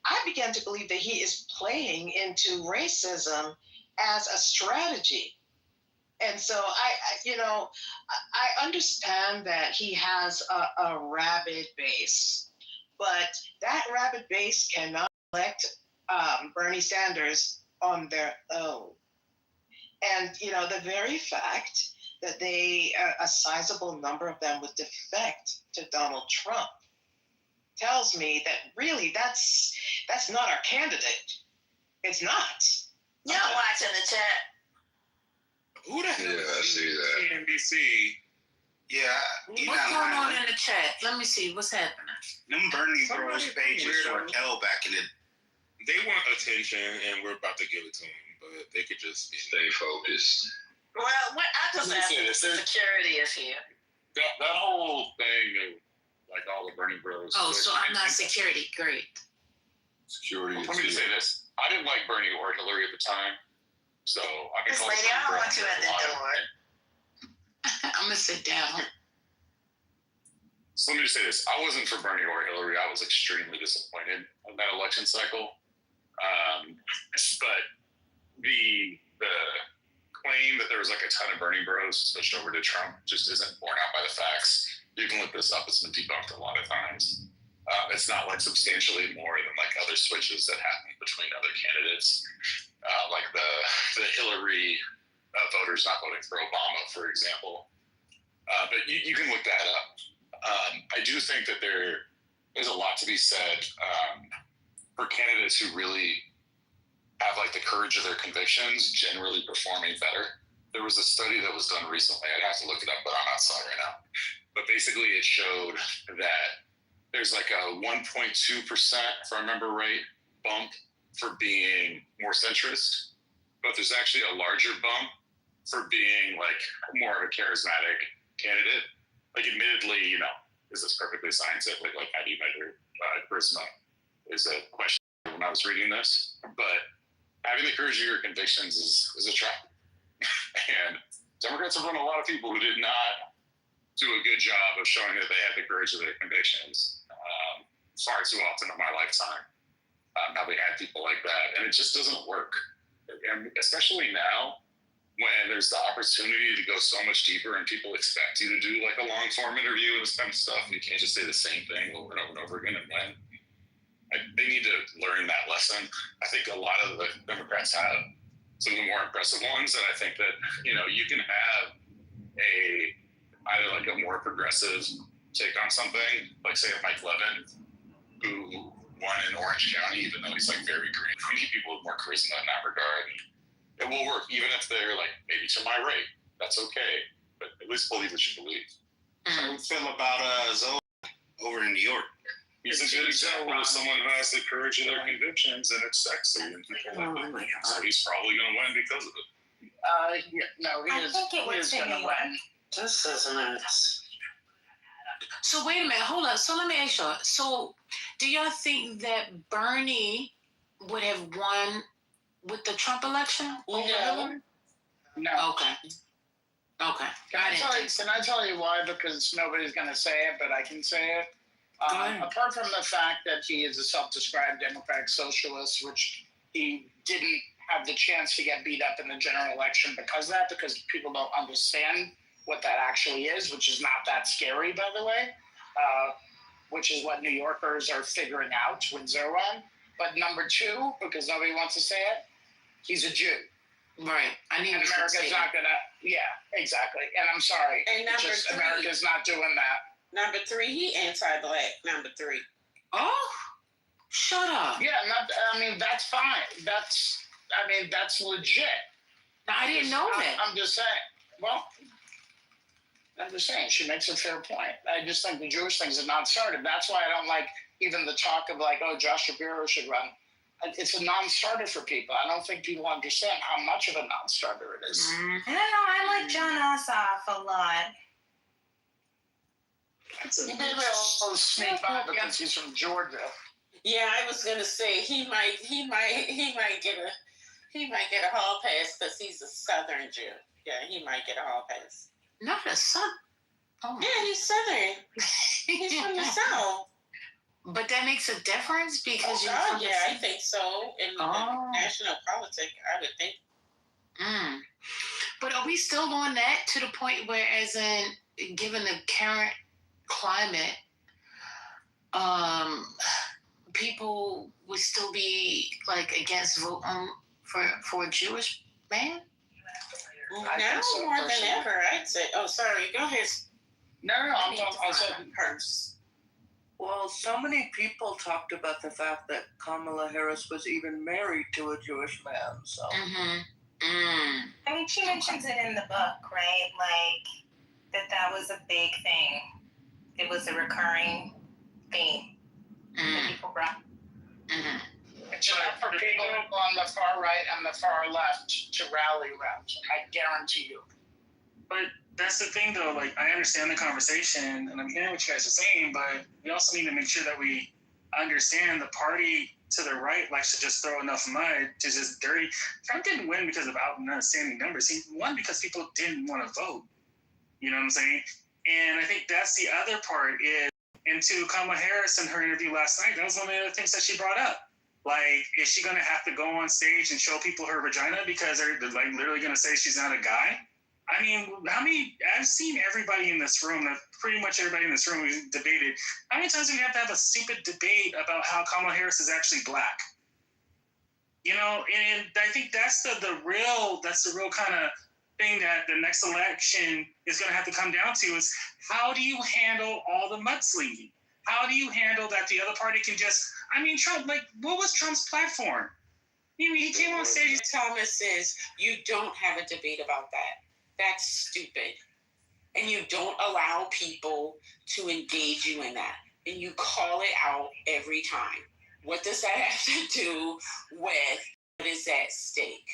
S25: I began to believe that he is playing into racism as a strategy. And so I understand that he has a rabid base, but that rabid base cannot elect Bernie Sanders on their own. And, the very fact that a sizable number of them would defect to Donald Trump tells me that really that's not our candidate. It's not.
S17: Y'all watching the chat.
S4: Who the hell
S15: I see that.
S4: CNBC?
S11: Yeah.
S3: What's going on in the chat? Let me see what's happening.
S11: Them Bernie Bros pages were hell back in the.
S16: They want attention, and we're about to give it to them, but they could just
S15: stay focused.
S17: Well, I just asked if security is here.
S4: That whole thing, like all the Bernie Bros.
S3: Oh, so I'm not security. Great.
S15: Security.
S4: Let me just say this: I didn't like Bernie or Hillary at the time, so I can
S17: This
S4: call
S17: lady, I don't want you at the door.
S3: I'm gonna sit down.
S4: So let me just say this: I wasn't for Bernie or Hillary. I was extremely disappointed in that election cycle. But the claim that there was like a ton of Bernie Bros switched over to Trump just isn't borne out by the facts. You can look this up; it's been debunked a lot of times. It's not like substantially more than like other switches that happened between other candidates, like the Hillary voters not voting for Obama, for example. But you can look that up. I do think that there is a lot to be said for candidates who really have like the courage of their convictions generally performing better. There was a study that was done recently. I'd have to look it up, but I'm outside right now. But basically it showed that there's like a 1.2%, if I remember right, bump for being more centrist. But there's actually a larger bump for being like more of a charismatic candidate. Like admittedly, is this perfectly scientific? Like how do you measure charisma is a question when I was reading this. But having the courage of your convictions is a trap. And Democrats have run a lot of people who did not do a good job of showing that they had the courage of their convictions far too often in my lifetime. How they had people like that. And it just doesn't work. And especially now when there's the opportunity to go so much deeper and people expect you to do like a long form interview and this kind of stuff. And you can't just say the same thing over and over and over again and win. They need to learn that lesson. I think a lot of the Democrats have some of the more impressive ones. And I think that, you can have either like a more progressive take on something, like say Mike Levin, who won in Orange County, even though he's like very green. We need people with more charisma in that regard. It will work, even if they're like maybe to my right. That's okay, but at least believe what you believe.
S11: How do you feel about Zoe over in New York?
S4: He's a good example of someone who has the courage of their convictions, and it's sexy, and people like it. So he's probably going to win because of it.
S17: He is going to win. This is nuts.
S3: So wait a minute, hold on. So let me ask y'all. So do y'all think that Bernie would have won with the Trump election?
S28: No.
S3: Okay.
S28: Can I tell you why? Because nobody's going to say it, but I can say it. Apart from the fact that he is a self-described democratic socialist, which he didn't have the chance to get beat up in the general election because people don't understand what that actually is, which is not that scary, by the way, which is what New Yorkers are figuring out with Zerwan. But number two, because nobody wants to say it, he's a Jew.
S3: Right.
S28: And America's not going to, yeah, exactly. And I'm sorry.
S17: And
S28: America's not doing that.
S17: Number three, he anti-black. Number three.
S3: Oh, shut up.
S28: Yeah, that's fine. That's legit.
S3: I didn't know that.
S28: I'm just saying. Well, I'm just saying, she makes a fair point. I just think the Jewish thing is a non-starter. That's why I don't like even the talk of like, oh, Josh Shapiro should run. It's a non-starter for people. I don't think people understand how much of a non-starter it is.
S8: I don't know. I like John Ossoff a lot.
S28: He may well sneak by because he's from Georgia.
S17: Yeah, I was gonna say he might get a hall pass because he's a Southern Jew. Yeah, he might get a hall pass.
S3: Not a son. Oh.
S17: Yeah, he's Southern. He's from the South.
S3: But that makes a difference because you're from
S17: I think so. In national politics, I would think.
S3: But are we still on that to the point where, as in, given the current climate, people would still be like against vote for a Jewish man?
S17: Now so, more than ever, I'd say. Oh, sorry. Go ahead.
S28: No, I'm talking. I said
S17: purse.
S10: Well, so many people talked about the fact that Kamala Harris was even married to a Jewish man. So.
S8: I mean, she mentions it in the book, right? Like that was a big thing. It was a recurring theme that people brought.
S28: It's enough for people on the far right and the far left to rally around. I guarantee you.
S12: But that's the thing, though. Like, I understand the conversation, and I'm hearing what you guys are saying, but we also need to make sure that we understand the party to the right likes to just throw enough mud to just dirty. Trump didn't win because of outstanding numbers. He won because people didn't want to vote. You know what I'm saying? And I think that's the other part is, and to Kamala Harris in her interview last night, that was one of the other things that she brought up. Like, is she going to have to go on stage and show people her vagina because they're like literally going to say she's not a guy? I mean, I've seen everybody in this room, pretty much everybody in this room who's debated. How many times do we have to have a stupid debate about how Kamala Harris is actually black? You know, and I think that's the real kind of thing that the next election is going to have to come down to is how do you handle all the mudslinging? How do you handle that the other party can just, I mean, Trump, like, what was Trump's platform? He came on stage.
S17: Thomas says, you don't have a debate about that. That's stupid. And you don't allow people to engage you in that. And you call it out every time. What does that have to do with what is at stake?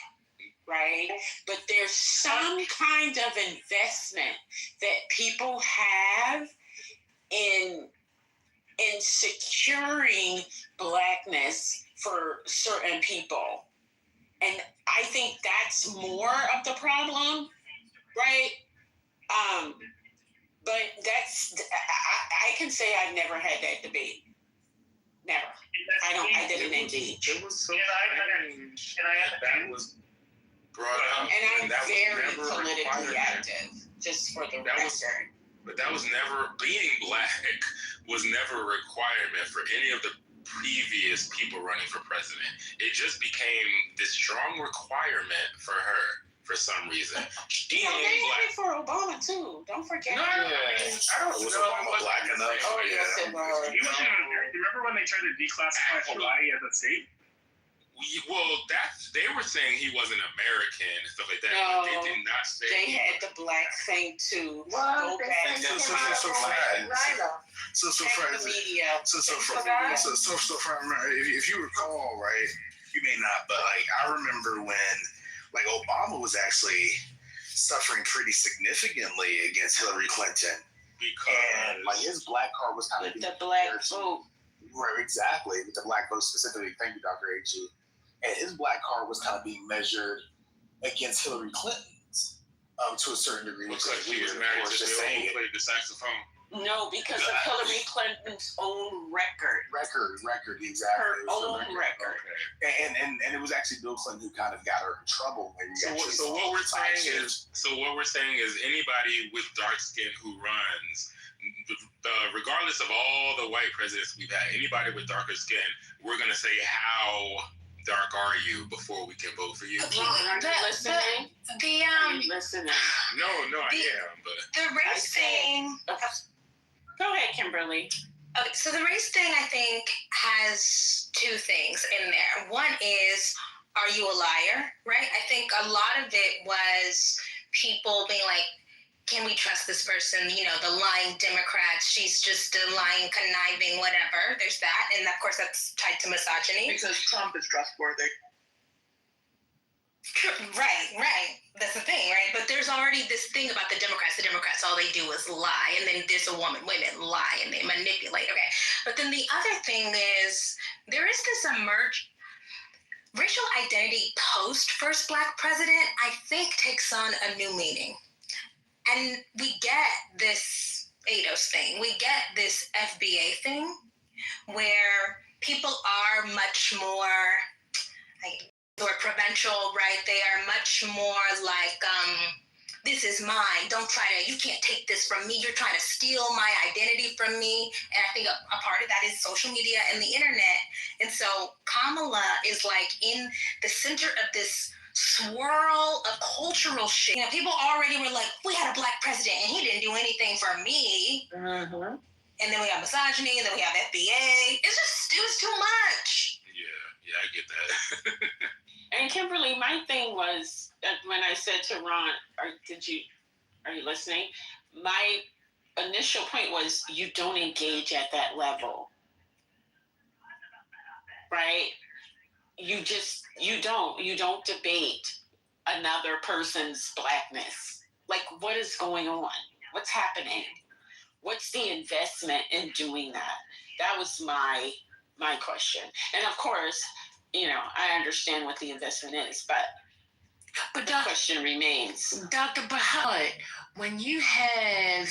S17: Right? But there's some kind of investment that people have in securing blackness for certain people. And I think that's more of the problem, right? But I can say I've never had that debate. Never. I didn't indeed.
S16: It was so strange that was brought up.
S17: And I'm very politically active, just for the record.
S16: But that was never, being black was never a requirement for any of the previous people running for president. It just became this strong requirement for her for some reason.
S17: They had it for Obama too. Don't forget.
S16: No, I don't know. Was Obama black enough?
S17: Oh, yes, it was.
S12: Remember when they tried to declassify Hawaii as a state?
S16: Well, they were saying he wasn't American and stuff like that.
S17: No,
S16: but they did not say
S17: they had the black thing too.
S9: What?
S17: Go back.
S9: If you recall, right, you may not, but like I remember when like Obama was actually suffering pretty significantly against Hillary Clinton because like his black card was kind of
S17: the black vote.
S9: Right, exactly. With the black vote specifically. Thank you, Dr. A.G. And his black card was kind of being measured against Hillary Clinton's to a certain degree.
S16: Looks like he was married to the one who played the saxophone.
S17: No, because of Hillary Clinton's own record.
S9: Record, exactly.
S17: Her own record.
S9: Okay. And it was actually Bill Clinton who kind of got her in trouble.
S16: So what we're saying is anybody with dark skin who runs, regardless of all the white presidents we've had, anybody with darker skin, we're going to say, how dark are you before we can vote for you?
S17: Are you listening? Listening.
S16: No, I am. But
S8: the race thing.
S17: Go ahead, Kimberly.
S8: Okay, so the race thing, I think, has two things in there. One is, are you a liar, right? I think a lot of it was people being like, can we trust this person? You know, the lying Democrat, she's just a lying, conniving, whatever. There's that. And of course, that's tied to misogyny.
S10: Because Trump is trustworthy.
S8: Right. That's the thing, right? But there's already this thing about the Democrats. The Democrats, all they do is lie. And then there's women lie and they manipulate. Okay. But then the other thing is there is this racial identity post first Black president, I think takes on a new meaning. And we get this ADOS thing. We get this FBA thing where people are much more or provincial, right? They are much more like, this is mine. You can't take this from me. You're trying to steal my identity from me. And I think a part of that is social media and the internet. And so Kamala is like in the center of this swirl of cultural shit. You know, people already were like, we had a Black president and he didn't do anything for me.
S18: Mm-hmm.
S8: And then we have misogyny, and then we have FBA. It was too much.
S16: Yeah, I get that.
S17: And Kimberly, my thing was when I said to Ron, are you listening? My initial point was you don't engage at that level, right? You don't debate another person's Blackness. Like, what is going on? What's happening? What's the investment in doing that? That was my question. And of course, you know, I understand what the investment is, but the question remains.
S3: Dr. Bahut, when you have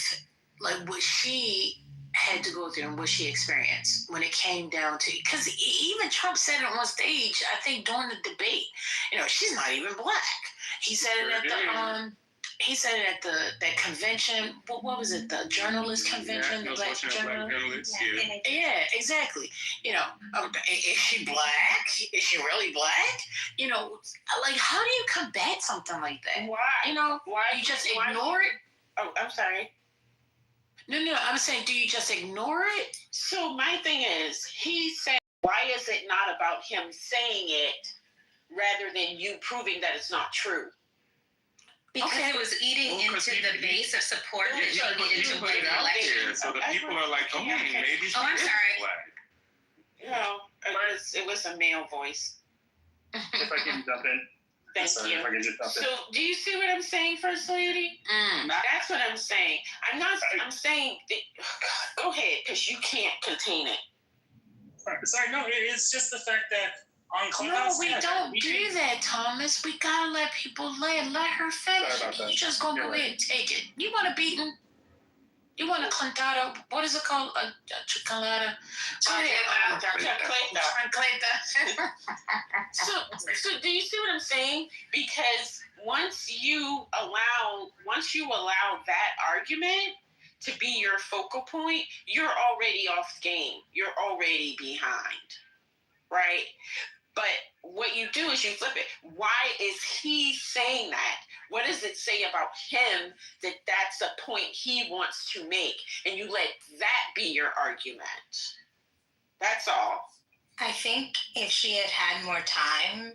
S3: like what she had to go through and what she experienced when it came down to, because even Trump said it on stage, I think during the debate, you know, she's not even Black. He said it at that convention. What was it? The journalist convention, the Black journalist. Yeah, exactly. You know, is she Black? Is she really Black? You know, like, how do you combat something like that?
S17: Why?
S3: You know,
S17: why
S3: you just ignore it?
S17: Oh, I'm sorry.
S3: No, I'm saying, do you just ignore it?
S17: So my thing is, he said, why is it not about him saying it rather than you proving that it's not true?
S8: Because it was eating into the base of support that she needed to win the election.
S16: So the people are like, maybe she's
S8: I'm sorry.
S17: Black. No, it was a male voice.
S12: If I can jump in.
S17: Thank you.
S12: If I can just jump in.
S17: So, do you see what I'm saying, First Lady? That's what I'm saying. I'm saying, go ahead, because you can't contain it.
S12: Sorry, no, it's just the fact that on Clubhouse.
S3: No, we don't do that, Thomas. We gotta let people land. Let her finish. You just gonna go ahead and take it. You want a beating? You want a cantata? What is it called? A chocolata?
S17: So do you see what I'm saying? Because once you allow that argument to be your focal point, you're already off game. You're already behind, right? But what you do is you flip it. Why is he saying that? What does it say about him that that's a point he wants to make? And you let that be your argument. That's all.
S8: I think if she had had more time,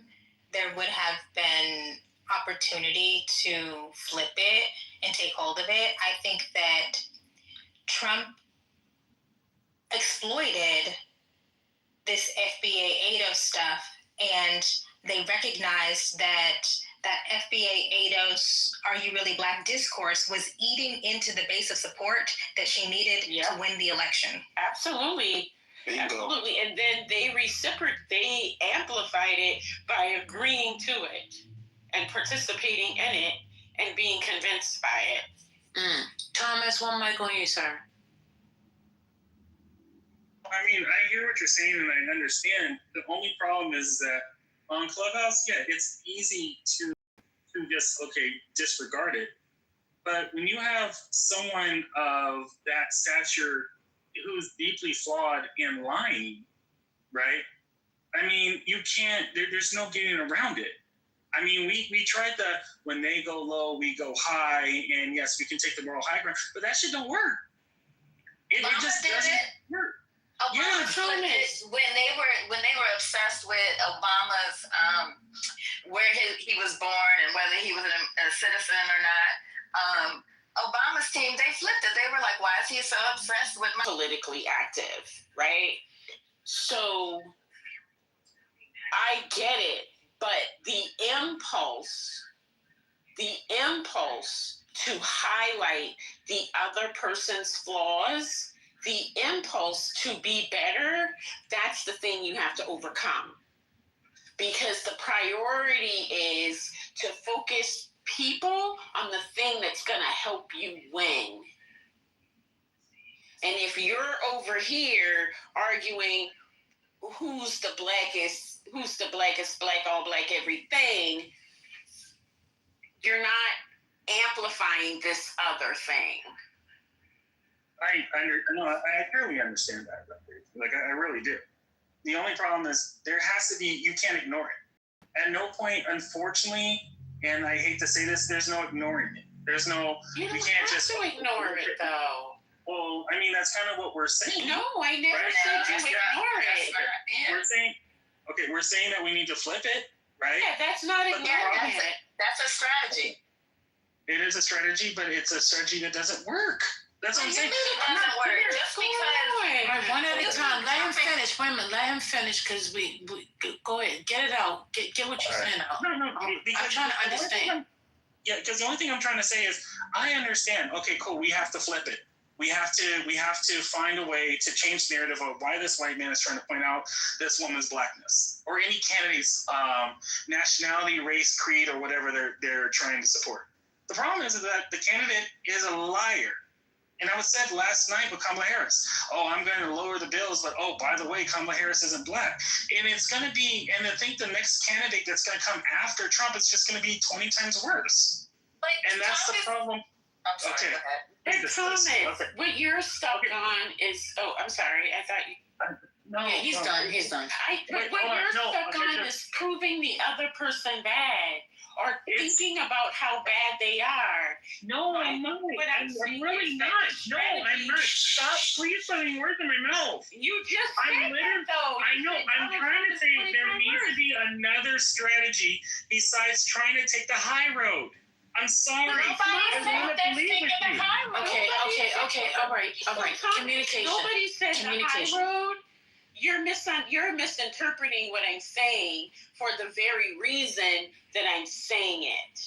S8: there would have been opportunity to flip it and take hold of it. I think that Trump exploited this FBA ADOS stuff, and they recognized that FBA ADOS, Are You Really Black discourse was eating into the base of support that she needed to win the election.
S17: Absolutely.
S11: Bingo.
S17: Absolutely. And then they amplified it by agreeing to it and participating in it and being convinced by it.
S3: Thomas, one mic on you, sir.
S12: I mean, I hear what you're saying and I understand. The only problem is that on Clubhouse, it's easy to just, disregard it. But when you have someone of that stature who's deeply flawed and lying, right? I mean, you can't, there's no getting around it. I mean, we tried when they go low, we go high, and yes, we can take the moral high ground, but that shit don't work. It just doesn't work.
S26: Obama when they were obsessed with Obama's where he was born and whether he was a citizen or not, Obama's team, they flipped it. They were like, why is he so obsessed with
S17: politically active, right? So I get it, but the impulse to highlight the other person's flaws, the impulse to be better, that's the thing you have to overcome. Because the priority is to focus people on the thing that's going to help you win. And if you're over here arguing who's the blackest, black, all black, everything, you're not amplifying this other thing.
S12: I clearly understand that. Like, I really do. The only problem is there has to be, you can't ignore it. At no point, unfortunately, and I hate to say this, there's no ignoring it. There's no,
S17: you
S12: we
S17: don't
S12: can't
S17: have
S12: just
S17: to ignore it, though.
S12: Well, I mean, that's kind of what we're saying.
S17: No, I never said you ignore it.
S12: We're saying that we need to flip it, right?
S17: Yeah, that's not ignoring it.
S26: That's a strategy.
S12: It is a strategy, but it's a strategy that doesn't work. That's what I'm saying.
S26: It doesn't work. Just because.
S3: All right, one at a time. Let him finish. Wait a minute. Let him finish, because we go ahead. Get it out. Get what you're saying out.
S12: No.
S3: I'm trying to understand.
S12: Yeah, because the only thing I'm trying to say is I understand. Okay, cool. We have to flip it. We have to find a way to change the narrative of why this white man is trying to point out this woman's blackness, or any candidate's nationality, race, creed, or whatever they're trying to support. The problem is that the candidate is a liar. And I was said last night with Kamala Harris, I'm going to lower the bills, but by the way, Kamala Harris isn't black. And it's going to be, and I think the next candidate that's going to come after Trump, it's just going to be 20 times worse. And that's the problem.
S26: I'm sorry.
S12: Okay.
S17: Okay. What you're stuck on is, I'm sorry, I thought you.
S3: No, yeah, he's done.
S17: What you're stuck on is proving the other person bad, or thinking about how bad they are.
S12: No, I'm not. I'm really not. No, I'm not. Stop, please, putting words in my mouth.
S17: You just said that, though.
S12: I know. I'm trying to say there needs to be another strategy besides trying to take the high road. I'm sorry.
S3: Okay. All right. Communication.
S17: Nobody said the high road. You're misinterpreting what I'm saying for the very reason that I'm saying it.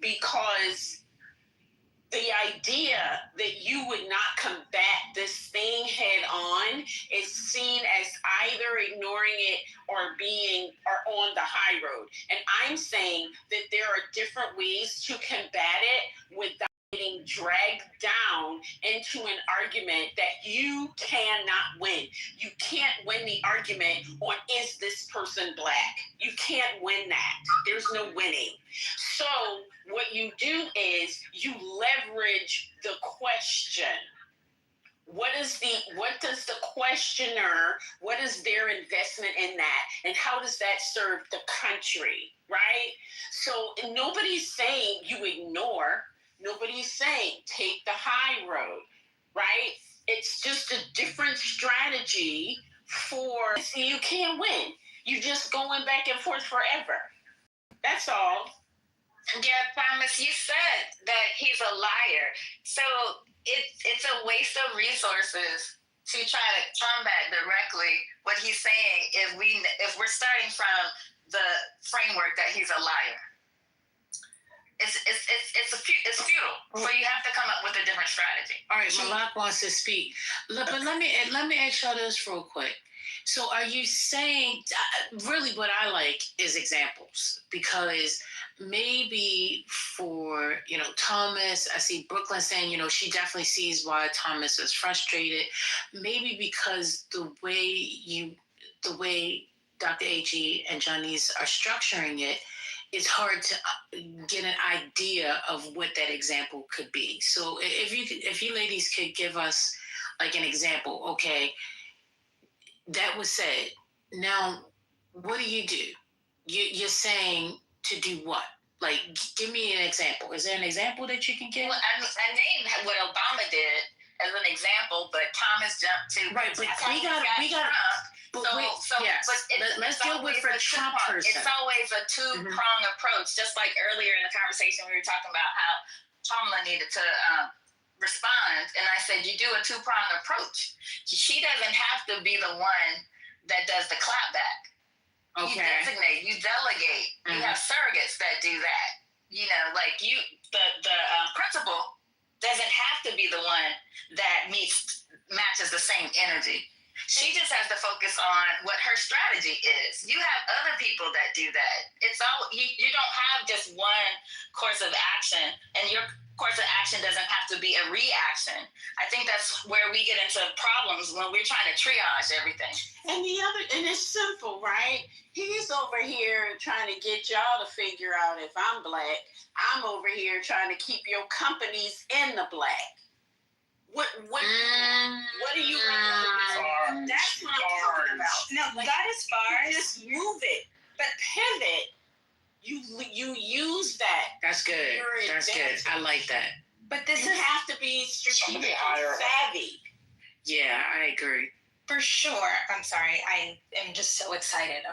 S17: Because the idea that you would not combat this thing head on is seen as either ignoring it or on the high road. And I'm saying that there are different ways to combat it without getting dragged down into an argument that you cannot win. You can't win the argument on is this person black? You can't win that. There's no winning. So what you do is you leverage the question. What does the questioner, what is their investment in that? And how does that serve the country, right? So nobody's saying you ignore. Nobody's saying take the high road, right? It's just a different strategy you can't win. You're just going back and forth forever. That's all.
S26: Yeah, Thomas, you said that he's a liar. So it's a waste of resources to try to combat directly what he's saying if we're starting from the framework that he's a liar. It's futile. So you have to come up with a different strategy.
S3: All right, Malak wants to speak. But let me ask y'all this real quick. So are you saying, really what I like is examples, because maybe for, Thomas, I see Brooklyn saying, she definitely sees why Thomas is frustrated. Maybe because the way Dr. A.G. and Johnny's are structuring it, it's hard to get an idea of what that example could be. So if you ladies could give us like an example, okay, that was said. Now, what do? You're saying to do what? Like, give me an example. Is there an example that you can give?
S26: Well, I named what Obama did as an example, but Thomas jumped to
S3: right. But we got. Let's deal with for Trump person.
S26: It's always a two-prong approach. Just like earlier in the conversation, we were talking about how Kamala needed to respond, and I said, you do a two-pronged approach. She doesn't have to be the one that does the clapback.
S3: Okay.
S26: You designate, you delegate. You have surrogates that do that. You know, like the principal doesn't have to be the one that matches the same energy. She just has to focus on what her strategy is. You have other people that do that. It's all you don't have just one course of action, and your course of action doesn't have to be a reaction. I think that's where we get into problems when we're trying to triage everything.
S17: And it's simple, right? He's over here trying to get y'all to figure out if I'm black. I'm over here trying to keep your companies in the black. What do you want? That's what I'm talking about.
S8: No, that is far.
S17: Just move it, but pivot. You use that.
S3: That's good. That's good. I like that.
S8: But this
S17: have to be strategic and savvy.
S3: Yeah, I agree.
S8: For sure. I'm sorry. I am just so excited.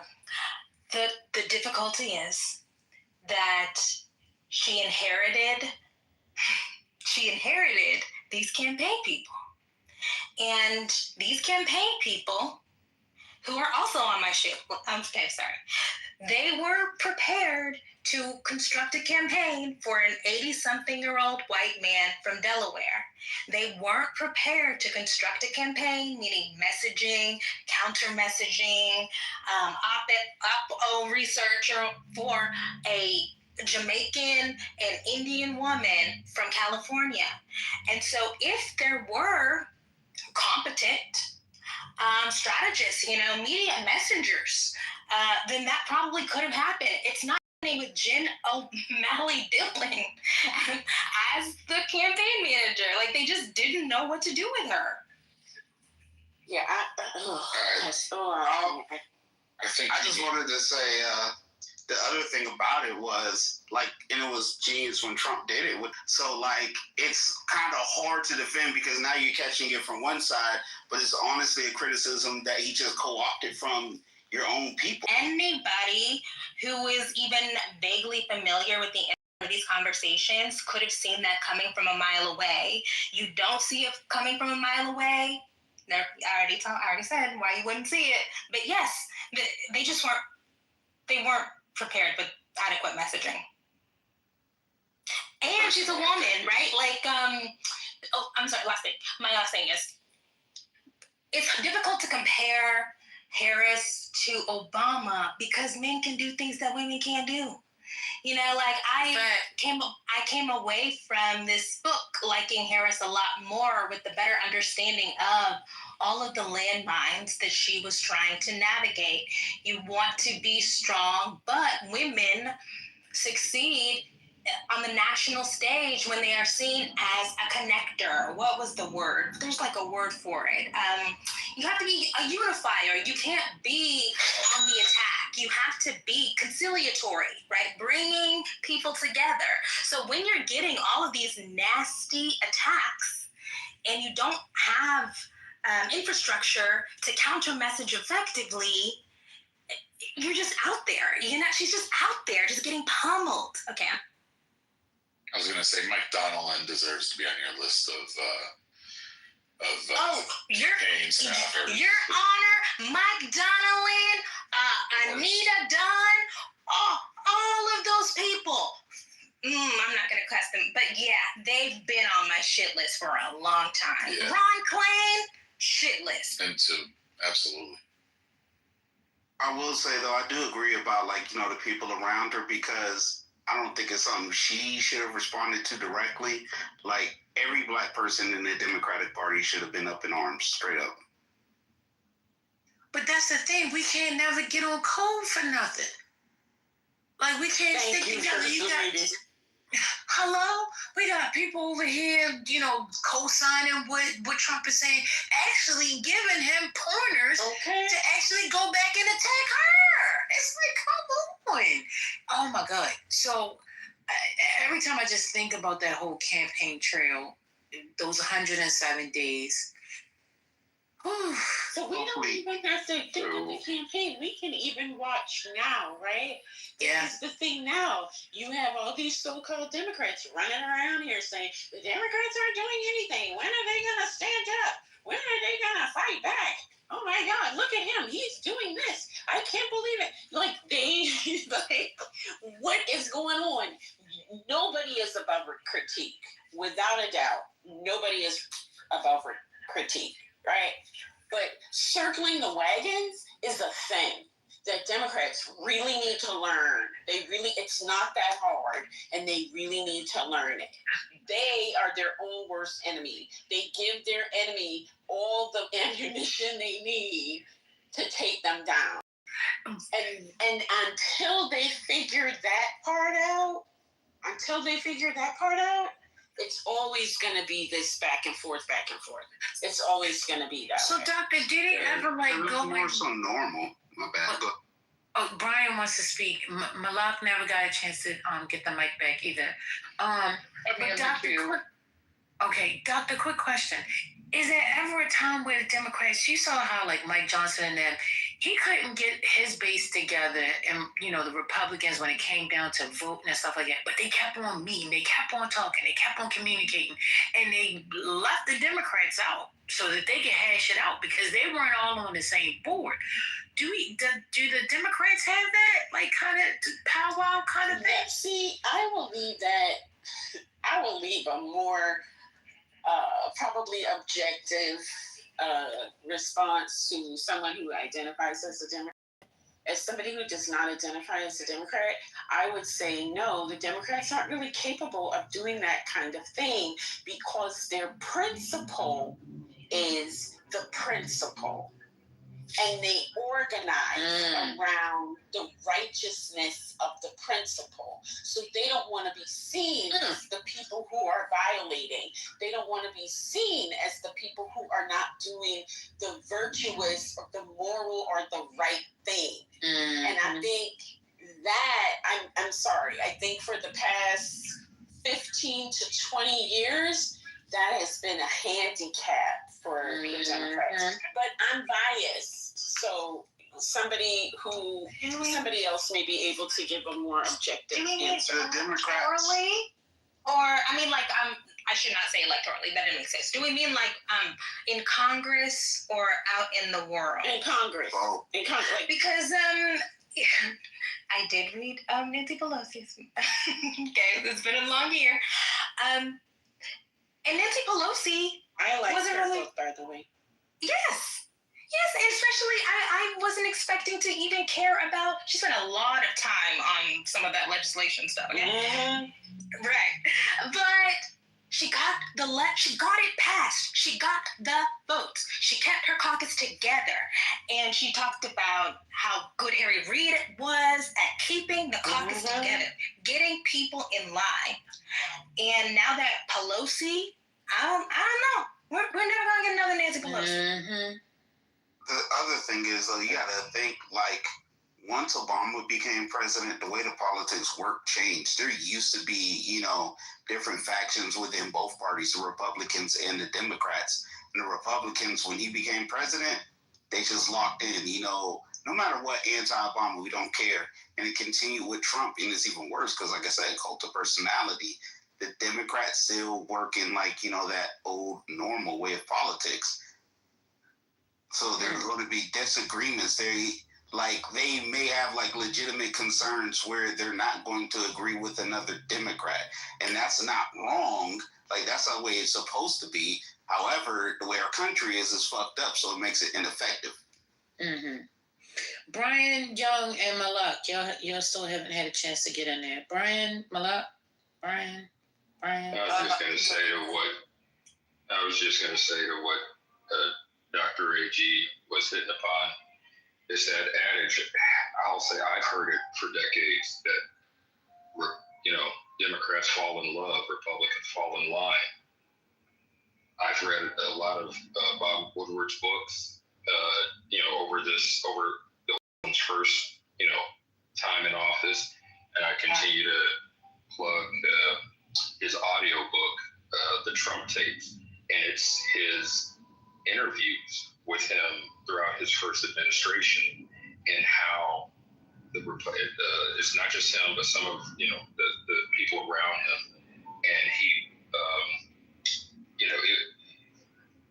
S8: The difficulty is that she inherited these campaign people. And these campaign people, who are also on my ship, they were prepared to construct a campaign for an 80-something-year-old white man from Delaware. They weren't prepared to construct a campaign, meaning messaging, counter-messaging, op-ed researcher for a Jamaican and Indian woman from California. And so if there were competent strategists, media messengers, then that probably could have happened. It's not happening with Jen O'Malley Dillon as the campaign manager. Like, they just didn't know what to do with her.
S11: Yeah, I just wanted to say the other thing about it was, and it was genius when Trump did it. So, it's kind of hard to defend because now you're catching it from one side, but it's honestly a criticism that he just co-opted from your own people.
S8: Anybody who is even vaguely familiar with these conversations could have seen that coming from a mile away. You don't see it coming from a mile away. I already said why you wouldn't see it. But yes, they just weren't prepared with adequate messaging. And she's a woman, right? I'm sorry, my last thing is, it's difficult to compare Harris to Obama because men can do things that women can't do. I came away from this book liking Harris a lot more with the better understanding of all of the landmines that she was trying to navigate. You want to be strong, but women succeed on the national stage when they are seen as a connector. What was the word? There's a word for it. You have to be a unifier. You can't be on the attack. You have to be conciliatory, right? Bringing people together. So when you're getting all of these nasty attacks and you don't have infrastructure to counter message effectively, you're just out there. She's just out there, just getting pummeled. Okay.
S4: I was going to say Mike Donnellan deserves to be on your list of campaign staffers.
S8: Your Honor, Mike Donnellan, Anita Dunn, all of those people. I'm not going to cuss them, but yeah, they've been on my shit list for a long time.
S4: Yeah.
S8: Ron Klain, shit list.
S4: Absolutely.
S11: I will say, though, I do agree about, the people around her, because I don't think it's something she should have responded to directly. Every black person in the Democratic Party should have been up in arms, straight up.
S3: But that's the thing. We can't never get on code for nothing. We can't stick together. Hello? We got people over here, co-signing what Trump is saying, actually giving him pointers to actually go back and attack her. It's come on. Oh, my God. So every time I just think about that whole campaign trail, those 107 days,
S17: So we don't even have to think of the campaign. We can even watch now, right?
S3: Yeah.
S17: This is the thing now. You have all these so-called Democrats running around here saying the Democrats aren't doing anything. When are they going to stand up? When are they going to fight back? Oh my God, look at him. He's doing this. I can't believe it. Like, what is going on? Nobody is above critique. Without a doubt, nobody is above critique, right? But circling the wagons is a thing that Democrats really need to learn. It's not that hard, and they really need to learn it. They are their own worst enemy. They give their enemy all the ammunition they need to take them down. And until they figure that part out, it's always going to be this back and forth. It's always going to be that
S3: So,
S17: way.
S3: Doctor, did it ever go
S11: more so normal? My bad.
S3: Oh, Brian wants to speak. Malak never got a chance to get the mic back either. But Doctor, quick question. Is there ever a time where the Democrats, you saw how like Mike Johnson and them, he couldn't get his base together and, the Republicans when it came down to voting and stuff like that, but they kept on meeting, they kept on talking, they kept on communicating, and they left the Democrats out so that they could hash it out because they weren't all on the same board. Do the Democrats have that, like, kind of powwow kind of thing?
S17: See, I will leave a more probably objective response to someone who identifies as a Democrat. As somebody who does not identify as a Democrat, I would say no, the Democrats aren't really capable of doing that kind of thing because their principle is the principle. And they organize around the righteousness of the principle. So they don't want to be seen as the people who are violating. They don't want to be seen as the people who are not doing the virtuous or the moral or the right thing. And I think that, I'm sorry, I think for the past 15 to 20 years, that has been a handicap for the Democrats. But I'm biased, so somebody else may be able to give a more objective answer.
S8: Electorally? Or, I should not say electorally, that didn't make sense. Do we mean in Congress or out in the world?
S17: In Congress. Oh. In Congress.
S8: Because, I did read Nancy Pelosi's. Okay, it's been a long year. And Nancy Pelosi wasn't really.
S17: Book, by the way.
S8: Yes, and especially I wasn't expecting to even care about. She spent a lot of time on some of that legislation stuff. Okay? Right, but she got it passed. She got the votes. She kept her caucus together, and she talked about how good Harry Reid was at keeping the caucus together, getting people in line. And now that Pelosi, I don't know. We're never gonna get another Nancy Pelosi.
S11: The other thing is, you gotta think, once Obama became president, the way the politics work changed. There used to be, different factions within both parties, the Republicans and the Democrats. And the Republicans, when he became president, they just locked in, no matter what, anti-Obama, we don't care. And it continued with Trump, and it's even worse because, like I said, cult of personality. The Democrats still work in that old normal way of politics. So there's going to be disagreements. They may have legitimate concerns where they're not going to agree with another Democrat. And that's not wrong. That's the way it's supposed to be. However, the way our country is fucked up, so it makes it ineffective.
S3: Brian, Young, and Malak, y'all still haven't had a chance to get in there. Brian, Malak, Brian.
S14: I was just going to say to what Dr. A.G. was hitting upon. It's that adage, I'll say I've heard it for decades, that, Democrats fall in love, Republicans fall in line. I've read a lot of Bob Woodward's books, over the first, time in office, and I continue to plug his audio book, The Trump Tapes, and it's his interviews with him throughout his first administration, and how it's not just him, but some of the people around him, and he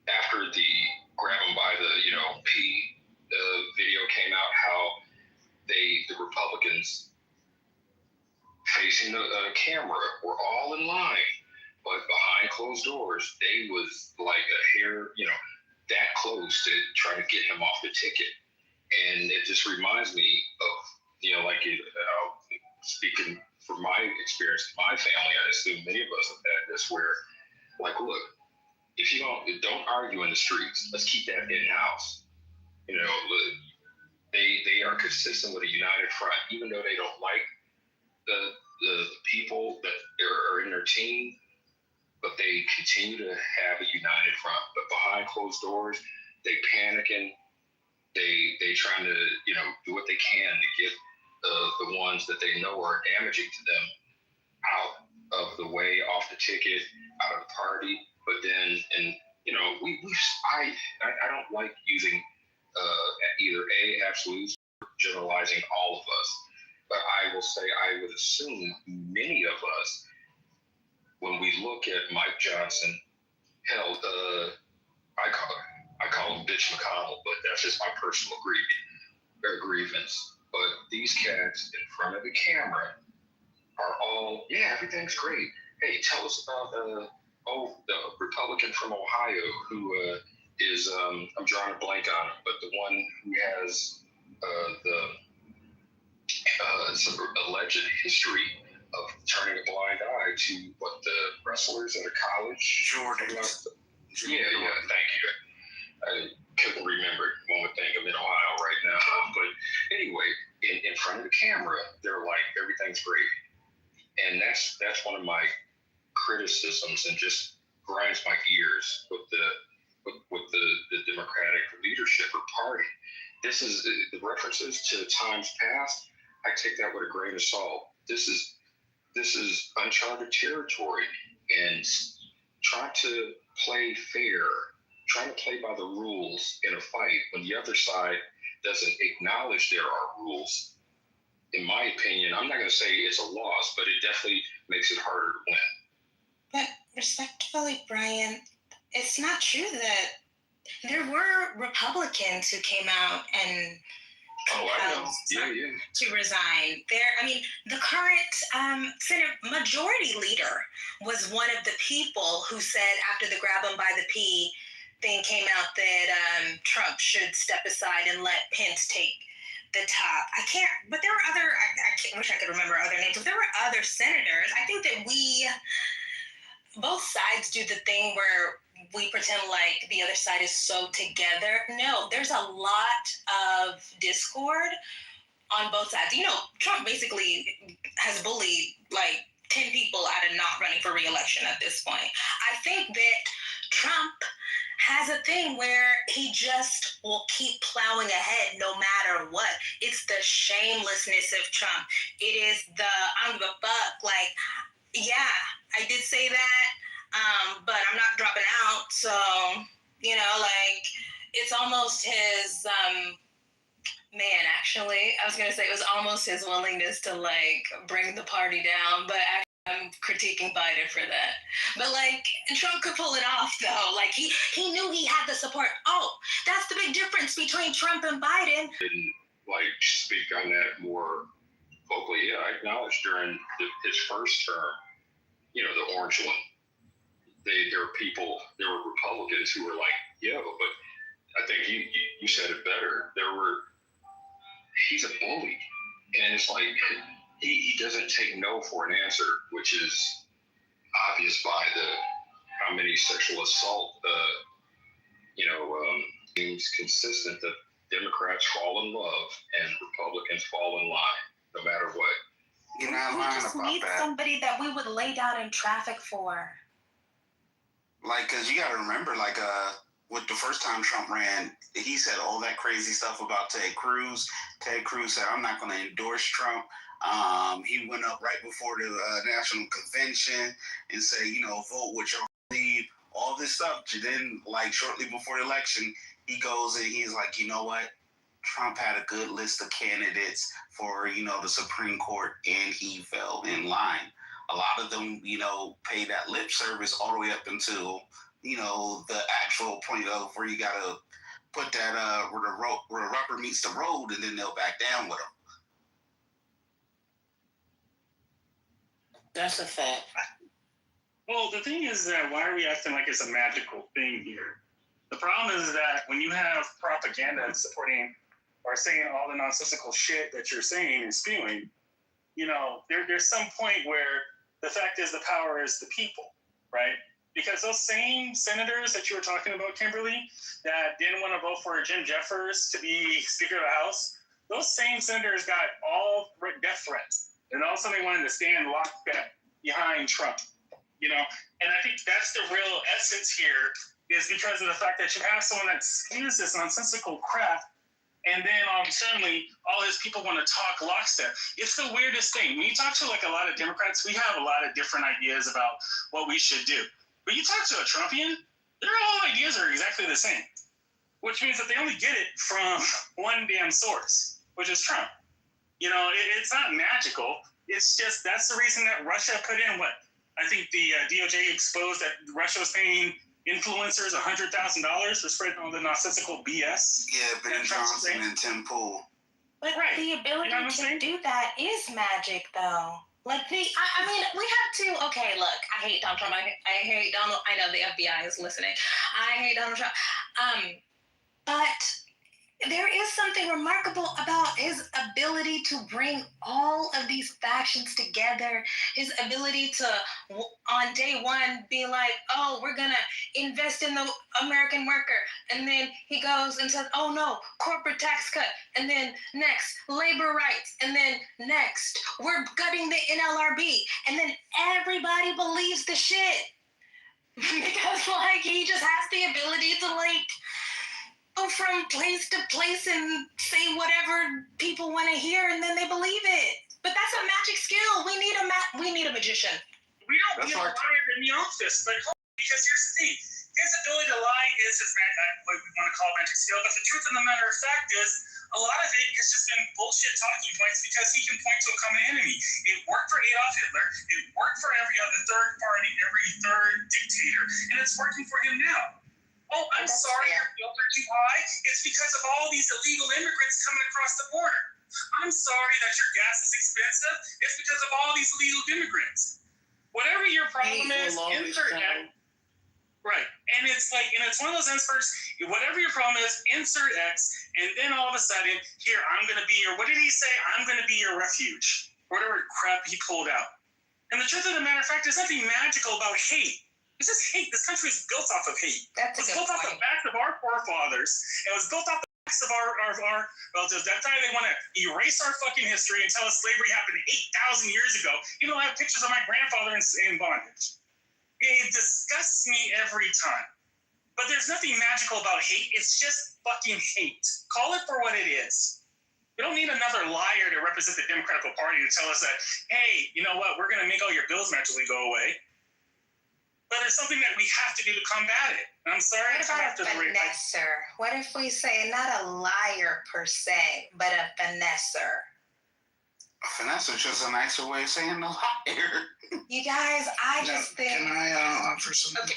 S14: after the grab him by the P video came out, how the Republicans facing the camera were all in line, but behind closed doors, they was like a hair, that close to trying to get him off the ticket. And it just reminds me of, speaking from my experience, my family, I assume many of us have had this where, like, look, if you don't argue in the streets, let's keep that in-house. They are consistent with a united front, even though they don't like the people that are in their team, but they continue to have a united front. But behind closed doors, they panicking. They trying to do what they can to get the ones that they know are damaging to them out of the way, off the ticket, out of the party. But then, I don't like using either absolutes or generalizing all of us. But I will say I would assume many of us, when we look at Mike Johnson, hell, I call him Bitch McConnell, but that's just my personal grievance. But these cats in front of the camera are all, everything's great. Hey, tell us about the Republican from Ohio who is, I'm drawing a blank on him, but the one who has some alleged history of turning a blind eye to what the wrestlers at a college. Jordan. Thank you. I couldn't remember. One would think I'm in Ohio right now. But anyway, in front of the camera, they're like, everything's great. And that's one of my criticisms, and just grinds my gears with the Democratic leadership or party. This is the references to times past. I take that with a grain of salt. This is uncharted territory, and trying to play fair, trying to play by the rules in a fight when the other side doesn't acknowledge there are rules. In my opinion, I'm not going to say it's a loss, but it definitely makes it harder to win.
S8: But respectfully, Brian, it's not true that there were Republicans who came out and to resign. The current Senate Majority Leader was one of the people who said after the grab him by the P thing came out that Trump should step aside and let Pence take the top. But there were other, I wish I could remember other names, but there were other senators. I think that both sides do the thing where we pretend like the other side is so together. No, there's a lot of discord on both sides. Trump basically has bullied like 10 people out of not running for re-election at this point. I think that Trump has a thing where he just will keep plowing ahead no matter what. It's the shamelessness of Trump. It is the I don't give a fuck. Like, yeah, I did say that, but I'm not dropping out. So, it's almost his, actually, I was going to say it was almost his willingness to, bring the party down, but I'm critiquing Biden for that. But, Trump could pull it off, though. He knew he had the support. Oh, that's the big difference between Trump and Biden.
S14: Didn't, speak on that more vocally. Yeah, I acknowledge during his first term, the orange one, there were Republicans who were like, but I think you said it better. He's a bully. And it's like, he doesn't take no for an answer, which is obvious by how many sexual assault, seems consistent that Democrats fall in love and Republicans fall in line, no matter what.
S8: You're not lying about that. We just need somebody that we would lay down in traffic for.
S11: Because you got to remember, with the first time Trump ran, he said all that crazy stuff about Ted Cruz. Ted Cruz said, I'm not going to endorse Trump. He went up right before the national convention and said, vote with your lead, all this stuff. And then, shortly before the election, he goes and he's like, you know what? Trump had a good list of candidates for, the Supreme Court, and he fell in line. A lot of them, pay that lip service all the way up until, the actual point of where you got to put that, where the rubber meets the road, and then they'll back down with them.
S3: That's a fact.
S12: Well, the thing is that why are we acting like it's a magical thing here? The problem is that when you have propaganda supporting or saying all the nonsensical shit that you're saying and spewing, there's some point where the fact is the power is the people, right? Because those same senators that you were talking about, Kimberly, that didn't want to vote for Jim Jeffers to be Speaker of the House, those same senators got all death threats. And all of a sudden they wanted to stand locked behind Trump, And I think that's the real essence here, is because of the fact that you have someone that spews this nonsensical crap, and then suddenly all his people want to talk lockstep. It's the weirdest thing. When you talk to a lot of Democrats, we have a lot of different ideas about what we should do. But you talk to a Trumpian, their whole ideas are exactly the same, which means that they only get it from one damn source, which is Trump. It's not magical. It's just that's the reason that Russia put in what? I think the DOJ exposed that Russia was paying influencers $100,000 for spreading all the nonsensical BS.
S11: Yeah, Ben Johnson and Tim Pool.
S8: But the ability to do that is magic, though. I mean, we have to. Okay, look, I hate Donald Trump. I hate Donald. I know the FBI is listening. I hate Donald Trump. But there is something remarkable about his ability to bring all of these factions together, his ability to, on day one, be like, oh, we're going to invest in the American worker. And then he goes and says, oh, no, corporate tax cut. And then next, labor rights. And then next, we're gutting the NLRB. And then everybody believes the shit. Because, he just has the ability to, go from place to place and say whatever people want to hear, and then they believe it. But that's a magic skill. We need a magician.
S12: We don't need a liar in the office, but because here's the thing: his ability to lie is his what we want to call magic skill. But the truth of the matter of fact is, a lot of it has just been bullshit talking points because he can point to a common enemy. It worked for Adolf Hitler. It worked for every other third party, every third dictator, and it's working for him now. Oh, I'm sorry, your bills are too high. It's because of all these illegal immigrants coming across the border. I'm sorry that your gas is expensive. It's because of all these illegal immigrants. Whatever your problem is, insert X. Right. And it's one of those answers, whatever your problem is, insert X, and then all of a sudden, here, I'm going to be your, what did he say? I'm going to be your refuge. Whatever crap he pulled out. And the truth of the matter of fact, there's nothing magical about hate. It's just hate. This country is built off of hate. It was built off the backs of our forefathers. It was built off the backs of our relatives. That's why they want to erase our fucking history and tell us slavery happened 8,000 years ago. I have pictures of my grandfather in bondage. It disgusts me every time. But there's nothing magical about hate. It's just fucking hate. Call it for what it is. We don't need another liar to represent the Democratic Party to tell us that, hey, you know what? We're going to make all your bills magically go away. But there's something that we have to do to combat it. And I'm sorry.
S8: What about a finesser? What if we say not a liar per se, but a finesser?
S11: A finesser is just a nicer way of saying a liar.
S8: You guys, I just think.
S6: Can I offer something?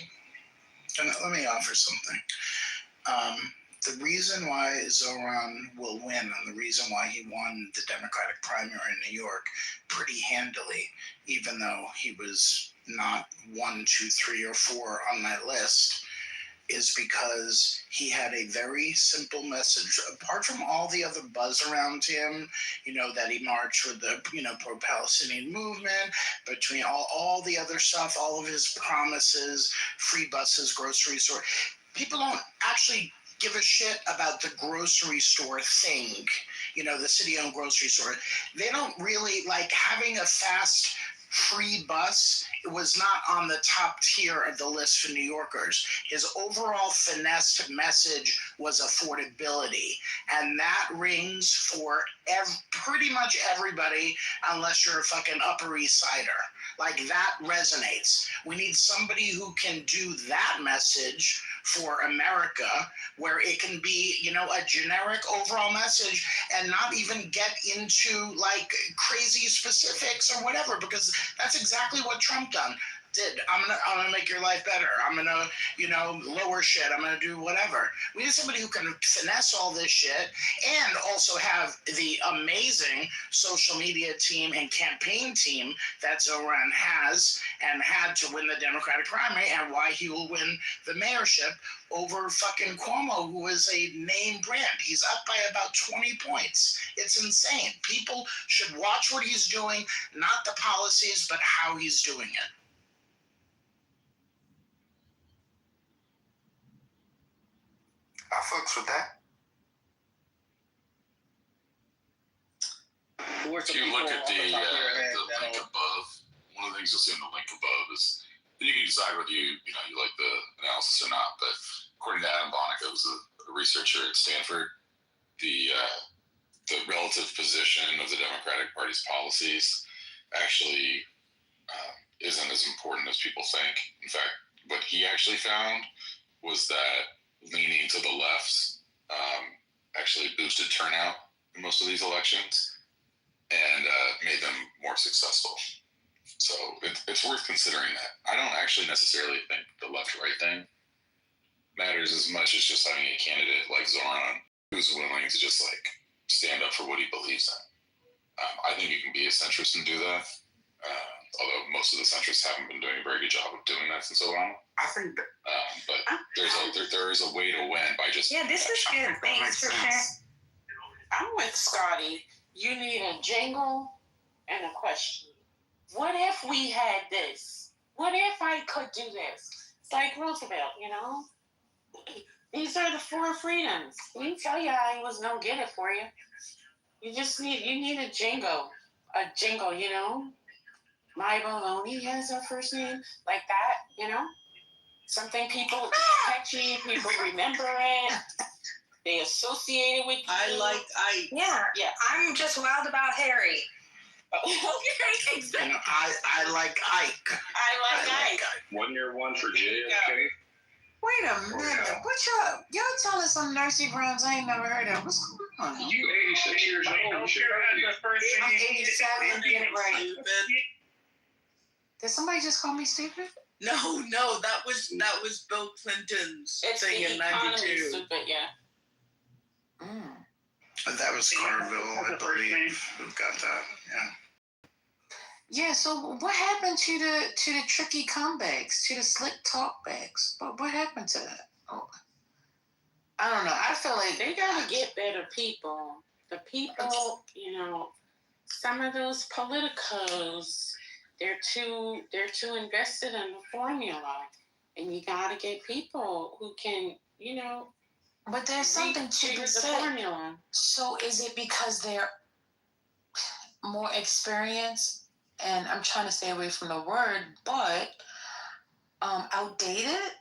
S6: Okay. Let me offer something. The reason why Zoran will win and the reason why he won the Democratic primary in New York pretty handily, even though he was not 1, 2, 3, or 4 on my list, is because he had a very simple message. Apart from all the other buzz around him, that he marched with the, pro-Palestinian movement, between all the other stuff, all of his promises, free buses, grocery store, people don't actually give a shit about the grocery store thing, the city-owned grocery store. They don't really like having a fast free bus. It was not on the top tier of the list for New Yorkers. His overall finesse message was affordability, and that rings for pretty much everybody, unless you're a fucking Upper East Sider. Like that resonates. We need somebody who can do that message for America, where it can be, a generic overall message and not even get into like crazy specifics or whatever, because that's exactly what Trump did. I'm gonna make your life better. I'm gonna, lower shit. I'm gonna do whatever. We need somebody who can finesse all this shit and also have the amazing social media team and campaign team that Zoran has and had to win the Democratic primary, and why he will win the mayorship over fucking Cuomo, who is a name brand. He's up by about 20 points. It's insane. People should watch what he's doing, not the policies, but how he's doing it.
S15: I fucks with that.
S2: If you look at the link above, one of the things you'll see in the link above is, and you can decide whether you like the analysis or not, but according to Adam Bonica, who's a researcher at Stanford, the relative position of the Democratic Party's policies actually isn't as important as people think. In fact, what he actually found was that leaning to the left actually boosted turnout in most of these elections and made them more successful. So it's worth considering that. I don't actually necessarily think the left-right thing matters as much as just having a candidate like Zoran who's willing to just like stand up for what he believes in. I think you can be a centrist and do that. Although most of the centrists haven't been doing a very good job of doing that since Obama.
S15: I think that.
S2: But there is a way to win by just.
S8: Yeah, this is good. Thanks for sharing.
S17: I'm with Scotty. You need a jingle and a question. What if we had this? What if I could do this? It's like Roosevelt, These are the 4 freedoms. We didn't tell you I was gonna get it for you. You need a jingle. My baloney has a first name, like that, Something people catchy, people remember it. They associate it with you.
S10: I like Ike.
S8: Yeah. I'm just wild about Harry.
S17: Okay, exactly.
S6: I like Ike.
S17: I like Ike.
S5: 1 year one for JFK.
S18: Wait a minute. What y'all telling some nursery rhymes I ain't never heard of? What's going on?
S5: You 86 years old. You should have
S18: I'm 87 and get it right. Did somebody just call me stupid?
S10: No, that was Bill Clinton's thing in '92.
S17: Stupid, yeah.
S6: That was Carville, I believe, who got that.
S18: Yeah. So what happened to the tricky comebacks, to the slick talkbacks? What happened to that? Oh, I don't know. I feel like
S17: they gotta get better people. The people, some of those politicos, they're too invested in the formula, and you gotta get people who can,
S18: But there's something to be said. So is it because they're more experienced, and I'm trying to stay away from the word, but outdated,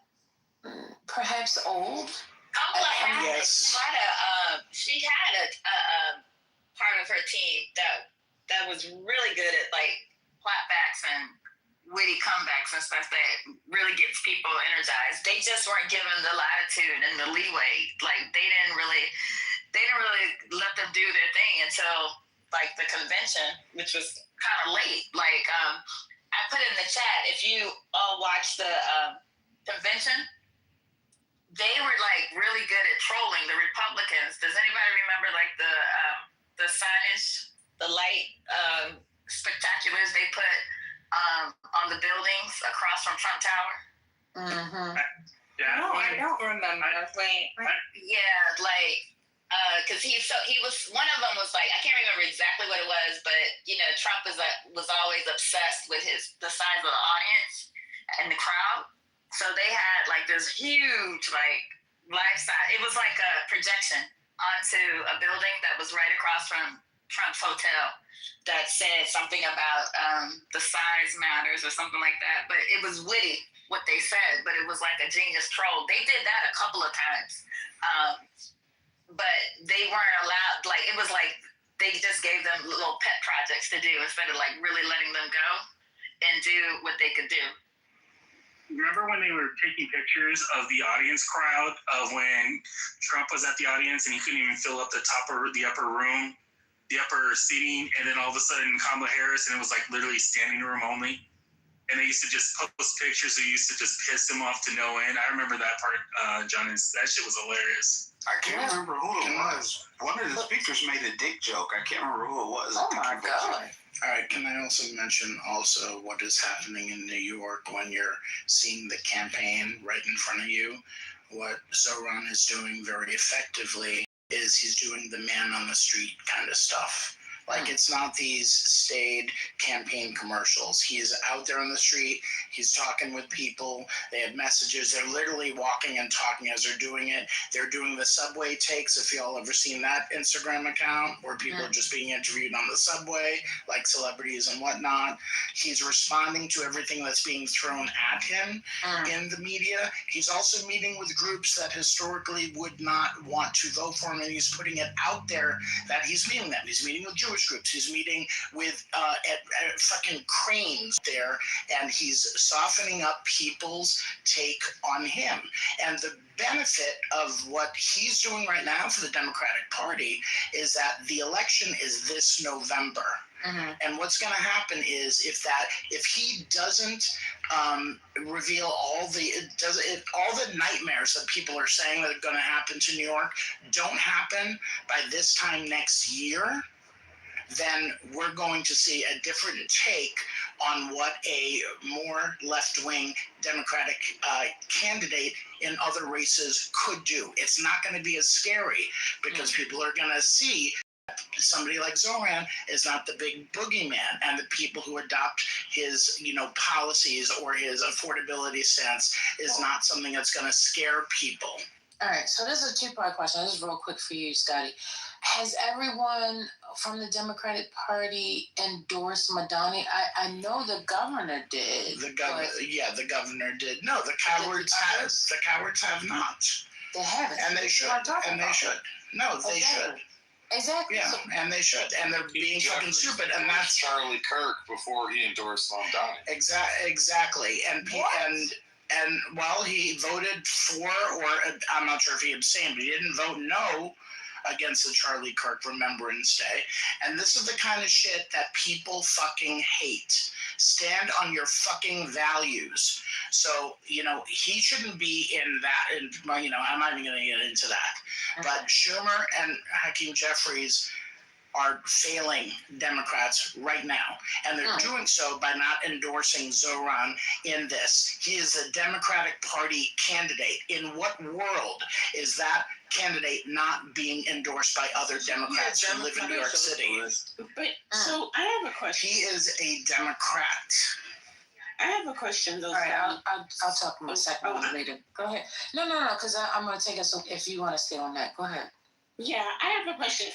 S18: perhaps old?
S26: Kamala Harris she had a part of her team that was really good at like clapbacks and witty comebacks and stuff that really gets people energized. They just weren't given the latitude and the leeway. Like they didn't really let them do their thing until like the convention, which was kind of late. Like I put in the chat, if you all watched the convention, they were like really good at trolling the Republicans. Does anybody remember like the signage, the light spectaculars they put on the buildings across from Trump Tower?
S18: Mm-hmm.
S5: Yeah.
S8: No, I don't remember. Wait.
S26: Yeah, like because he was one of them was like, I can't remember exactly what it was, but Trump was always obsessed with the size of the audience and the crowd. So they had like this huge like life size. It was like a projection onto a building that was right across from Trump's hotel that said something about the size matters or something like that. But it was witty what they said, but it was like a genius troll. They did that a couple of times. But they weren't allowed, like it was like they just gave them little pet projects to do instead of like really letting them go. and do what they could do.
S12: Remember when they were taking pictures of the audience crowd of when Trump was at the audience and he couldn't even fill up the upper room, the upper seating, and then all of a sudden Kamala Harris, and it was like literally standing room only. And they used to just post pictures that used to just piss him off to no end. I remember that part, John. That shit was hilarious.
S11: I can't remember who it was. One of the speakers made a dick joke. I can't remember who it was.
S18: Oh my God.
S6: All right, can I also mention also what is happening in New York when you're seeing the campaign right in front of you? What Zoran is doing very effectively is he's doing the man on the street kind of stuff. Like, it's not these staid campaign commercials. He is out there on the street. He's talking with people. They have messages. They're literally walking and talking as they're doing it. They're doing the subway takes. If y'all ever seen that Instagram account where people are just being interviewed on the subway, like celebrities and whatnot, he's responding to everything that's being thrown at him in the media. He's also meeting with groups that historically would not want to vote for him, and he's putting it out there that he's meeting them. He's meeting with Jewish groups. He's meeting with at fucking cranes there, and he's softening up people's take on him. And the benefit of what he's doing right now for the Democratic Party is that the election is this November. And what's going to happen is if he doesn't reveal all the nightmares that people are saying that are going to happen to New York don't happen by this time next year, then we're going to see a different take on what a more left-wing Democratic candidate in other races could do. It's not going to be as scary because people are going to see somebody like Zoran is not the big boogeyman, and the people who adopt his, policies or his affordability stance is not something that's going to scare people.
S3: All right, so this is a two-part question. This is real quick for you, Scotty. Has everyone from the Democratic Party endorsed Madani? I know the governor did.
S6: The governor did. No, the cowards have not.
S3: They haven't.
S6: And they should. And they should. No, they should.
S3: Exactly.
S6: Yeah, and they should. And they're being fucking stupid. And that's
S2: Charlie Kirk before he endorsed Madani.
S6: Exactly. And while he voted for, or I'm not sure if he abstained, but he didn't vote no against the Charlie Kirk Remembrance Day. And this is the kind of shit that people fucking hate. Stand on your fucking values. So, he shouldn't be in that, and I'm not even going to get into that. But Schumer and Hakeem Jeffries are failing Democrats right now. And they're doing so by not endorsing Zoran in this. He is a Democratic Party candidate. In what world is that candidate not being endorsed by other Democrats who live in New York City?
S17: But so I have a question.
S6: He is a Democrat.
S17: I have a question, though.
S3: All right, I'll talk in a second later. Go ahead. No, because I'm going to take us, if you want to stay on that. Go ahead.
S17: Yeah, I have a question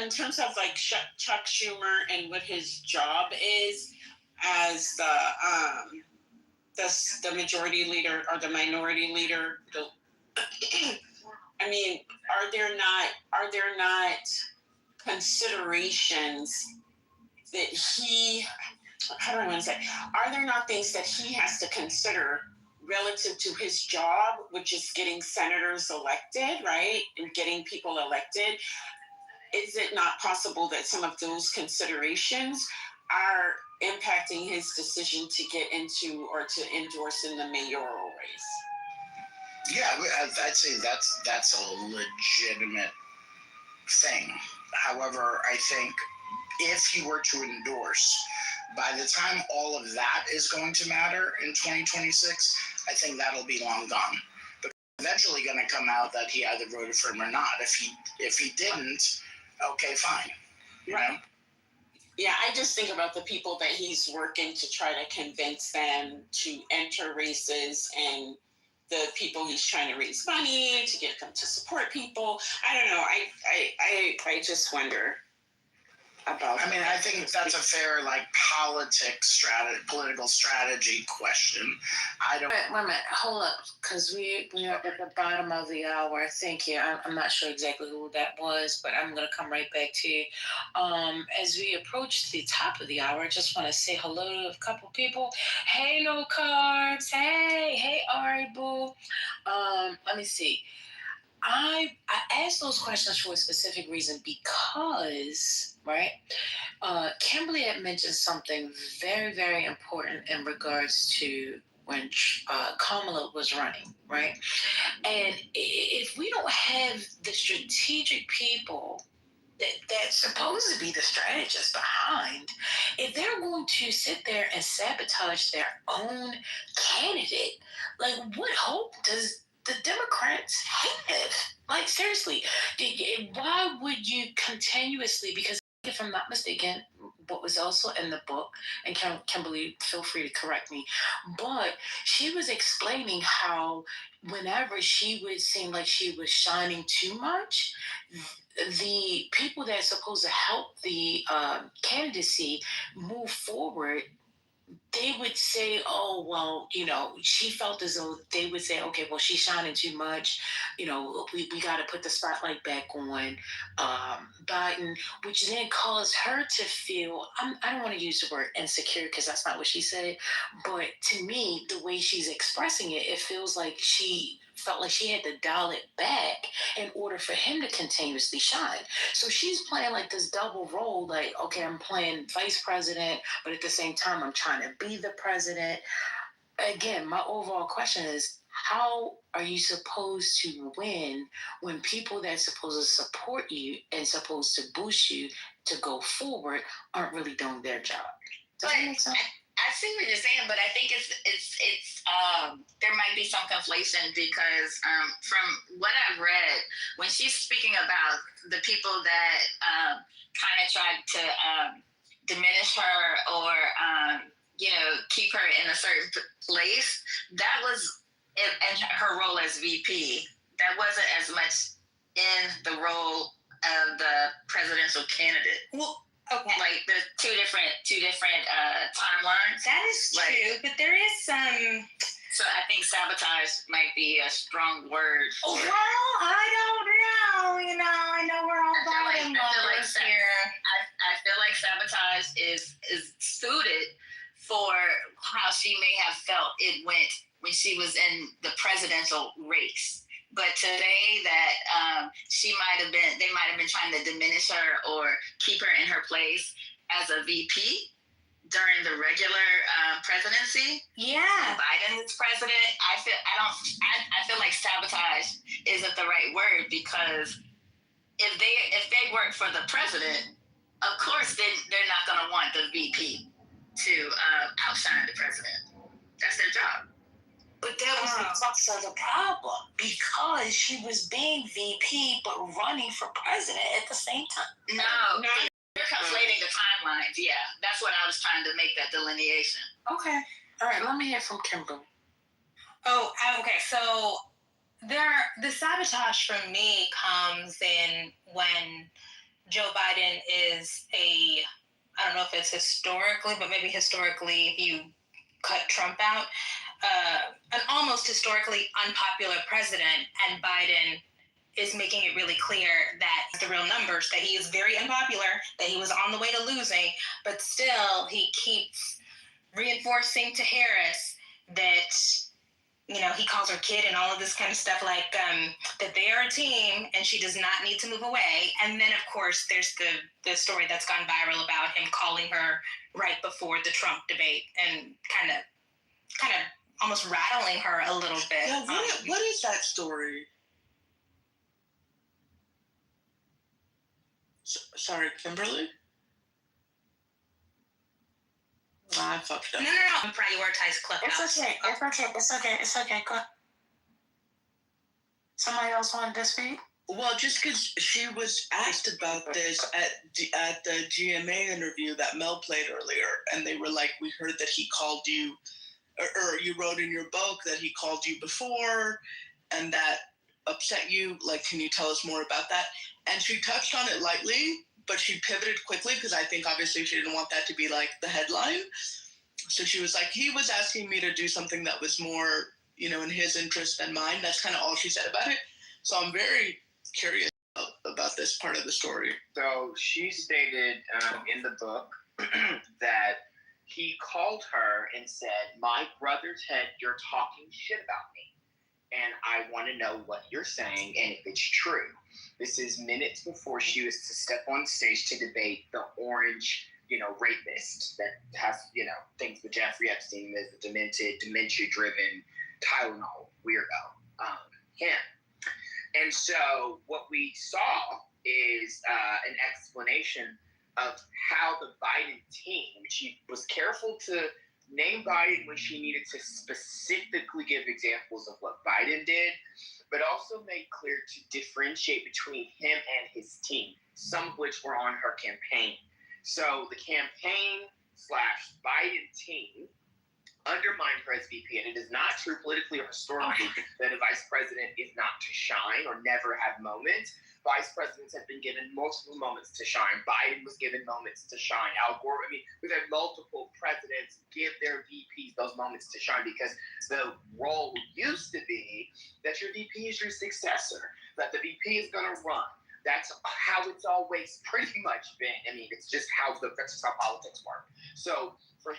S17: in terms of like Chuck Schumer and what his job is as the majority leader or the minority leader. I mean, are there not considerations that how do I want to say? Are there not things that he has to consider relative to his job, which is getting senators elected, right? And getting people elected? Is it not possible that some of those considerations are impacting his decision to get into or to endorse in the mayoral race?
S6: Yeah, I'd say that's a legitimate thing. However, I think if he were to endorse, by the time all of that is going to matter in 2026, I think that'll be long gone. But eventually going to come out that he either voted for him or not. If he didn't, okay, fine. You know?
S17: Yeah, I just think about the people that he's working to try to convince them to enter races and the people he's trying to raise money to get them to support people. I don't know. I just wonder.
S10: about.
S6: I mean, I think that's a fair political strategy question. I don't.
S3: Wait a minute, hold up, because we are at the bottom of the hour. Thank you. I'm not sure exactly who that was, but I'm gonna come right back to you. As we approach the top of the hour, I just want to say hello to a couple people. Hey, no carbs. Hey, Ari Boo. Let me see. I asked those questions for a specific reason because, right, Kimberly had mentioned something very, very important in regards to when Kamala was running, right? And if we don't have the strategic people that's supposed to be the strategists behind, if they're going to sit there and sabotage their own candidate, what hope does the Democrats have? Seriously, why would you continuously, because if I'm not mistaken, what was also in the book, and Kimberly, feel free to correct me, but she was explaining how whenever she would seem like she was shining too much, the people that's supposed to help the candidacy move forward, they would say, oh, well, she felt as though they would say, okay, well, she's shining too much. We got to put the spotlight back on Biden, which then caused her to feel, I don't want to use the word insecure because that's not what she said. But to me, the way she's expressing it, it feels like she felt like she had to dial it back in order for him to continuously shine. So she's playing this double role, okay, I'm playing vice president, but at the same time, I'm trying to be the president. Again, my overall question is, how are you supposed to win when people that's supposed to support you and supposed to boost you to go forward aren't really doing their job? Does that make sense?
S26: I see what you're saying, but I think it's there might be some conflation because from what I've read, when she's speaking about the people that kind of tried to diminish her or keep her in a certain place, that was in her role as VP. That wasn't as much in the role of the presidential candidate.
S8: Well, okay.
S26: The two different timelines.
S8: That is true, but there is some.
S26: So I think sabotage might be a strong word.
S8: Well, I don't know. I know we're all bottom lovers here.
S26: I feel like sabotage is suited for how she may have felt it went when she was in the presidential race. But today that they might have been trying to diminish her or keep her in her place as a VP during the regular presidency.
S8: Yeah.
S26: Biden is president. I feel like sabotage isn't the right word, because if they work for the president, of course they're not going to want the VP to outshine the president. That's their job.
S3: But that was the crux of the problem, because she was being VP but running for president at the same time.
S26: No. You're conflating the timelines. Yeah, that's what I was trying to make that delineation.
S3: Okay. All right, let me hear from Kimberly.
S8: Oh, okay. So the sabotage for me comes in when Joe Biden is I don't know if it's historically, but maybe historically, if you cut Trump out, an almost historically unpopular president, and Biden is making it really clear that the real numbers, that he is very unpopular, that he was on the way to losing, but still he keeps reinforcing to Harris that, he calls her kid and all of this kind of stuff, that they are a team and she does not need to move away. And then, of course, there's the story that's gone viral about him calling her right before the Trump debate and kind of almost rattling her a little bit.
S10: Yeah, what is that story? Sorry, Kimberly? I fucked up.
S8: No. Prioritize Clubhouse.
S3: It's okay. Go ahead. Somebody else wanted to speak?
S10: Well, just because she was asked about this at the GMA interview that Mel played earlier, and they were like, we heard that he called you, or you wrote in your book that he called you before, and that upset you. Can you tell us more about that? And she touched on it lightly, but she pivoted quickly because I think obviously she didn't want that to be like the headline. So she was like, he was asking me to do something that was more, you know, in his interest than mine. That's kind of all she said about it. So I'm very curious about this part of the story.
S7: So she stated in the book that he called her and said, "My brother's head, you're talking shit about me. And I want to know what you're saying and if it's true." This is minutes before she was to step on stage to debate the orange, you know, rapist that has, you know, things with Jeffrey Epstein as a dementia-driven Tylenol weirdo, him. And so what we saw is an explanation of how the Biden team, she was careful to name Biden when she needed to specifically give examples of what Biden did, but also made clear to differentiate between him and his team, some of which were on her campaign. So the campaign / Biden team undermined her as VP, and it is not true politically or historically that a vice president is not to shine or never have moments. Vice presidents have been given multiple moments to shine. Biden was given moments to shine. Al Gore, I mean, we've had multiple presidents give their VPs those moments to shine because the role used to be that your VP is your successor, that the VP is going to run. That's how it's always pretty much been. I mean, it's just that's just how politics work. So for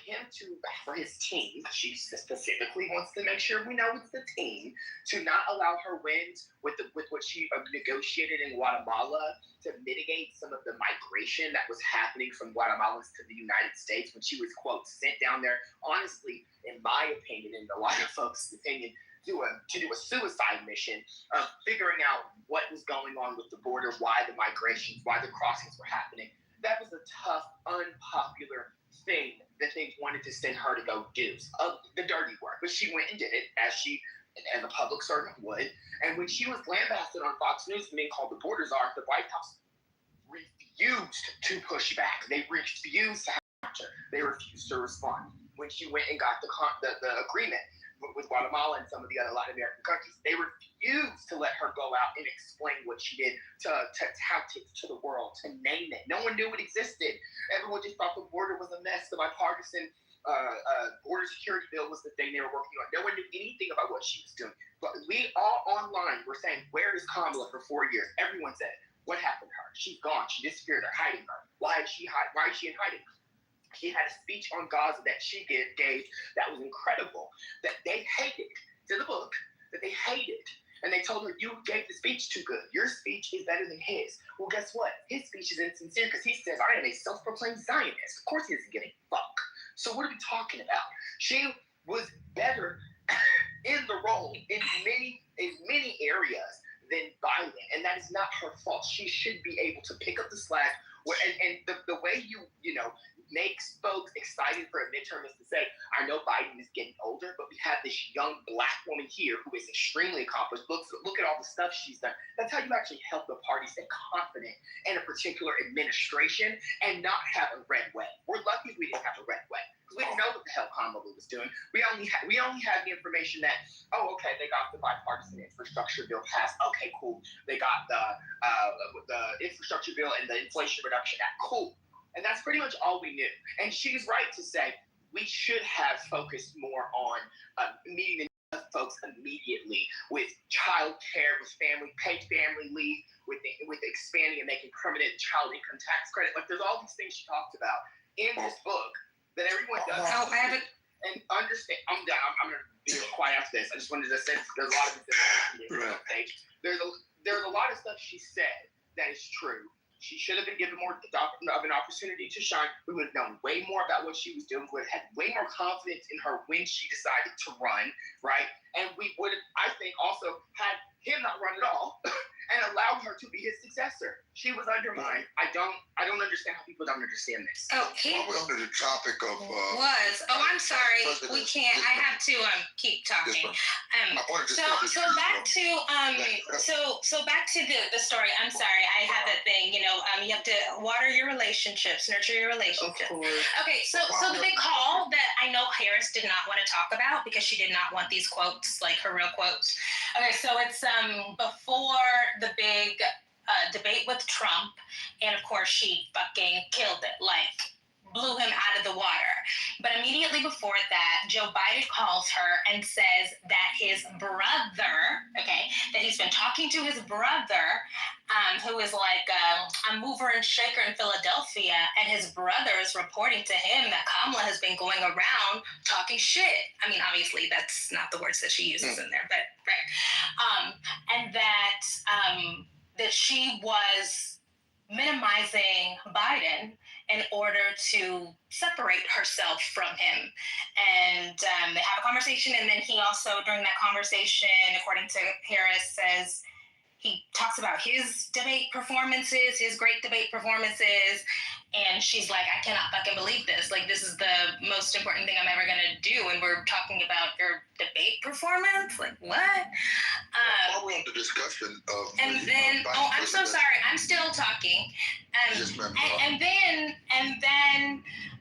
S7: his team, she specifically wants to make sure we know it's the team, to not allow her wins with what she negotiated in Guatemala to mitigate some of the migration that was happening from Guatemalans to the United States when she was, quote, sent down there, honestly, in my opinion, in a lot of folks' opinion, to do a suicide mission of figuring out what was going on with the border, why the migrations, why the crossings were happening. That was a tough, unpopular thing that they wanted to send her to go do, the dirty work. But she went and did it, as a public servant would. And when she was lambasted on Fox News and being called the border czar, the White House refused to push back. They refused to counter. They refused to respond. When she went and got the agreement with Guatemala and some of the other Latin American countries, they refused to let her go out and explain what she did to tout it to the world, to name it. No one knew it existed. Everyone just thought the border was a mess. The bipartisan border security bill was the thing they were working on. No one knew anything about what she was doing. But we all online were saying, "Where is Kamala for 4 years?" Everyone said, "What happened to her? She's gone. She disappeared. They're hiding her. Why is she in hiding?" She had a speech on Gaza that she gave that was incredible, that they hated, to the book, that they hated. And they told her, "You gave the speech too good. Your speech is better than his." Well, guess what? His speech is insincere because he says, "I am a self-proclaimed Zionist." Of course he doesn't get a fuck. So what are we talking about? She was better in the role in many areas than Biden. And that is not her fault. She should be able to pick up the slack. And the way you know, makes folks excited for a midterm is to say, "I know Biden is getting older, but we have this young black woman here who is extremely accomplished. Look at all the stuff she's done." That's how you actually help the party stay confident in a particular administration and not have a red wave. We're lucky we didn't have a red wave because we didn't know what the hell Kamala was doing. We only had the information that, oh, okay, they got the bipartisan infrastructure bill passed. Okay, cool. They got the infrastructure bill and the Inflation Reduction Act. Cool. And that's pretty much all we knew. And she's right to say we should have focused more on meeting the needs of folks immediately with child care, with paid family leave, with expanding and making permanent child income tax credit. Like, there's all these things she talked about in this book that everyone does.
S18: Oh, I haven't.
S7: And understand, I'm done. I'm going to be quiet after this. I just wanted to say there's a lot of things. There's a lot of stuff she said that is true. She should have been given more of an opportunity to shine. We would have known way more about what she was doing. We would have had way more confidence in her when she decided to run, right? And we would have, I think, also had him not run at all and allowed her to be his successor. She was undermined. I don't understand how people don't understand this.
S18: Oh,
S15: While we're under the topic of
S8: I'm sorry. We can't. I have to keep talking. So back to the story. I'm sorry. I have that thing. You have to water your relationships, nurture your relationships. Okay. So the big call that I know Harris did not want to talk about because she did not want these quotes, like her real quotes. Okay. So it's before the big debate with Trump, and of course she fucking killed it, like blew him out of the water. But immediately before that, Joe Biden calls her and says that his brother, that he's been talking to his brother, who is like a mover and shaker in Philadelphia, and his brother is reporting to him that Kamala has been going around talking shit. I mean, obviously that's not the words that she uses in there, but right. And that she was minimizing Biden in order to separate herself from him. And they have a conversation, and then he also, during that conversation, according to Harris, says he talks about his debate performances, his great debate performances, and she's like, I cannot fucking believe this. Like, this is the most important thing I'm ever gonna do, and we're talking about your debate performance? Like, what?
S15: While we're on the discussion of
S8: and then, I'm so sorry, I'm still talking.
S15: Yes, ma'am.
S8: And then,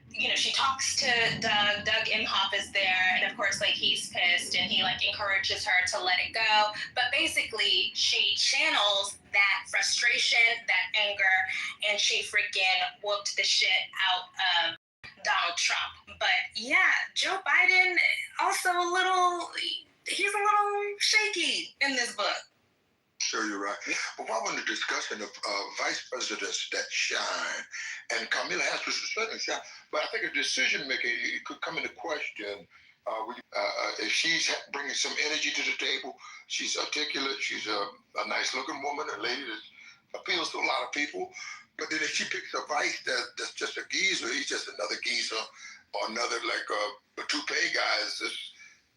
S8: you know, she talks to Doug Imhoff is there, and of course, like, he's pissed, and he, like, encourages her to let it go. But basically, she channels that frustration, that anger, and she freaking whooped the shit out of Donald Trump. But yeah, Joe Biden also he's a little shaky in this book.
S15: Sure, you're right. But while we're in the discussion of vice presidents that shine, and Kamala Harris was certainly shine, but I think a decision maker could come into question if she's bringing some energy to the table. She's articulate. She's a nice looking woman, a lady that appeals to a lot of people. But then if she picks a vice that's just a geezer, he's just another geezer, or another like a toupee guy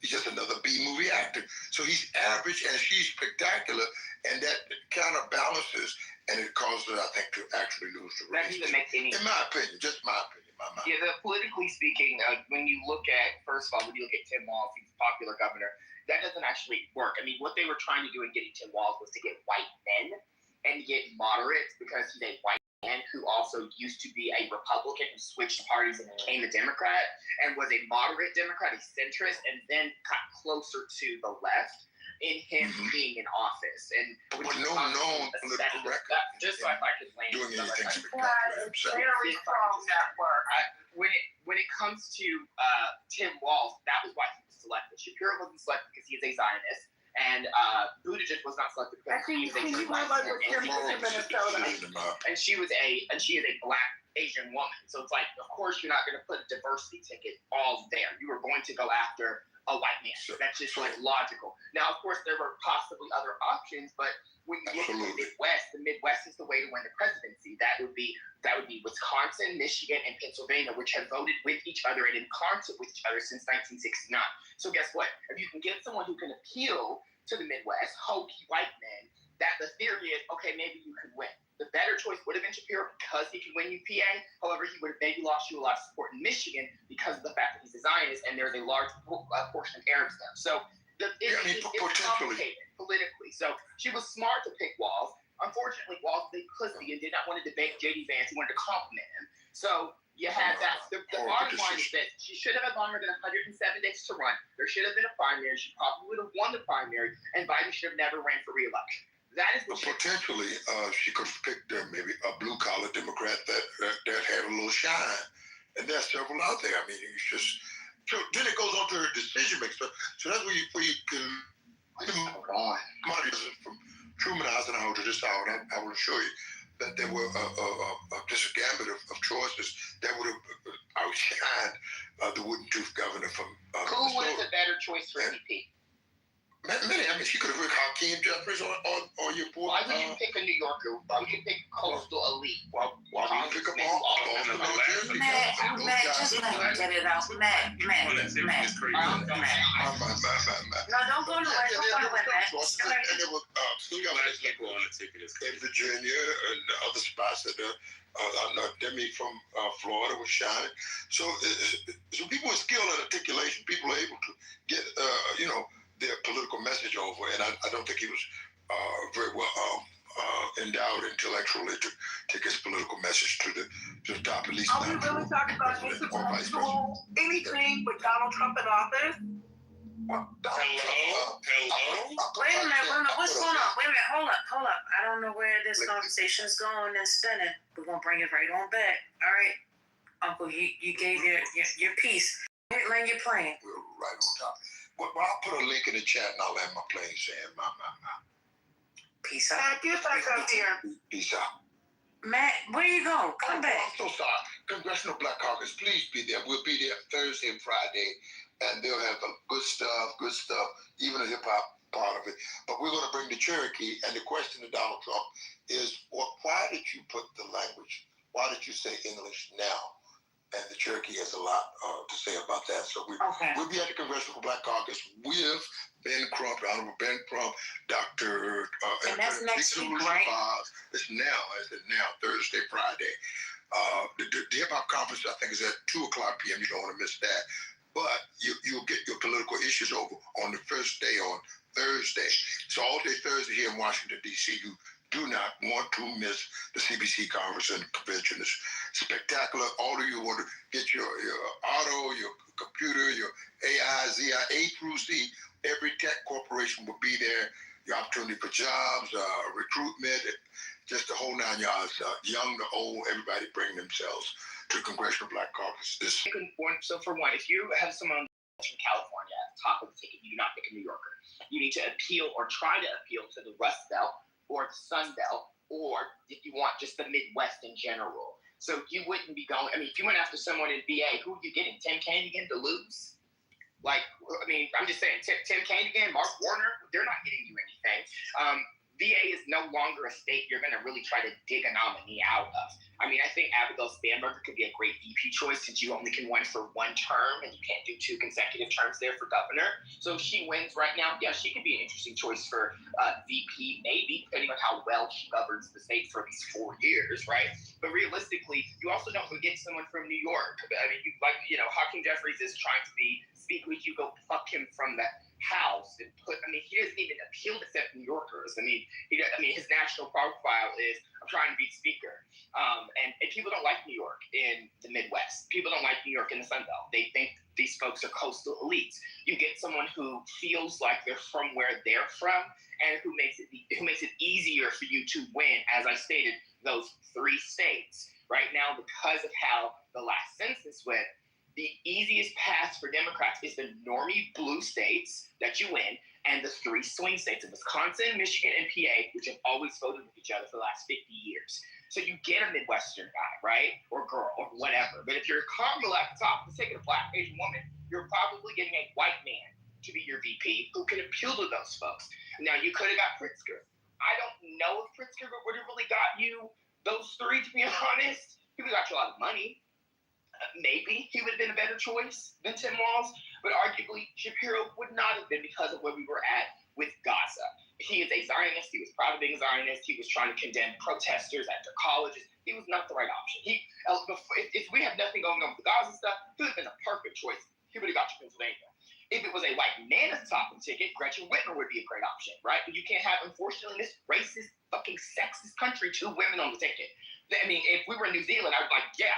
S15: he's just another B-movie actor. So he's average and she's spectacular, and that kind of balances, and it causes her, I think, to actually lose the race.
S7: That doesn't make any sense.
S15: In my opinion, just my opinion, my mind.
S7: Yeah, politically speaking, when you look at, first of all, when you look at Tim Walz, he's a popular governor, that doesn't actually work. I mean, what they were trying to do in getting Tim Walz was to get white men and get moderates, because he's a white man who also used to be a Republican who switched parties and became a Democrat and was a moderate Democrat, a centrist, and then got closer to the left in him being in office. And
S15: but no known political record.
S7: Just so I could land.
S15: Doing anything
S7: spectacular. Very strong network. When it comes to Tim Walz, that was why he was selected. Shapiro wasn't selected because he is a Zionist. And Buttigieg was not selected because he was a and she is a black Asian woman. So it's like, of course, you're not going to put a diversity ticket all there. You are going to go after a white man. Sure. That's just like logical. Now, of course, there were possibly other options, but when you look at the Midwest is the way to win the presidency. That would be Wisconsin, Michigan, and Pennsylvania, which have voted with each other and in concert with each other since 1969. So guess what? If you can get someone who can appeal to the Midwest, hokey white men, that the theory is, okay, maybe you could win. The better choice would have been Shapiro because he could win you PA. However, he would have maybe lost you a lot of support in Michigan because of the fact that he's a Zionist and there's a large portion of Arabs there. So it's complicated politically. So she was smart to pick Walz. Unfortunately, Walz was a pussy and did not want to debate J.D. Vance. He wanted to compliment him. So you had that. The bottom line is that she should have had longer than 107 days to run. There should have been a primary. She probably would have won the primary, and Biden should have never ran for re-election. That is
S15: potentially she could have picked maybe a blue collar Democrat that had a little shine, and there's several out there. I mean, it's just so then it goes on to her decision making. So that's where you can from Truman Eisenhower to this hour. I will assure you that there were just a gambit of choices that would have outshined the wooden tooth governor from.
S7: Who was a better choice for VP?
S15: Many. I mean, she could have picked Hakeem Jeffries on your board.
S7: Why would you pick a New Yorker? Why would you pick coastal elite?
S15: Why would you pick a Boston?
S3: Matt, just let him get it out. Matt. No, don't go nowhere. Don't go nowhere, Matt.
S15: And there were in Virginia and other spots that Demi from Florida was shining. So people with skill and articulation, people are able to get their political message over, and I don't think he was very well endowed intellectually to take his political message to the top, at least.
S10: Are we really talking about anything with Donald Trump in office?
S5: Hello?
S8: Wait a minute, what's going on? Wait a minute, hold up. I don't know where this conversation is going and spinning. We're gonna bring it right on back. All right, Uncle, you gave your piece. Land your plane.
S15: We're right on top. Well, I'll put a link in the chat and I'll land my plane saying my.
S8: Peace out.
S25: Peace
S15: out.
S8: Matt, where you go? Come back.
S15: I'm so sorry. Congressional Black Caucus, please be there. We'll be there Thursday and Friday, and they'll have good stuff, even a hip hop part of it. But we're going to bring the Cherokee, and the question to Donald Trump is, why did you put the language? Why did you say English now? And the Cherokee has a lot to say about that. So we'll be at the Congressional Black Caucus with Ben Crump, Honorable Ben Crump, Dr.
S8: And that's next week, right?
S15: It's now, Thursday, Friday. The hip hop conference, I think, is at 2:00 p.m. You don't want to miss that. But you'll get your political issues over on the first day on Thursday. So all day Thursday here in Washington, D.C., you do not want to miss the CBC conference and convention. It's spectacular. All of you want to get your auto, your computer, your AI, ZI, A through Z. Every tech corporation will be there. Your opportunity for jobs, recruitment, just the whole 9 yards. Young to old, everybody bring themselves to the Congressional Black Caucus.
S7: So for one, if you have someone from California at the top of the ticket, you do not pick a New Yorker. You need to appeal or try to appeal to the Rust Belt or the Sun Belt, or if you want just the Midwest in general. So you wouldn't be going, if you went after someone in VA, who are you getting? Tim Kaine again to lose? I'm just saying, Tim Kaine again, Mark Warner, they're not getting you anything. VA is no longer a state you're going to really try to dig a nominee out of. I think Abigail Spanberger could be a great VP choice since you only can run for one term and you can't do 2 consecutive terms there for governor. So if she wins right now, yeah, she could be an interesting choice for VP, maybe, depending on how well she governs the state for these 4 years, right? But realistically, you also don't get someone from New York. Hakeem Jeffries is trying to be speaker. You go pluck him from that house and he doesn't even appeal to New Yorkers. His national profile is, I'm trying to be speaker. And people don't like New York in the Midwest. People don't like New York in the Sun Belt. They think these folks are coastal elites. You get someone who feels like they're from where they're from and who makes it easier for you to win, as I stated, those 3 states. Right now, because of how the last census went, the easiest path for Democrats is the normie blue states that you win and the 3 swing states of Wisconsin, Michigan, and PA, which have always voted with each other for the last 50 years. So you get a Midwestern guy, right? Or girl, or whatever. But if you're a Kamala at the top of the ticket, a Black Asian woman, you're probably getting a white man to be your VP who can appeal to those folks. Now, you could have got Pritzker. I don't know if Pritzker would have really got you those 3, to be honest. He would have got you a lot of money. Maybe he would have been a better choice than Tim Walz, but arguably Shapiro would not have been because of where we were at with Gaza. He is a Zionist. He was proud of being a Zionist. He was trying to condemn protesters at their colleges. He was not the right option. If we have nothing going on with the Gaza stuff, he would have been a perfect choice. He would have got you Pennsylvania. If it was a white man at the top of the ticket, Gretchen Whitmer would be a great option, right? But you can't have, unfortunately, in this racist, fucking sexist country, 2 women on the ticket. If we were in New Zealand, I would be like, yeah,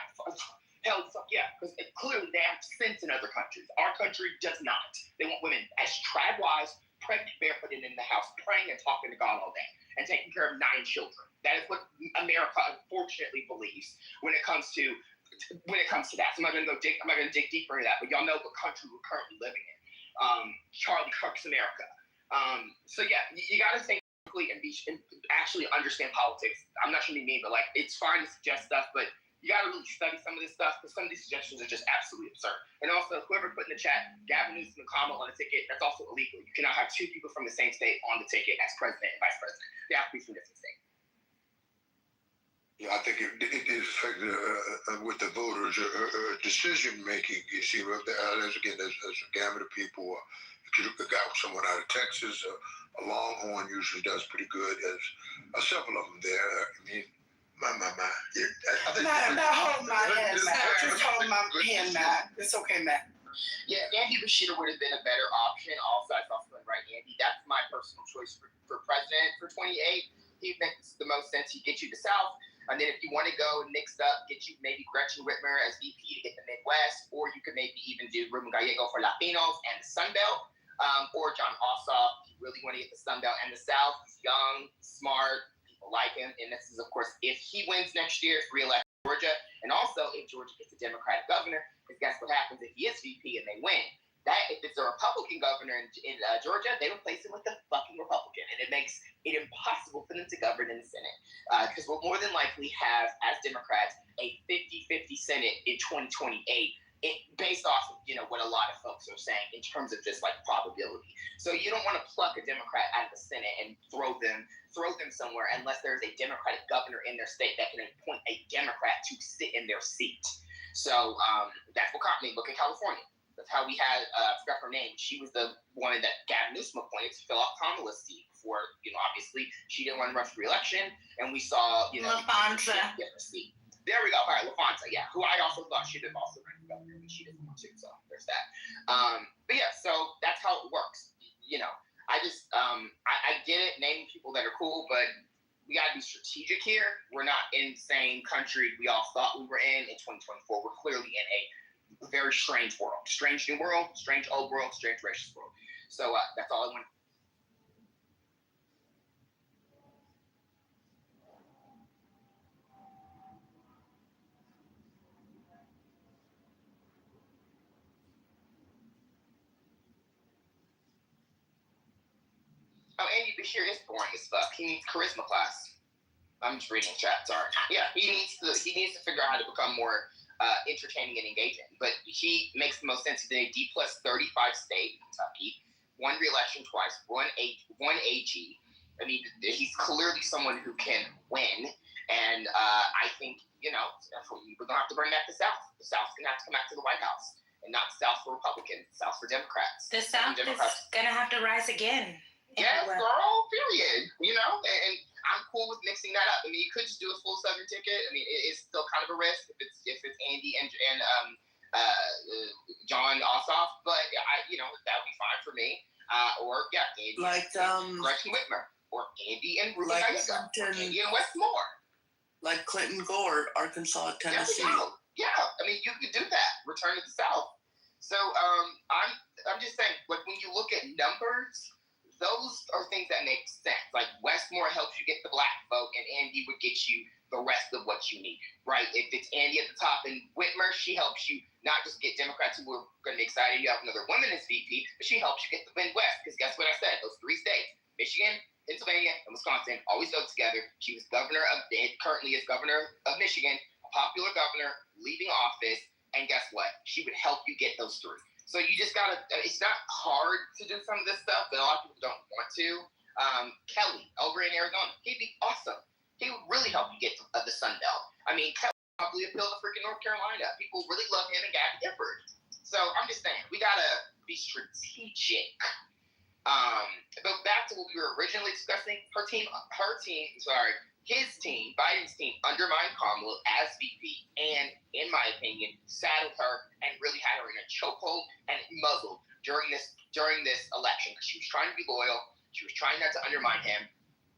S7: hell, fuck yeah, because clearly they have sense in other countries. Our country does not. They want women as trad-wise, pregnant, barefooted in the house, praying and talking to God all day, and taking care of 9 children. That is what America unfortunately believes when it comes to that. So I'm not gonna dig deeper into that, but y'all know what country we're currently living in. Charlie Kirk's America. So yeah, you gotta think quickly and actually understand politics. I'm not trying to be mean, but it's fine to suggest stuff, but you got to really study some of this stuff because some of these suggestions are just absolutely absurd. And also, whoever put in the chat, Gavin Newsom and Kamala on the ticket, that's also illegal. You cannot have 2 people from the same state on the ticket as president and vice president. They have to be from different states.
S15: Yeah, I think it is affected with the voters' decision making. You see, there's a gamut of people. If you look at someone out of Texas, a Longhorn usually does pretty good. There's several of them there. My.
S6: Now hold my hand, Matt. Just hold my hand, Matt. It's okay, Matt.
S7: Yeah, Andy Beshear would have been a better option. Also, I saw something right, Andy. That's my personal choice for president for 28. He makes the most sense. He gets you the South. And then if you want to go mixed up, get you maybe Gretchen Whitmer as VP to get the Midwest, or you could maybe even do Ruben Gallego for Latinos and the Sun Belt. or John Ossoff. He really want to get the Sun Belt. And the South is young, smart, people like him. And this is, of course, if he wins next year, re-elect Georgia, and also if Georgia gets a Democratic governor, because guess what happens if he is VP and they win? That if it's a Republican governor in Georgia, they replace him with a fucking Republican, and it makes it impossible for them to govern in the Senate. Because we'll more than likely have, as Democrats, a 50-50 Senate in 2028, based off of what a lot of folks are saying in terms of just like probability. So you don't want to pluck a Democrat out of the Senate and throw them somewhere unless there's a Democratic governor in their state that can appoint a Democrat to sit in their seat. So that's what look at California. That's how we had, I forgot her name. She was the one that Gavin Newsom appointed to fill off Kamala's seat before, obviously she didn't want to run for re-election. And we saw,
S8: LaFonza.
S7: Seat. There we go. All right, LaFonza, yeah, who I also thought should have also run for governor, but she didn't want to, so there's that. But yeah, so that's how it works. I just, I get it, naming people that are cool, but we got to be strategic here. We're not in the same country we all thought we were in 2024. We're clearly in a very strange world. Strange new world, strange old world, strange racist world. So that's all I want. Oh, Andy Bashir is boring as fuck. He needs charisma class. I'm just reading the chat, sorry. Yeah, he needs to figure out how to become more entertaining and engaging. But he makes the most sense. He's in a D+35 state, Kentucky, won re-election twice, won AG. I mean, he's clearly someone who can win. And I think, we're going to have to bring back the South. The South's going to have to come back to the White House. And not the South for Republicans, the South for Democrats.
S8: The South is going to have to rise again.
S7: Yes, girl, period. And I'm cool with mixing that up. I mean, you could just do a full Southern ticket. I mean, it's still kind of a risk if it's Andy and John Ossoff, but that would be fine for me. Or Andy and Gretchen Whitmer, or Andy and Ruben Isom, or Andy and Westmore.
S10: Like Clinton Gore, Arkansas, Tennessee.
S7: Yeah, I mean, you could do that. Return to the South. So I'm just saying, like when you look at numbers, those are things that make sense. Like Westmore helps you get the black vote, and Andy would get you the rest of what you need, right? If it's Andy at the top and Whitmer, she helps you not just get Democrats who are going to be excited you have another woman as VP, but she helps you get the Midwest. Because guess what I said? Those three states, Michigan, Pennsylvania, and Wisconsin, always go together. She was currently is governor of Michigan, a popular governor, leaving office, and guess what? She would help you get those three. So you just gotta, it's not hard to do some of this stuff, but a lot of people don't want to. Kelly over in Arizona, he'd be awesome. He would really help you get to the Sun Belt. I mean, Kelly probably appeal to freaking North Carolina. People really love him and Gabby Gifford. So I'm just saying, we gotta be strategic. But back to what we were originally discussing, his team, Biden's team, undermined Kamala as VP and, in my opinion, saddled her and really had her in a chokehold and muzzled during this election because she was trying to be loyal. She was trying not to undermine him.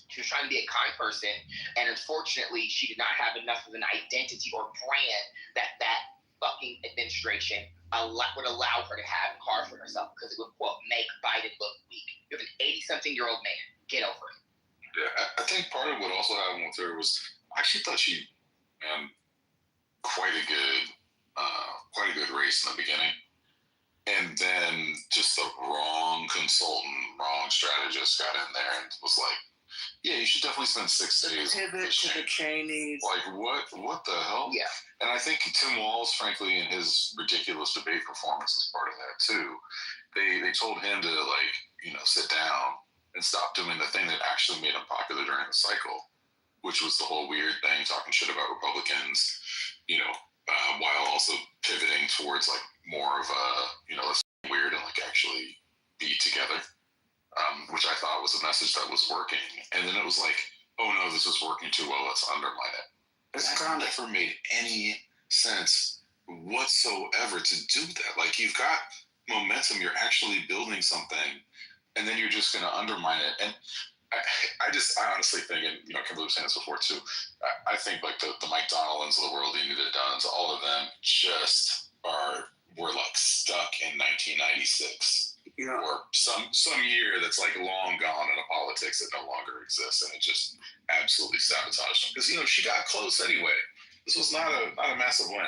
S7: She was trying to be a kind person. And unfortunately, she did not have enough of an identity or brand that fucking administration would allow her to have and carve for herself because it would, quote, make Biden look weak. You have an 80-something-year-old man. Get over it.
S2: Yeah, I think part of what also happened with her was I actually thought she ran quite a good race in the beginning, and then just the wrong consultant, wrong strategist got in there and was like, "Yeah, you should definitely spend 6 days."
S10: Pivot to the Chinese.
S2: Like what the hell?
S7: Yeah. And
S2: I think Tim Walz, frankly, in his ridiculous debate performance, is part of that too. They told him to sit down and stop doing the thing that actually made him popular during the cycle, which was the whole weird thing, talking shit about Republicans, while also pivoting towards like more of a, let's be weird and like actually be together, which I thought was a message that was working. And then it was like, oh no, this is working too well, let's undermine it. It's never made any sense whatsoever to do that. Like, you've got momentum, you're actually building something, and then you're just going to undermine it. And I honestly think, and Kimberly was saying this before too, I think like the Mike Donalds of the world, the Anita Dunns, all of them just were like stuck in 1996. or some year that's like long gone in a politics that no longer exists, and it just absolutely sabotaged him. Because she got close anyway. This was not a massive win.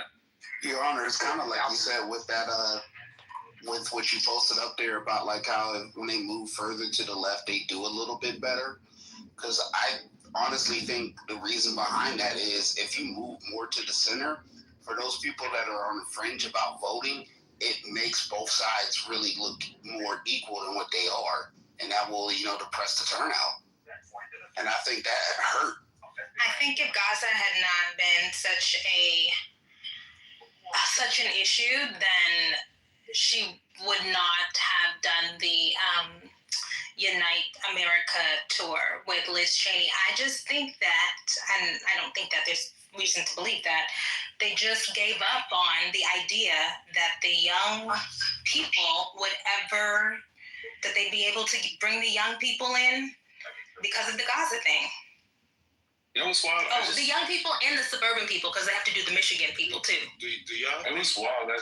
S11: Your Honor, it's kind of like you said with that with what you posted up there about like how when they move further to the left, they do a little bit better. Because I honestly think the reason behind that is if you move more to the center, for those people that are on the fringe about voting, it makes both sides really look more equal than what they are. And that will, depress the turnout. And I think that hurt.
S8: I think if Gaza had not been such an issue, then she would not have done the Unite America tour with Liz Cheney. I just think that, and I don't think that there's reason to believe that, they just gave up on the idea that the young people that they'd be able to bring the young people in because of the Gaza thing.
S2: You know what's wild?
S8: The young people and the suburban people, because they have to do the Michigan people too.
S16: Do y'all?
S2: It was wild.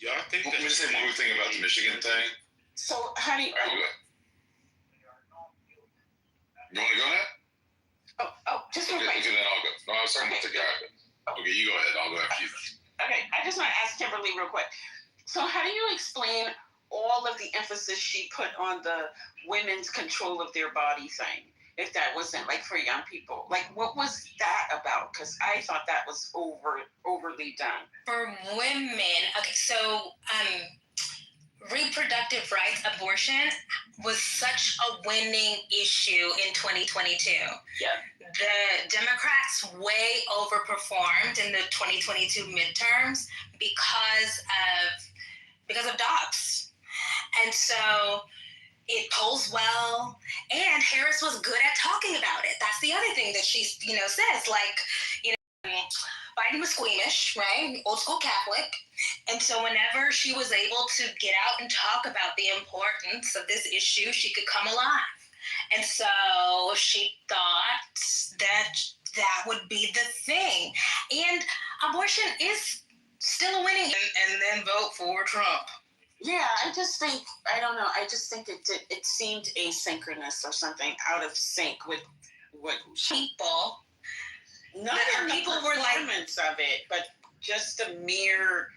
S16: Y'all think that?
S2: Let me say one more thing about the Michigan thing.
S17: So how do you?
S2: You want to go now?
S17: Just
S2: okay, then I'll go. No, I was talking about the guy. Okay, you go ahead. I'll go after you then.
S17: Okay, I just want to ask Kimberly real quick. So how do you explain all of the emphasis she put on the women's control of their body thing? If that wasn't like for young people, like what was that about? Because I thought that was overly done.
S8: For women, okay, so reproductive rights, abortion was such a winning issue in 2022.
S17: Yeah.
S8: The Democrats way overperformed in the 2022 midterms because of Dobbs. And so it polls well, and Harris was good at talking about it. That's the other thing that she, says, Biden was squeamish, right? Old school Catholic. And so whenever she was able to get out and talk about the importance of this issue, she could come alive. And so she thought that would be the thing. And abortion is still a winning, and then vote for Trump.
S17: Yeah, I just think it seemed asynchronous or something, out of sync with what
S8: people.
S17: Not the people were performance of it, but just the mere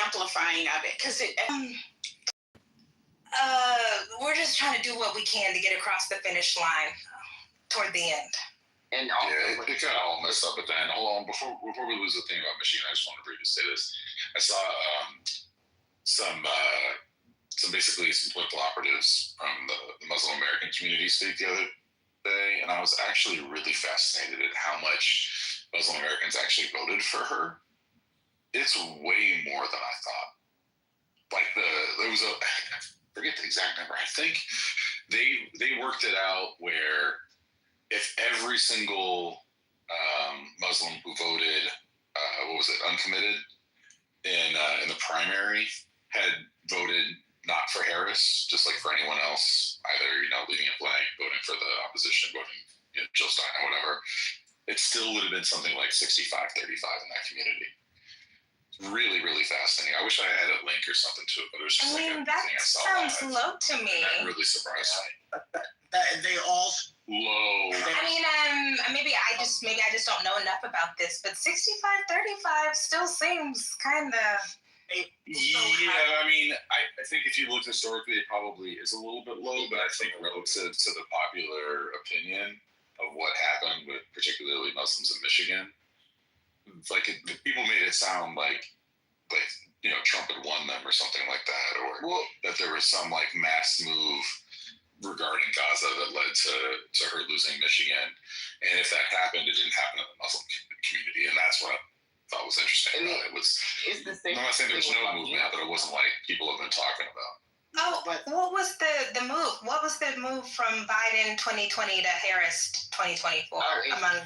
S17: amplifying of it, because it.
S8: We're just trying to do what we can to get across the finish line toward the end.
S7: And
S2: it kind of all messed up at the end. Hold on, before we lose the thing about Michigan, I just want to briefly say this. I saw some basically some political operatives from the Muslim American community speak the other day, and I was actually really fascinated at how much Muslim Americans actually voted for her. It's way more than I thought. Like there was I forget the exact number. I think they worked it out where if every single Muslim who voted, uncommitted in the primary had voted not for Harris, just like for anyone else, either leaving it blank, voting for the opposition, voting Jill Stein or whatever, it still would have been something like 65-35 in that community. Really, really fascinating. I wish I had a link or something to it, but it was just
S8: that sounds low to me.
S2: That really surprised me.
S6: They all
S2: low.
S8: Maybe I just don't know enough about this, but 65-35 still seems kind of.
S2: Yeah, I mean, I think if you look historically, it probably is a little bit low, but I think relative to the popular opinion of what happened with particularly Muslims in Michigan, like people made it sound like Trump had won them or something like that, or that there was some like mass move regarding Gaza that led to her losing Michigan. And if that happened, it didn't happen in the Muslim community, and that's what I thought was interesting about it. I'm not saying there was no movement, but it wasn't like people have been talking about.
S8: What was the move? What was the move from Biden 2020 to Harris 2024?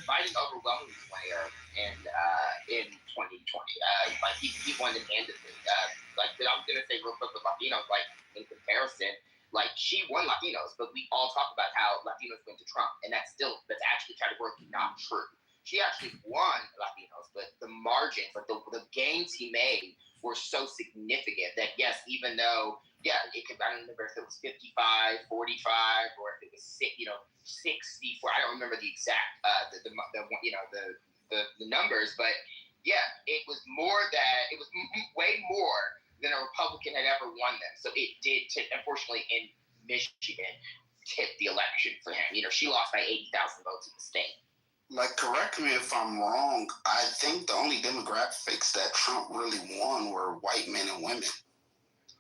S7: Biden overwhelmingly won in 2020. He won the end of it. I'm gonna say real quick with Latinos, in comparison, she won Latinos, but we all talk about how Latinos went to Trump, and that's actually categorically not true. She actually won Latinos, but the margins, the gains he made were so significant that yes, even though it could, I don't remember if it was 55, 45, or if it was 64. I don't remember the exact the numbers, but yeah, it was way more than a Republican had ever won them. So it did tip, unfortunately, in Michigan, tip the election for him. She lost by 80,000 votes in the state.
S11: Like, correct me if I'm wrong, I think the only demographics that Trump really won were white men and women.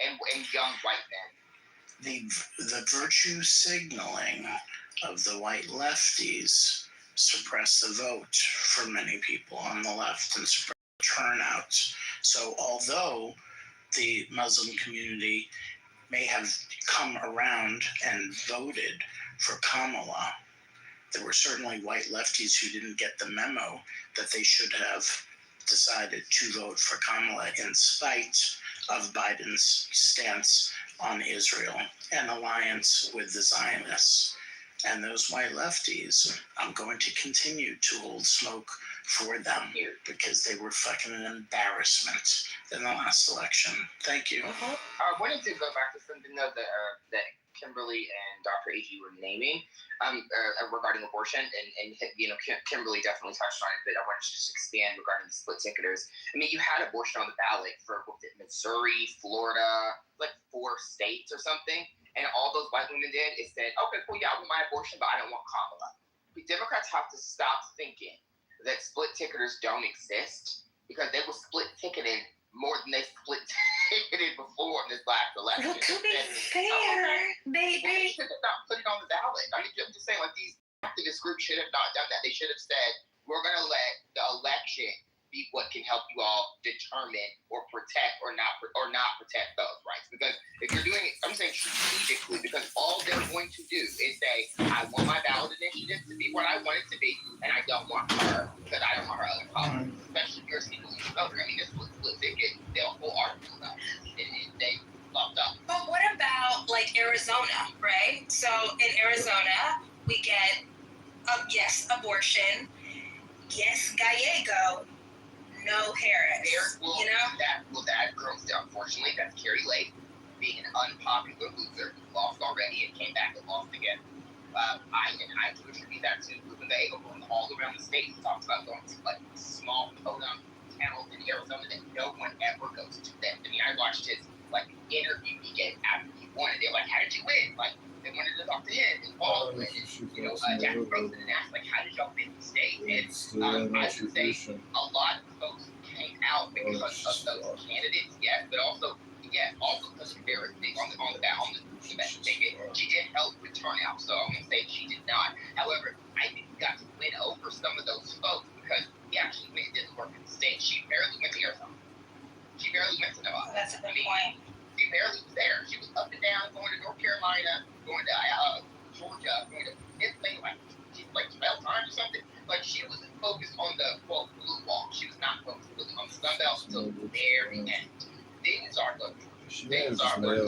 S7: And young white men.
S6: The virtue signaling of the white lefties suppress the vote for many people on the left and suppress turnout. So although the Muslim community may have come around and voted for Kamala, there were certainly white lefties who didn't get the memo that they should have decided to vote for Kamala in spite of Biden's stance on Israel and alliance with the Zionists. And those white lefties, I'm going to continue to hold smoke for them because they were fucking an embarrassment in the last election. Thank you.
S7: I wanted to go back to something that Kimberly and Dr. A.G. were naming regarding abortion, and Kimberly definitely touched on it, but I wanted to just expand regarding the split ticketers. I mean, you had abortion on the ballot for Missouri, Florida, like 4 states or something, and all those white women did is said, okay, cool, yeah, I want my abortion, but I don't want Kamala. The Democrats have to stop thinking that split ticketers don't exist, because they were split ticketed more than they split ticketed before in this last election.
S8: Well, to be fair,
S7: they should have not put it on the ballot. I mean, I'm just saying, like, these activist groups should have not done that. They should have said, we're going to let the election be what can help you all determine or protect or not protect those rights. Because if you're doing it, I'm saying strategically, because all they're going to do is say, I want my ballot initiative to be what I want it to be, and I don't want her because I don't want her other colors. Especially if you're a single issue voter. I mean, this was split ticket. They'll whole article about it. And they locked up.
S8: But what about like Arizona, right? So in Arizona, we get yes, abortion, yes, Gallego, no Harris.
S7: That girl's unfortunately, that's Carrie Lake being an unpopular loser who lost already and came back and lost again. I can attribute that to moving the AGO going all around the state. He talks about going to like small podunk towns in Arizona that no one ever goes to. I mean, I watched his like interview he gave after he won, and they're like, "How did you win?" Like they wanted to talk to him and Paul and Jack Rosen and asked like, "How did y'all win the state?" And I should say a lot of folks came out because of those candidates, yes, but also because of Harris being on the ticket. She did help with turnout, so I'm gonna say she did not. However, I think we got to win over some of those folks because actually when it didn't work in the state, she barely went to Arizona. She barely went to Nevada.
S8: That's a good point.
S7: She barely was there. She was up and down, going to North Carolina, going to Georgia, going to Pennsylvania, like 12 times or something. Like she was focused on the blue wall. She was not focused really on the Sun Belt until the very end. Things are good. Things are good.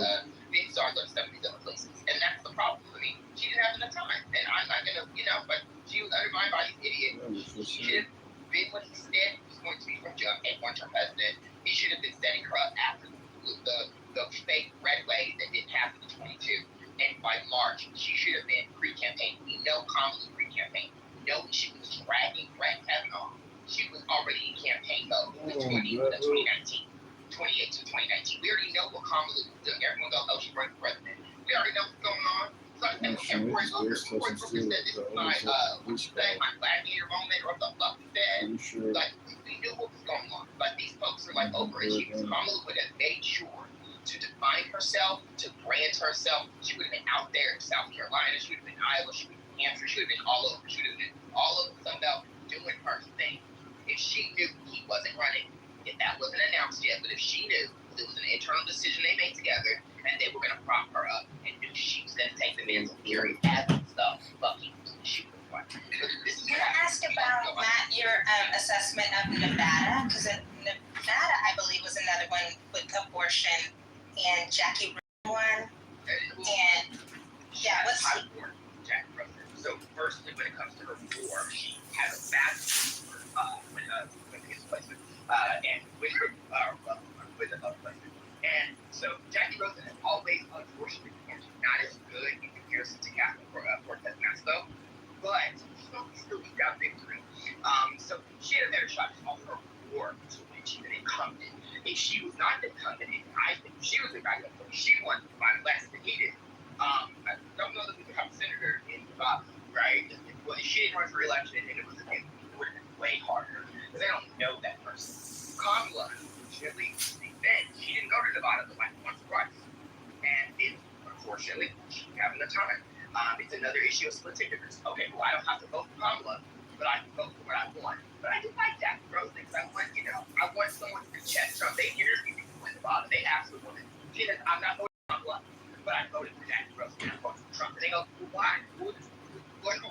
S7: Things are good stuff in these other places, and that's the problem. I mean, she didn't have enough time, and I'm not gonna, but she was undermined by these idiots. He should have been what he said he was going to be from jump and one-term president. He should have been setting her up after the fake red wave that didn't happen in 22. And by March, she should have been pre-campaign. We know Kamala pre-campaign. We know she was dragging Brett Kavanaugh. She was already in campaign mode in 2019. 28 to 2019. We already know what Kamala was doing. Everyone goes, oh, she's running for president. We already know what's going on. So I think Roy Booker said this is my gladiator moment or the fuck he said. Like, we knew what was going on. But these folks are like overachievers. Kamala would have made sure to define herself, to brand herself. She would have been out there in South Carolina. She would have been Iowa. She would have been Hampshire. She would have been all over. She would have been all over the Sun Belt doing her thing. If she knew he wasn't running, if that wasn't announced yet, but if she knew it was an internal decision they made together and they were going to prop her up and knew she was going to take the mantle period as stuff, lucky she was one.
S8: Can I ask about, Matt, your assessment of Nevada? Because Nevada, I believe, was another one with abortion and Jackie one. And yeah, what's
S7: Jackie Rosen. So firstly, when it comes to her war, she had a bad when his placement. And with Jackie Rosen has always, unfortunately, been not as good in comparison to Catherine Cortez Masto, but still beat out victory. So she had a better shot to offer her war to win. She's an incumbent. If she was not an incumbent, I think she was the guy that she won by less than he did. I don't know that we could have a senator in Nevada, right? Well, if she didn't run for re-election, and it would have been way harder because they don't know that person. Kamala, unfortunately, she didn't go to Nevada but like once or twice, and unfortunately, she didn't have enough time. It's another issue of split ticketers. Okay, well, I don't have to vote for Kamala, but I can vote for what I want. But I do like that, bro. Because I want someone to check Trump. They interviewed me in Nevada. They asked the woman, I'm not voting for Kamala, but I voted for Jackie Rosen. I voted for Trump. And they go, well, why? What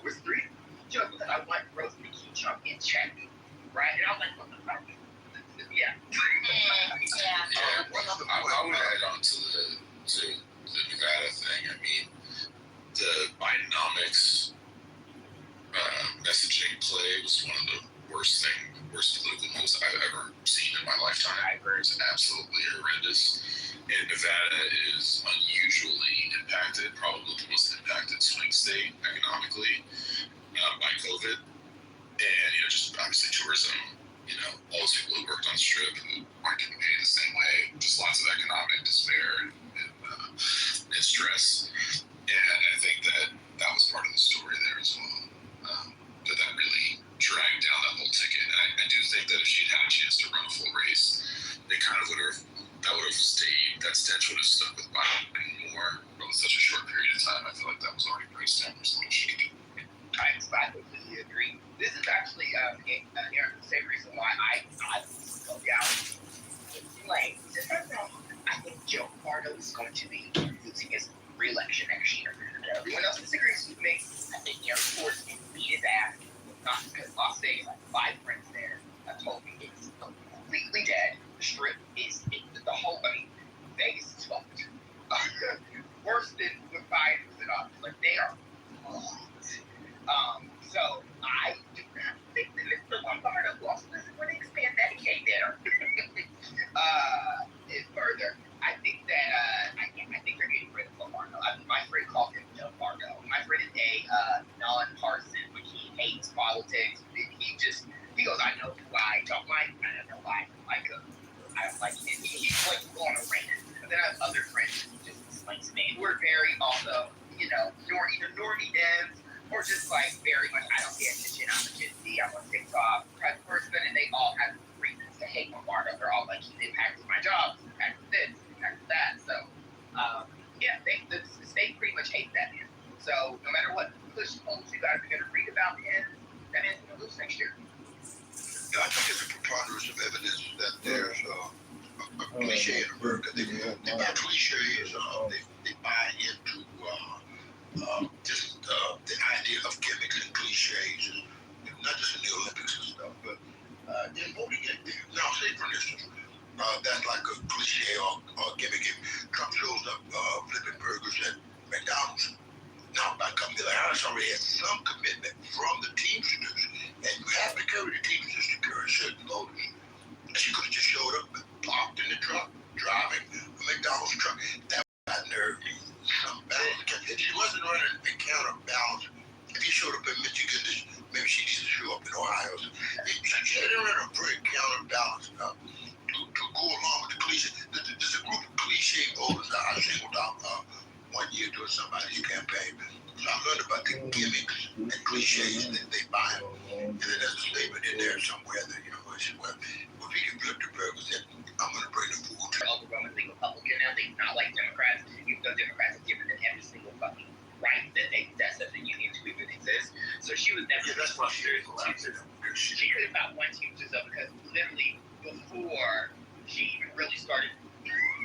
S7: was three? Just because I want Rosen to keep Trump in check, right? And I'm like, what the fuck? Yeah.
S2: I would add on to the Nevada thing. I mean, the Bidenomics messaging play was one of the worst political moves I've ever seen in my lifetime. It's absolutely horrendous. And Nevada is unusually impacted, probably the most impacted swing state economically by COVID. And, just obviously tourism, all those people who worked on the Strip who aren't getting paid the same way, just lots of economic despair and stress. And I think that was part of the story there as well. That really dragged down that whole ticket. And I do think that if she'd had a chance to run a full race, it kind of that stench would have stuck with Biden more over such a short period of time. I feel like that was already pretty established what she could do.
S7: I completely agree. This is actually the same reason why I go down lane. I think Joe Pardo is going to be losing his re-election next year. Everyone else disagrees with me. I think Aaron Ford's going to beat his ass. Not because Las Vegas, like 5 friends there have told me it's completely dead. The Strip is the whole. Vegas is fucked. Worse than when Biden was in office. Like they are fucked. So I do not think that Mr. Lombardo lost this when they expand Medicaid there. Further, I think that I think they're getting rid of Lombardo. My friend called him Lombardo. My friend is a non-partisan, but he hates politics. He goes, I know who I don't like. I don't know why I don't like him. He's like going a rant. And then I have other friends who just explain to me. We're very also, either normie Dems or just like very much, I don't pay attention. I'm a Gen Z. I'm a TikTok type person, and they all have reasons to hate Lombardo. They're all like, he's impacted my job, he's impacted this, he's impacted that. So, the state pretty much hates that man. So, no matter what push polls you guys are going to read about him, that man's going to lose next year.
S15: I think there's a preponderance of evidence that there's a cliche in America. They buy cliches. They buy into just the idea of gimmicks and cliches, not just in the Olympics and stuff, but in voting. Now, say for instance, that's like a cliche or gimmick. If Trump shows up flipping burgers at McDonald's. Now, by Kamala Harris already had some commitment from the Teamsters, and you have to carry the Teamsters to carry certain voters. She could have just showed up, parked in the truck, driving a McDonald's truck. That got nerve. Some balance. She wasn't running a counterbalance. If he showed up in Michigan, maybe she needs to show up in Ohio. She didn't run a very counterbalance to go along with the cliche. There's a group of cliche voters that I singled out 1 year doing somebody's campaign. So I learned about the gimmicks and cliches that they buy. And then there's a statement in there somewhere that, if he can flip the burgers, then I'm going to bring the food.
S7: Overwhelmingly Republican now, they not like Democrats, even though Democrats have given them every single fucking right that says the union to even exist. So she was never.
S15: Yeah, that's why she
S7: could have got one Teamsters up because literally before she even really started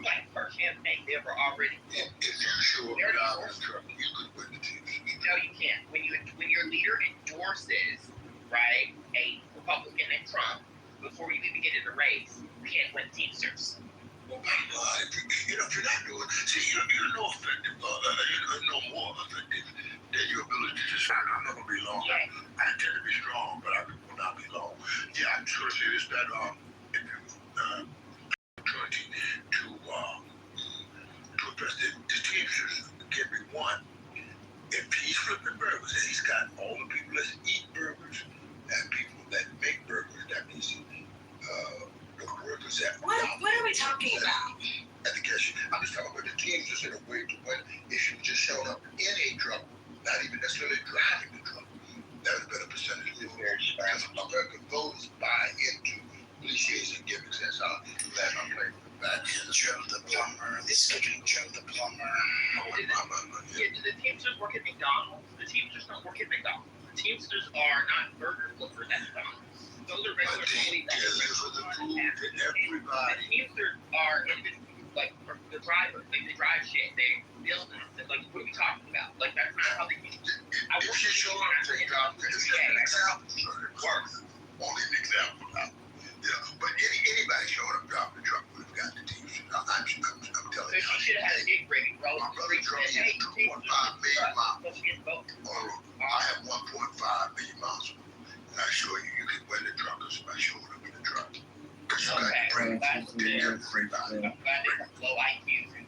S7: like her campaign, they were already.
S15: If you show up in the truck, you could win the Teamsters.
S7: No, you can't. When your leader endorses, right, a Republican and Trump, before you even get in the race, you can't win Teamsters.
S15: Well, if you're not doing, you're no effective, you're no more effective than your ability to just, I'm not going to be long.
S7: Yeah.
S15: I tend to be strong, but I will not be long. Yeah, I'm just going to say this, that if you opportunity to Education. I'm just talking about the teams just in a way to win if you just showed up in a truck, not even necessarily driving the truck. That would have been a percentage of the vote. Because American voters buy into cliches and gimmicks. That's how glad I'm playing with the back.
S6: Joe the plumber. This kicking Joe the plumber.
S7: Yeah, do the Teamsters work at McDonald's? The Teamsters don't work at McDonald's. The Teamsters are not burger flippers at McDonald's. Those are regular employees.
S15: For the food and everybody.
S7: The Teamsters are like the drivers. Like, they drive shit. They build it. Like, what are we talking about? Like, that's not how they use it. I work
S15: If you show up to a job, this is an example, sir. It works. Only an example now. Yeah, but anybody showing up driving the truck would have got the Teamsters. I'm telling
S7: So
S15: you.
S7: she should have had a big rating, bro.
S15: My brother's truck is 2.5 million miles. I have 1.5 million miles. And I assure you, you can win the truckers by showing up in the truck. Because you got to bring everybody.
S7: I'm glad they have low IQs and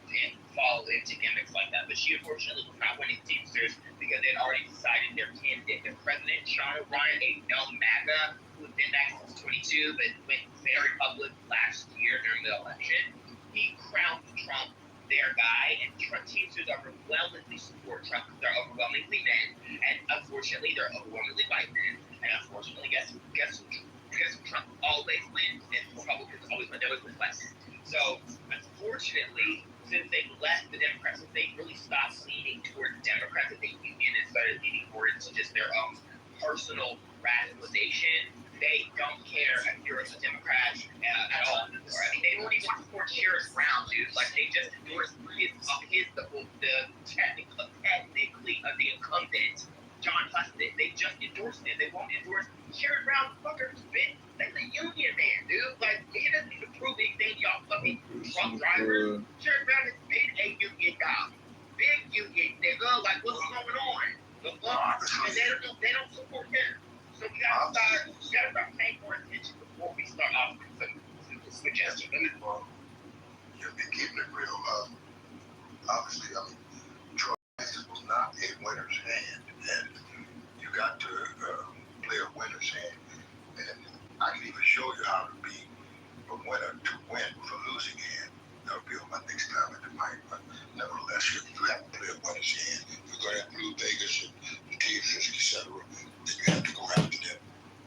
S7: fall into gimmicks like that. But she unfortunately was not winning Teamsters because they had already decided their candidate, their president, Sean O'Brien, a known MAGA who had been back since 22 but went very public last year during the election. He crowned Trump their guy, and Teamsters overwhelmingly support Trump. They're overwhelmingly men, and unfortunately, they're overwhelmingly white men. And unfortunately, guess who Trump always wins, and Republicans always win. They always win less. So, unfortunately, since they left the Democrats, since they really stopped leaning towards Democrats as a union and started leaning more into just their own personal radicalization, they don't care if you're a Democrat at all anymore. I mean, they don't even support Sherrod Brown, dude. Like, they just endorsed technically the incumbent, John Huston. They just endorsed it. They won't endorse Sherrod Brown. Fuckers, bitch. That's a union man, dude. Like, he doesn't even prove anything, y'all fucking Trump drivers. Sherrod Brown has been a union guy. Big union nigga. Like, what's going on? The fuck? And they don't support him. So we gotta start paying more attention before we start off some suggestions.
S15: You'll be keeping it real. Obviously, I mean, Troy was not a winner's hand, and you got to play a winner's hand. And I can even show you how to be a winner to win with a losing hand. That'll be on my next time at the mic. But nevertheless, you have to play a winner's hand. You're going to have Blue Vegas and the Teamsters, etc. Then you have to go after them.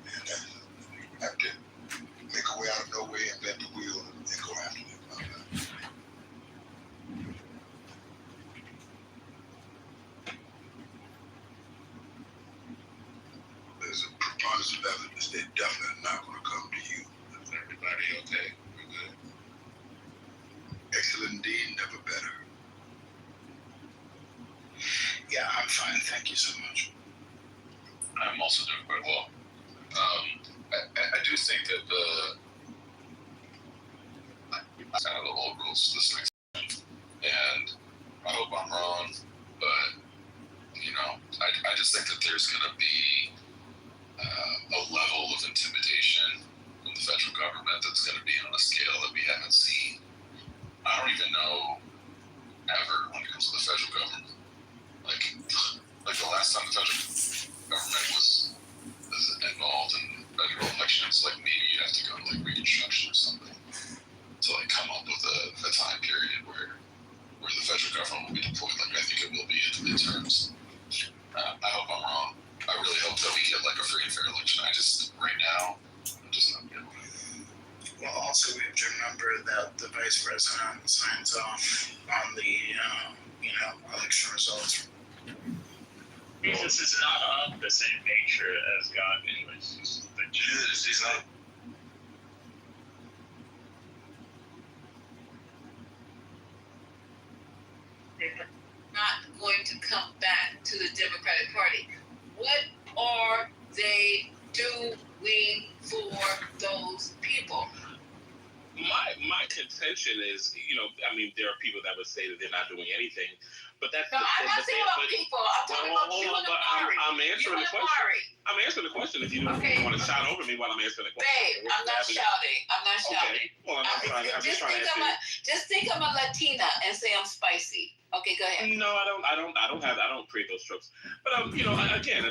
S15: And you have to make a way out of no way and bend the wheel and go after them. There's a preponderance of evidence they're definitely not going to come to you. Is everybody okay? We're good. Excellent indeed, never better.
S6: Yeah, I'm fine. Thank you so much.
S2: I'm also doing quite well. I do think that kind of the old rules this next time, and I hope I'm wrong, but I just think that there's going to be a level of intimidation from the federal government that's going to be on a scale that we haven't seen. I don't even know ever when it comes to the federal government. Like the last time the federal government was involved in federal elections, like maybe you'd have to go to like Reconstruction or something to like come up with a time period where the federal government will be deployed. Like I think it will be in midterms. I hope I'm wrong. I really hope that we get like a free and fair election. Right now, I'm just not getting it.
S6: Well, also we have to remember that the vice president signs off on the election results.
S5: This is not of the same nature as God, anyways. He's not.
S3: They're not going to come back to the Democratic Party. What are they doing for those people?
S13: My contention is, there are people that would say that they're not doing anything, but that's.
S3: No, I'm not saying about people. I'm talking about you and Amari.
S13: I'm answering the question. I'm answering the question. If you don't want to shout over me while I'm answering the question.
S3: Babe, I'm not shouting. I'm not shouting.
S13: Okay. Well, I'm just trying to answer.
S3: Just think I'm a Latina and say I'm spicy. Okay, go ahead.
S13: No, I don't create those tropes. But again,